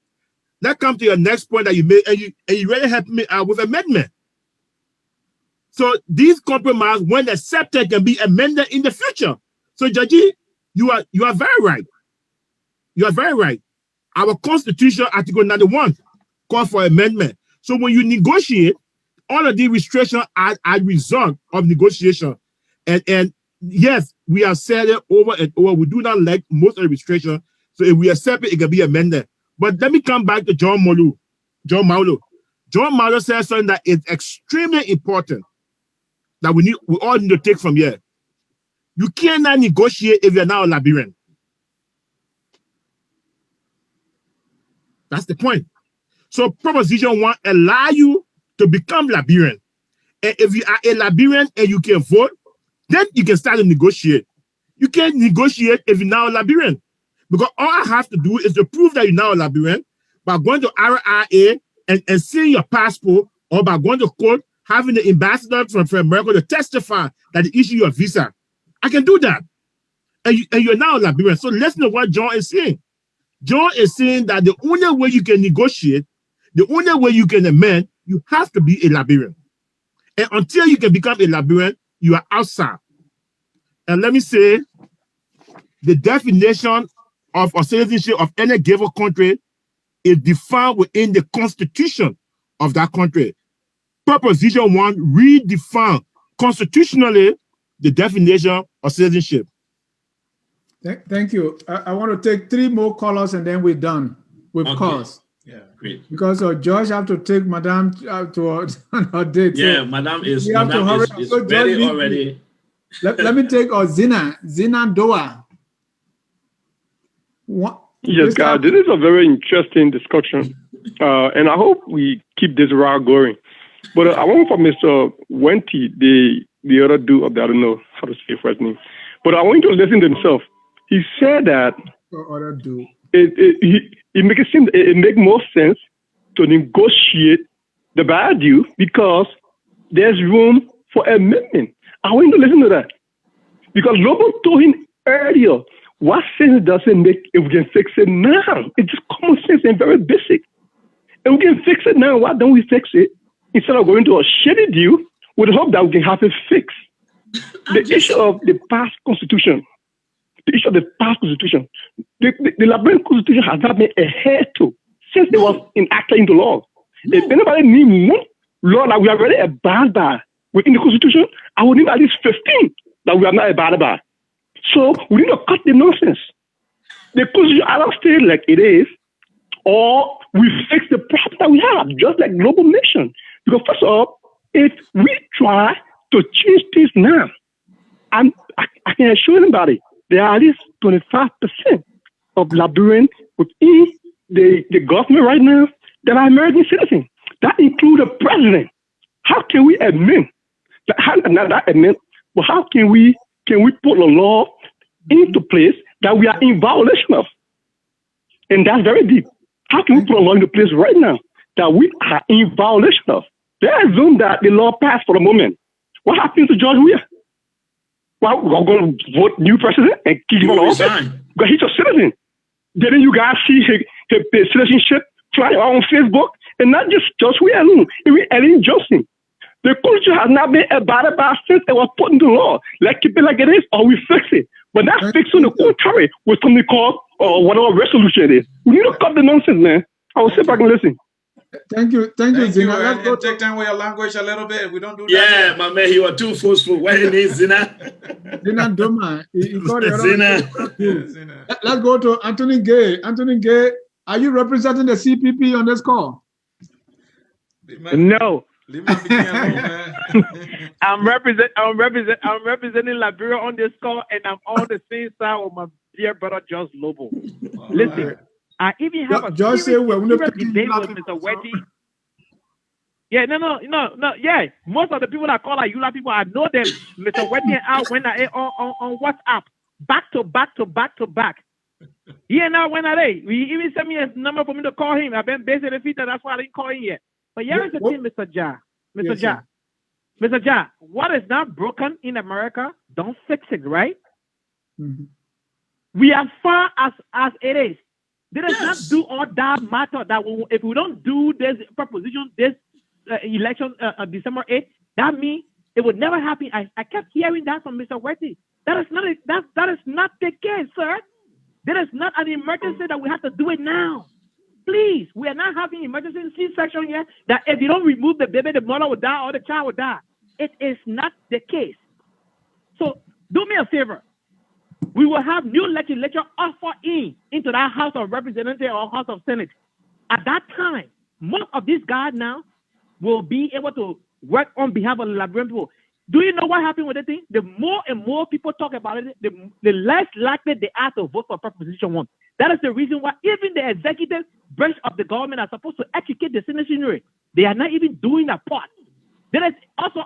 Speaker 4: Let's come to your next point that you made, and you really helped me out with amendment. So these compromise, when accepted, can be amended in the future. So Georgie, you are very right. You are very right. Our Constitution, Article 91, calls for amendment. So when you negotiate, all of these restrictions are a result of negotiation. And yes, we have said it over and over. We do not like most of the restrictions. So if we accept it, it can be amended. But let me come back to John Maulo. John Maulo says something that is extremely important that we all need to take from here. You cannot negotiate if you're now a Liberian. That's the point. So Proposition 1 allow you to become Liberian. And if you are a Liberian and you can vote, then you can start to negotiate. You can't negotiate if you're now a Liberian. Because all I have to do is to prove that you're now a Liberian by going to RIA and seeing your passport, or by going to court, having the ambassador from America to testify that they issue you a visa. I can do that. And you're now a Liberian. So listen to what John is saying. John is saying that the only way you can negotiate, the only way you can amend, you have to be a Liberian. And until you can become a Liberian, you are outside. And let me say, the definition of a citizenship of any given country is defined within the constitution of that country. Proposition 1 redefine constitutionally the definition of citizenship.
Speaker 2: Thank you. I want to take 3 more callers and then we're done with calls.
Speaker 3: Yeah, great.
Speaker 2: Because George have to take Madame to her date.
Speaker 3: Yeah,
Speaker 2: so
Speaker 3: Madame is
Speaker 2: ready
Speaker 3: already.
Speaker 2: Let me take Zina Doa.
Speaker 12: Yes, guys, this is a very interesting discussion, and I hope we keep this route going. But I want for Mr. Wette, the other dude, I don't know how to say his first name, but I want you to listen to himself. He said that it makes more sense to negotiate the bad deal because there's room for amendment. I want you to listen to that. Because Lobbo told him earlier, what sense does it make if we can fix it now? It's just common sense and very basic. And we can fix it now. Why don't we fix it instead of going to a shitty deal with the hope that we can have it fixed? The issue of the past constitution, the Liberian constitution has not been adhered to since it was enacted into law. If anybody needs one law that we have already abided by within the constitution, I would need at least 15 that we have not abided by. So we need to cut the nonsense. The constitution either stay like it is, or we fix the problem that we have, just like global nation. Because first of all, if we try to change things now, I can assure anybody, there are at least 25% of Liberians within the government right now that are American citizens. That includes the president. How can we amend? Not amend, but how can we put a law into place that we are in violation of? And that's very deep. How can we put a law into place right now that we are in violation of? Let's assume that the law passed for the moment. What happens to George Weah? Well, we're going to vote new president and keep him on office because he's a citizen. Didn't you guys see his citizenship fly on Facebook? And not just George Weah alone, even Ellen Johnson. The culture has not been abided by since it was put into law. Let's keep it like it is, or we fix it. But not fixing the contrary with something called whatever resolution it is. We need to cut the nonsense, man. I will sit back and listen.
Speaker 2: Thank you, Zina.
Speaker 1: Let's go take down with your language a little bit. We don't do that.
Speaker 3: Yeah, my man, you are too forceful. What it is, Zina?
Speaker 2: Zina Doma. Zina. Let's go to Anthony Gay. Anthony Gay, are you representing the CPP on this call?
Speaker 13: No.
Speaker 1: Leave my alone, man.
Speaker 13: I'm representing Liberia on this call, and I'm on the same side with my dear brother Just Lobbo. Listen. Right. I even have a serious debate with Mr. Wette. Yeah, no. Yeah, most of the people that call are Yula people. I know them. Mr. Wette and I went on WhatsApp, back to back. Yeah, now when are they? He even sent me a number for me to call him. I've been busy in the feature, that's why I didn't call him yet. But here is the thing, Mr. Ja, what is not broken in America, don't fix it, right? Mm-hmm. We are far as it is. Let us not do all that matter that if we don't do this proposition, this election December 8th, that means it would never happen. I kept hearing that from Mr. Wette. That is not the case, sir. There is not an emergency that we have to do it now. Please, we are not having emergency C-section here that if you don't remove the baby, the mother will die or the child will die. It is not the case. So do me a favor. we will have new legislature offer into that House of Representatives or House of Senate. At that time, most of these guys now will be able to work on behalf of the Liberian people. Do you know what happened with the thing? The more and more people talk about it, the less likely they are to vote for Proposition 1. That is the reason why even the executive branch of the government are supposed to educate the citizenry. They are not even doing that part. There is also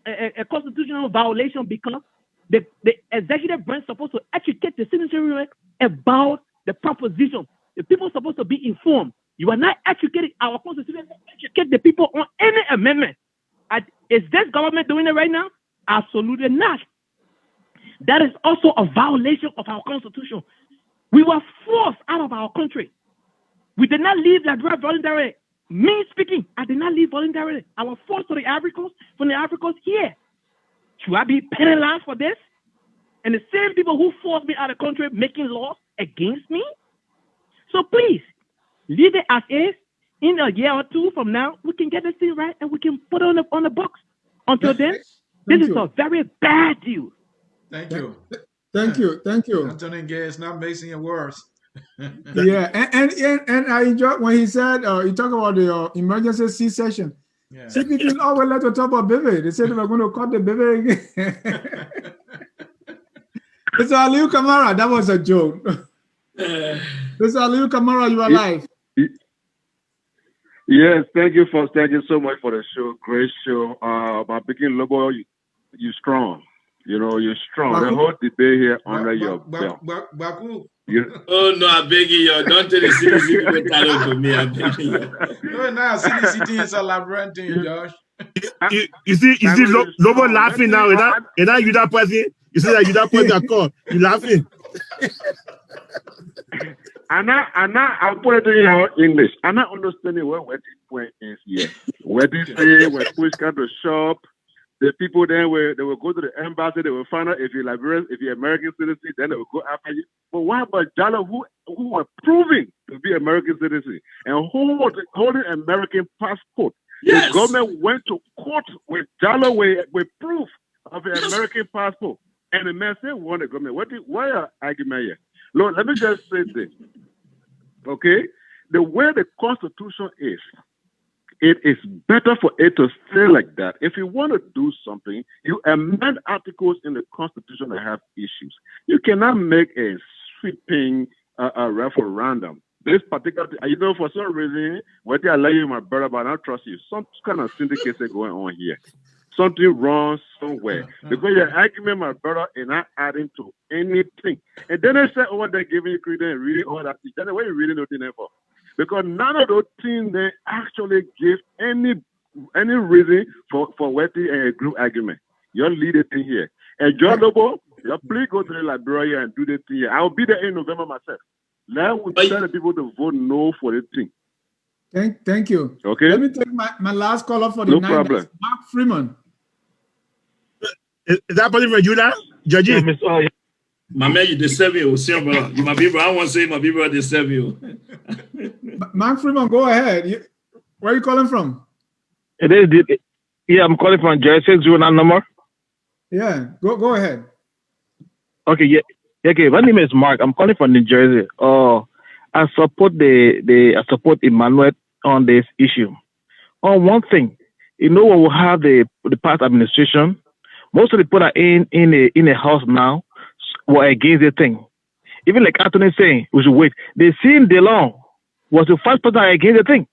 Speaker 13: a constitutional violation because the executive branch is supposed to educate the citizenry about the proposition. The people are supposed to be informed. You are not educating our constitution to educate the people on any amendment. Is this government doing it right now? Absolutely not. That is also a violation of our constitution. We were forced out of our country. We did not leave Liberia voluntarily. Me speaking, I did not leave voluntarily. I was forced to the Ivory Coast, from the Ivory Coast here. Should I be penalized for this? And the same people who forced me out of the country making laws against me? So please, leave it as is. In a year or two from now, we can get this thing right and we can put it on the books. Until then, this is a very bad deal.
Speaker 1: Thank you.
Speaker 2: Thank you.
Speaker 1: Anthony Gay is not making it worse.
Speaker 2: Yeah, and I enjoyed when he said he talked about the emergency C-section.
Speaker 1: Yeah.
Speaker 2: See, people always like to talk about baby. They said they were going to cut the baby again. Mr. Aliu Kamara, that was a joke. Mr. Aliu Kamara, you are live.
Speaker 14: Yes, thank you so much for the show. Great show. My picking Lobbo, you strong. You know, you're strong. The whole debate here under your belt.
Speaker 3: Oh no, I beg you, don't tell the CDC to me. I beg you.
Speaker 1: No, now CDC is a labyrinth, Josh.
Speaker 4: You see, Lobbo laughing now. And now you that person. You see that you that person call. You laughing.
Speaker 14: And now I'll put it in English. I'm not understanding what Wette's point is here. Wette say when push come to shop, the people then they will go to the embassy, they will find out if you're Liberian, if you're American citizen, then they will go after you. But what about Jallo who were proving to be American citizen and holding American passport? Yes. The government went to court with Jallo with proof of an American passport. And the man said, won the government. Why are argument here? Lord, let me just say this. Okay? The way the Constitution is, it is better for it to stay like that. If you want to do something, you amend articles in the Constitution that have issues. You cannot make a sweeping referendum. This particular, for some reason, what they allow you, my brother, but I don't trust you. Some kind of syndicate going on here. Something wrong somewhere. Because your argument, my brother, is not adding to anything. And then they say, oh, they're giving you credit and reading all that. Then what are you reading those things for? Because none of those things they actually give any reason for Wette and a group argument. You're leading thing here. And John Lobbo, please go to the Liberia and do the thing here. I'll be there in November myself. Let me tell the people to vote no for the thing.
Speaker 2: Thank you.
Speaker 14: Okay.
Speaker 2: Let me take my last caller for the night. No problem. Mark Freeman.
Speaker 4: Is that possible for you now? Judge?
Speaker 3: My man, you deserve you. My people, I want to say my people deserve you.
Speaker 2: Mark Freeman, go ahead. Where are you calling from?
Speaker 12: Yeah, I'm calling from Jersey. 09 number.
Speaker 2: Yeah, go ahead.
Speaker 12: Okay, yeah. Okay, my name is Mark. I'm calling from New Jersey. I support I support Emmanuel on this issue. On one thing, when we have the past administration, most of the people that are in a house now were against the thing. Even like Anthony saying, we should wait. They seen the law was the first person against the thing.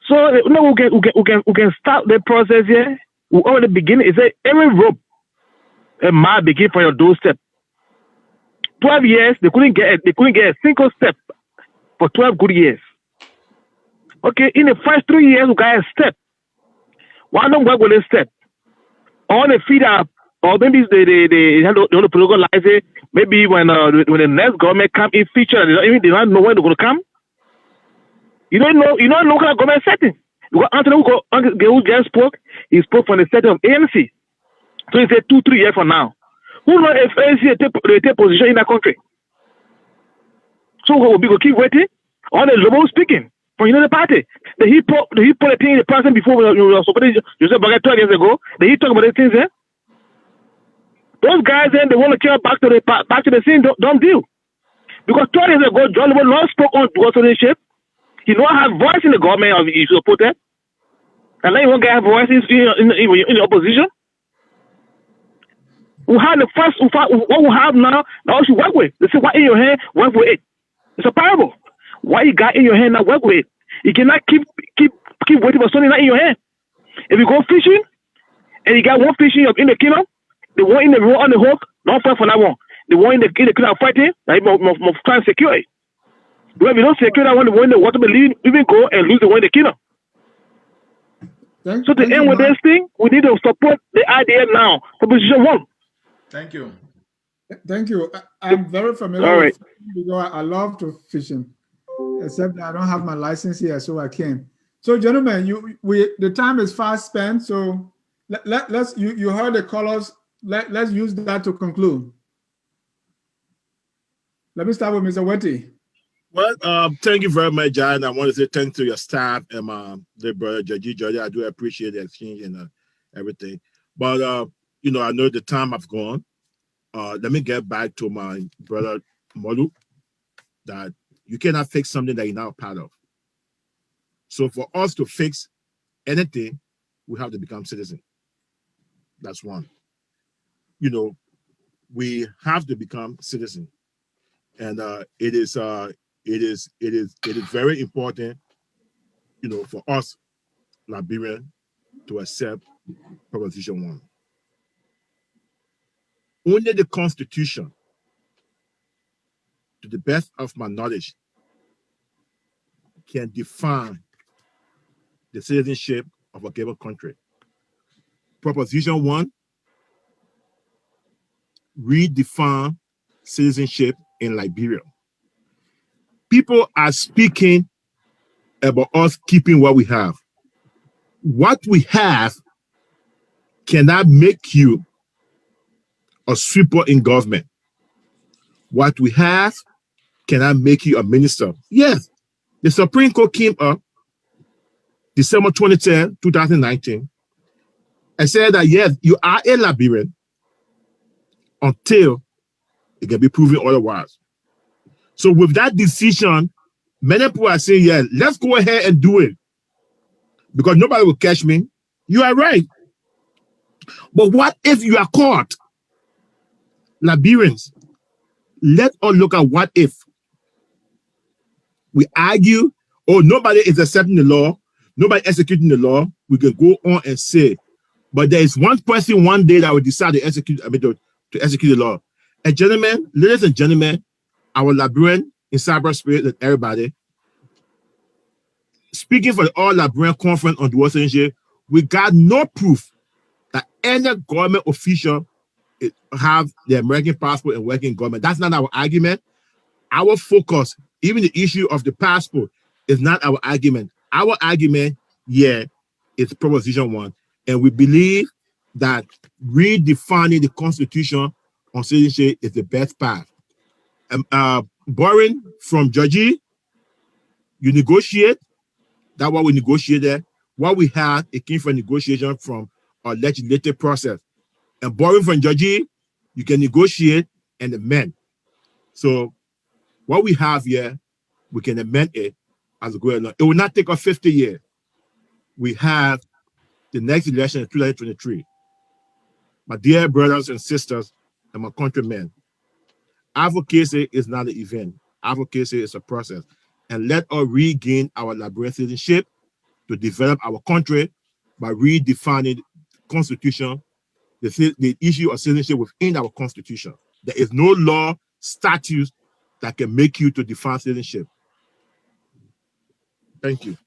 Speaker 12: So we can start the process here. We already begin. It's every rope a man begin for your doorstep. 12 years, they couldn't get a single step for 12 good years. Okay, in the first 3 years, we got a step. Why don't work with a step? All the feed up, or maybe they have the political license. Maybe when the next government come in future, they don't know when they're going to come. You don't know local government setting. Anthony who just spoke, he spoke from the setting of ANC. So he said 2-3 years from now. Who knows if ANC take position in that country? So we will keep waiting. All the Lobbo speaking from the party. He put a thing in the person before we were supporting Joseph Baga 12 years ago. He talk about the things there. Those guys then they want to carry back to the scene. Don't deal. Because 2 years ago, John Lobbo not spoke on dual citizenship. He don't have voice in the government of his supporter. And then you won't get voice in the opposition. We have the first, what we have now we should work with. They say, what in your hand, work with it. It's a parable. What you got in your hand, now work with it. You cannot keep waiting for something not in your hand. If you go fishing, and you got one fish in the kingdom, the one in the road on the hook, don't fight for that one. The one in the kingdom fighting, like must try and secure it. But if you don't secure that one, the one in the water will even go and lose the one in the kingdom. So to end with this thing, we need to support the idea now for position 1.
Speaker 1: Thank you.
Speaker 2: Thank you. I'm very familiar with fishing because I love to fishing, except that I don't have my license here, so I can't. So, gentlemen, the time is fast spent. So let's you heard the callers. Let's use that to conclude. Let me start with Mr. Wette.
Speaker 4: Well, thank you very much, John. I want to say thanks to your staff and my dear brother, Georgie. I do appreciate the exchange and everything. But, I know the time I've gone. Let me get back to my brother, Molu, that you cannot fix something that you're not part of. So for us to fix anything, we have to become citizens. That's one. We have to become citizens. And it is very important, for us Liberians to accept Proposition 1. Only the Constitution, to the best of my knowledge, can define the citizenship of a given country. Proposition 1 redefine citizenship in Liberia. People are speaking about us keeping what we have. What we have cannot make you a sweeper in government. What we have cannot make you a minister. Yes, the Supreme Court came up December 2010, 2019, and said that yes, you are a Liberian until it can be proven otherwise. So with that decision, many people are saying, yeah, let's go ahead and do it because nobody will catch me. You are right. But what if you are caught? Liberians, let us look at what if. We argue, oh, nobody is accepting the law, nobody executing the law. We can go on and say, but there is one person one day that will decide to execute, to execute the law. And gentlemen, ladies and gentlemen, our Liberian in cyberspace and everybody, speaking for the All Liberian Conference on Dual Citizenship, we got no proof that any government official have the American passport and working in government. That's not our argument. Our focus, even the issue of the passport, is not our argument. Our argument, yeah, is Proposition 1. And we believe that redefining the Constitution on citizenship is the best path. Borrowing from Georgie, you negotiate. That's what we negotiated. What we had, it came from negotiation from our legislative process. And borrowing from Georgie, you can negotiate and amend. So what we have here, we can amend it as we go along. It will not take us 50 years. We have the next election in 2023. My dear brothers and sisters and my countrymen, advocacy is not an event. Advocacy is a process. And let us regain our Liberian citizenship to develop our country by redefining the Constitution, the issue of citizenship within our Constitution. There is no law, statutes that can make you to define citizenship. Thank you.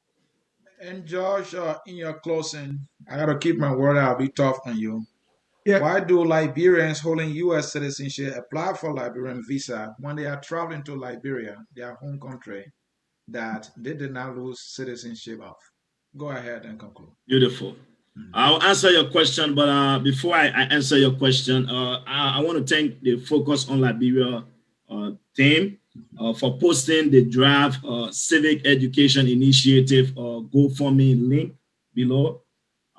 Speaker 1: And Josh, in your closing, I gotta keep my word. I'll be tough on you.
Speaker 2: Yeah.
Speaker 1: Why do Liberians holding U.S. citizenship apply for Liberian visa when they are traveling to Liberia, their home country, that they did not lose citizenship of? Go ahead and conclude.
Speaker 3: Beautiful. I'll answer your question, but before I answer your question, I want to thank the Focus on Liberia team for posting the draft Civic Education Initiative GoFundMe link below.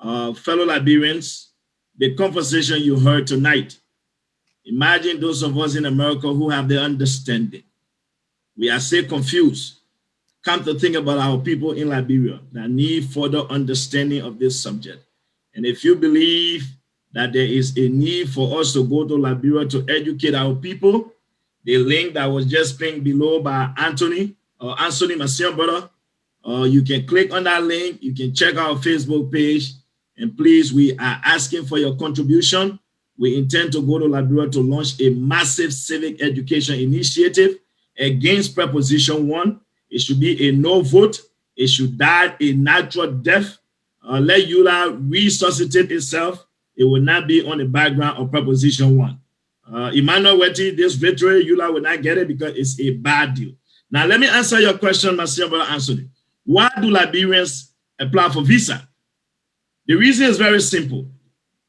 Speaker 3: Fellow Liberians, the conversation you heard tonight Imagine those of us in America who have the understanding. We are so confused. Come to think about our people in Liberia that need further understanding of this subject. And if you believe that there is a need for us to go to Liberia to educate our people, the link that was just pinged below by Anthony, my senior brother, you can click on that link. You can check our Facebook page. And please, we are asking for your contribution. We intend to go to Liberia to launch a massive civic education initiative against Proposition 1. It should be a no vote. It should die a natural death. Let EULA resuscitate itself. It will not be on the background of Proposition 1. Emmanuel Wette, this victory, EULA will not get it because it's a bad deal. Now, let me answer your question, my senior brother Anthony. Why do Liberians apply for visa? The reason is very simple.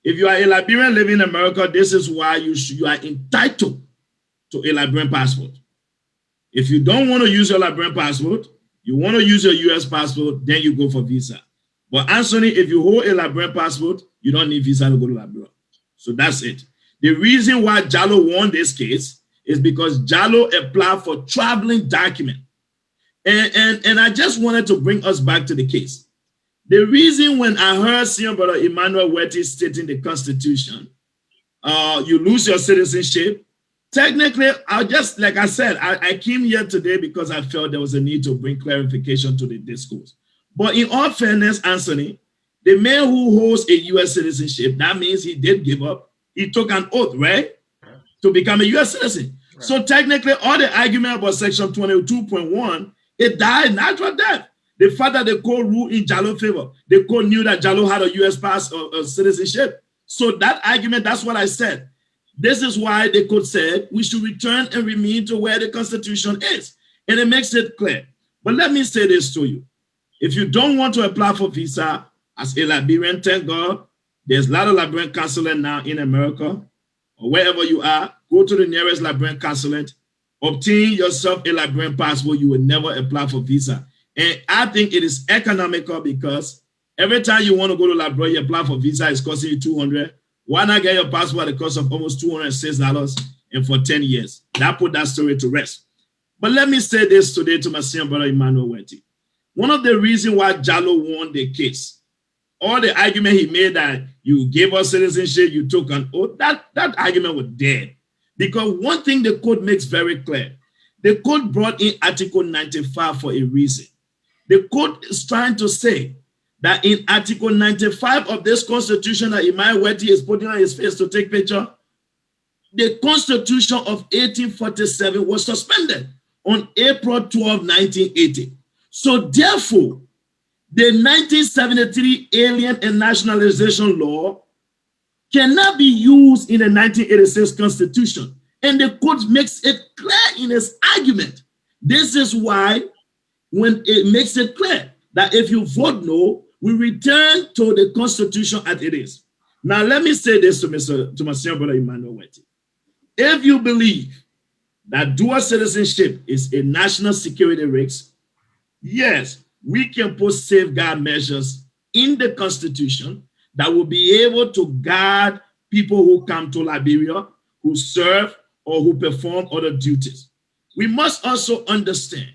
Speaker 3: If you are a Liberian living in America, this is why you are entitled to a Liberian passport. If you don't want to use your Liberian passport, you want to use your US passport, then you go for visa. But Anthony, if you hold a Liberian passport, you don't need visa to go to Liberia. So that's it. The reason why Jallo won this case is because Jallo applied for traveling document. And I just wanted to bring us back to the case. The reason when I heard senior brother Emmanuel Wette stating the Constitution, you lose your citizenship. Technically, like I said, I came here today because I felt there was a need to bring clarification to the discourse. But in all fairness, Anthony, the man who holds a U.S. citizenship, that means he did give up. He took an oath, right, to become a U.S. citizen. Right. So technically, all the argument about Section 22.1, it died natural death. The fact that the court ruled in Jallo's favor, the court knew that Jallo had a U.S. pass or citizenship. So that argument, that's what I said. This is why the court said we should return and remain to where the Constitution is. And it makes it clear. But let me say this to you. If you don't want to apply for visa as a Liberian, thank God, there's a lot of Liberian consulate now in America or wherever you are. Go to the nearest Liberian consulate, obtain yourself a Liberian passport. You will never apply for visa. And I think it is economical because every time you want to go to Liberia, you apply for visa, it's costing you $200. Why not get your passport at the cost of almost $206 and for 10 years? That put that story to rest. But let me say this today to my senior brother Emmanuel Wette. One of the reasons why Jallo won the case, all the argument he made that you gave us citizenship, you took an oath, that argument was dead. Because one thing the court makes very clear, the court brought in Article 95 for a reason. The court is trying to say that in Article 95 of this Constitution that Emmanuel Wette is putting on his face to take picture, the Constitution of 1847 was suspended on April 12, 1980. So therefore, the 1973 Alien and Nationalization Law cannot be used in the 1986 Constitution. And the court makes it clear in its argument. This is why when it makes it clear that if you vote no, we return to the Constitution as it is. Now, let me say this to my senior brother Emmanuel Wette. If you believe that dual citizenship is a national security risk, yes, we can put safeguard measures in the Constitution that will be able to guard people who come to Liberia, who serve or who perform other duties. We must also understand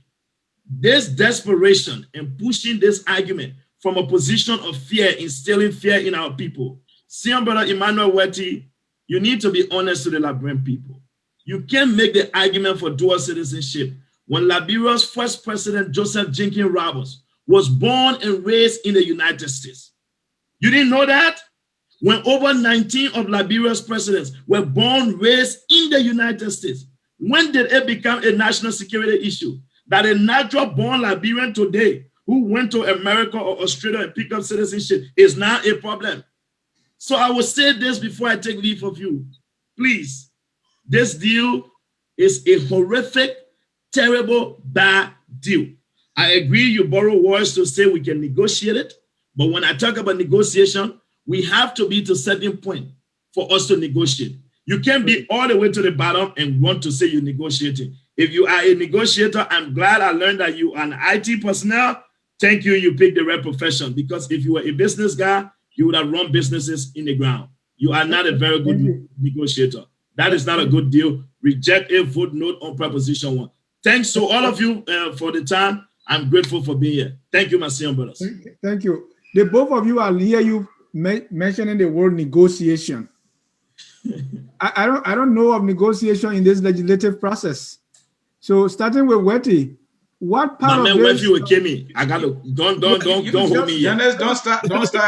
Speaker 3: this desperation and pushing this argument from a position of fear, instilling fear in our people. Senior brother Emmanuel Wette, you need to be honest to the Liberian people. You can't make the argument for dual citizenship when Liberia's first president, Joseph Jenkins Roberts, was born and raised in the United States. You didn't know that? When over 19 of Liberia's presidents were born, raised in the United States, when did it become a national security issue? That a natural born Liberian today who went to America or Australia and picked up citizenship is now a problem. So I will say this before I take leave of you. Please, this deal is a horrific, terrible, bad deal. I agree you borrow words to say we can negotiate it, but when I talk about negotiation, we have to be to a certain point for us to negotiate. You can't be all the way to the bottom and want to say you're negotiating. If you are a negotiator, I'm glad I learned that you are an IT personnel. Thank you, you picked the right profession, because if you were a business guy, you would have run businesses in the ground. You are not a very good negotiator. That is not a good deal. Reject it, vote no on proposition 1. Thanks to all of you for the time. I'm grateful for being here. Thank you, my senior brothers.
Speaker 2: Thank you. The both of you, I'll hear you mentioning the word negotiation. I don't know of negotiation in this legislative process. So starting with Wette, what part
Speaker 3: my
Speaker 2: of
Speaker 3: man,
Speaker 2: this?
Speaker 3: Wette will kill me. I gotta don't hold me here.
Speaker 1: Dennis, don't start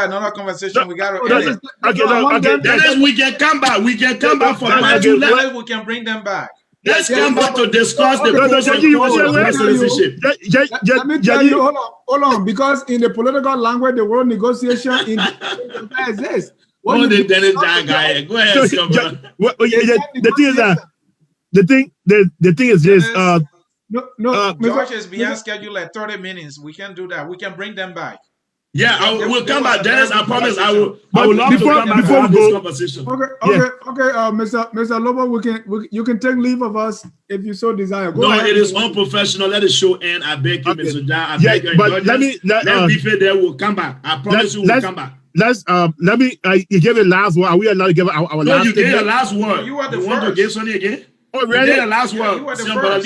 Speaker 1: another conversation. We gotta end it.
Speaker 3: Okay, Dennis, we can come back. We can come back for part 2.
Speaker 1: Dennis, we can bring them back.
Speaker 3: Let's come back to discuss the pros and cons of dual citizenship.
Speaker 2: Let me tell you, hold on, because in the political language, the word negotiation in exists.
Speaker 3: What the Dennis guy? Go ahead,
Speaker 4: the thing is that the thing is this.
Speaker 1: George is beyond schedule at 30 minutes. We can do that. We can bring them back.
Speaker 3: Yeah, we'll come back, Dennis. I promise I will love to come back
Speaker 2: before
Speaker 3: for this conversation.
Speaker 2: Okay. Mr. Lobbo, you can take leave of us if you so desire. Go ahead.
Speaker 3: It is unprofessional. Let the show end. I beg you, Mr. John. I beg you.
Speaker 4: But let me
Speaker 3: there will come back. I promise you, we'll come back.
Speaker 4: Let me. You gave a last word. Are we allowed to give our last?
Speaker 3: No, you gave your last word.
Speaker 1: You were the
Speaker 3: first.
Speaker 1: Want
Speaker 3: to give something again?
Speaker 4: Oh, really?
Speaker 3: You gave the last word.
Speaker 1: You were the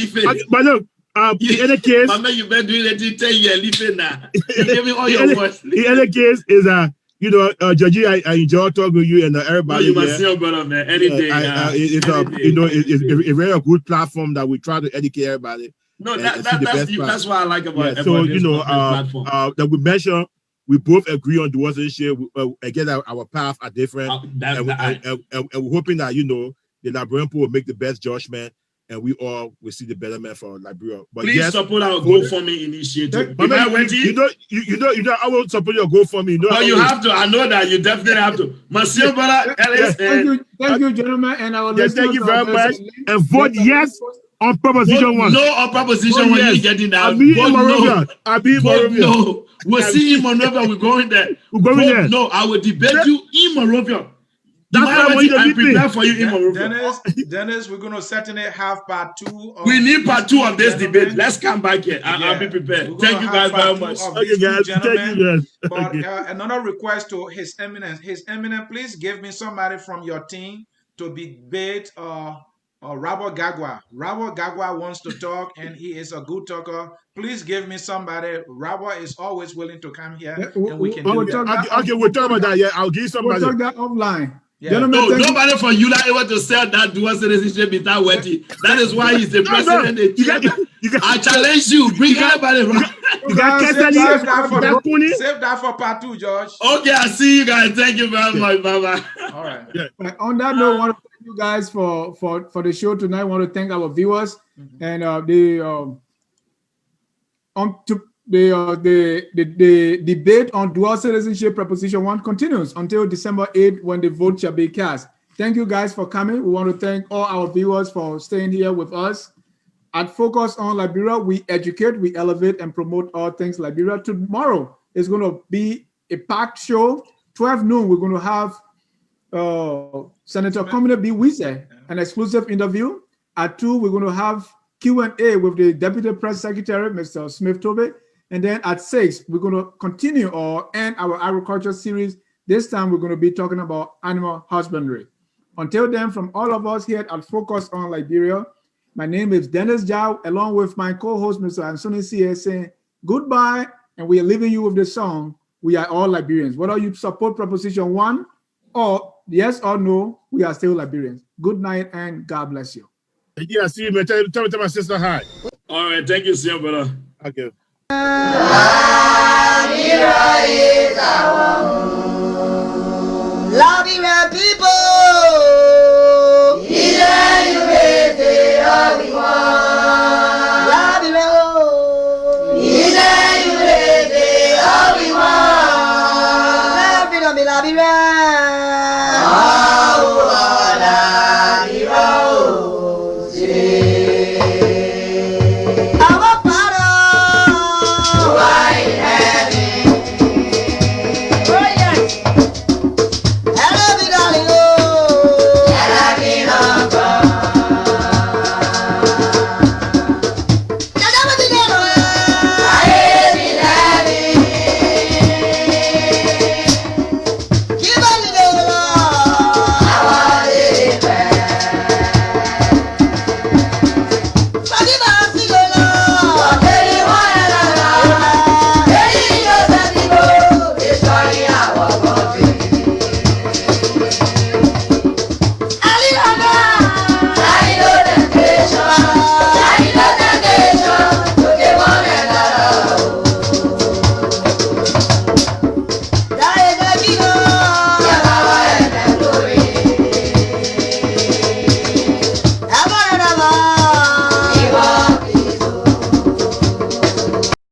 Speaker 1: first.
Speaker 4: But look. In any case,
Speaker 3: my man, you better do it 10 years leaving now. You give me all your words.
Speaker 4: In any case, is Georgie, I enjoy talking to you and everybody.
Speaker 3: No, you must see your brother, man. Anything.
Speaker 4: It's a very good platform that we try to educate everybody.
Speaker 3: No, that's what I like about it.
Speaker 4: So that we mentioned, we both agree on dual citizenship. Again, our paths are different, and we're hoping that the Liberian people will make the best judgment. And we all will see the betterment for Liberia. But
Speaker 3: please support our GoFundMe initiative.
Speaker 4: I will support your GoFundMe.
Speaker 3: You have to. I know that you definitely have to. Monsieur Brother Ellis.
Speaker 2: Thank you, gentlemen, and our listeners.
Speaker 4: Thank you very much. And vote yes on proposition 1.
Speaker 3: No on proposition 1. You're getting that.
Speaker 4: I'll be in Monrovia.
Speaker 3: No. We'll see in Monrovia. We're going there. No, I will debate you in Monrovia. That's why I'm prepared for you in Monrovia.
Speaker 1: Dennis, we're going to certainly have part 2.
Speaker 3: We need part 2 of this debate. Let's come back here. I'll be prepared. Thank you guys very much.
Speaker 4: Okay, guys. Thank you, guys.
Speaker 1: But another request to His Eminence. His Eminence, please give me somebody from your team to debate Rabo Gagwa. Rabo Gagwa wants to talk, and he is a good talker. Please give me somebody. Rabo is always willing to come here, and we can do that.
Speaker 4: Okay, we'll talk about that. Yeah, I'll give you somebody.
Speaker 2: We'll talk that offline.
Speaker 3: Yeah. No, nobody from you are able to sell that dual citizenship without Wette. That is why he's the president. I challenge you. Bring everybody.
Speaker 1: Save that for part 2, George.
Speaker 3: Okay, I see you guys. Thank you very much. Bye-bye.
Speaker 1: All right.
Speaker 2: Yeah. On that note, I want to thank you guys for the show tonight. I want to thank our viewers and the debate on dual citizenship proposition 1 continues until December 8th when the vote shall be cast. Thank you guys for coming. We want to thank all our viewers for staying here with us. At Focus on Liberia, we educate, we elevate, and promote all things Liberia. Tomorrow is going to be a packed show. 12 noon, we're going to have Senator Komine B. Wisse, an exclusive interview. At 2, we're going to have Q&A with the Deputy Press Secretary, Mr. Smith Tobe. And then at 6, we're going to continue or end our agriculture series. This time, we're going to be talking about animal husbandry. Until then, from all of us here at Focus on Liberia, my name is Dennis Jao, along with my co-host, Mr. Ansoni C.A., saying goodbye, and we are leaving you with the song, We Are All Liberians. Whether you support Proposition 1 or yes or no, we are still Liberians. Good night, and God bless you.
Speaker 4: Yeah, see you, man. Tell my sister hi.
Speaker 3: All right, thank you, sir, brother.
Speaker 4: Okay.
Speaker 15: Liberia people.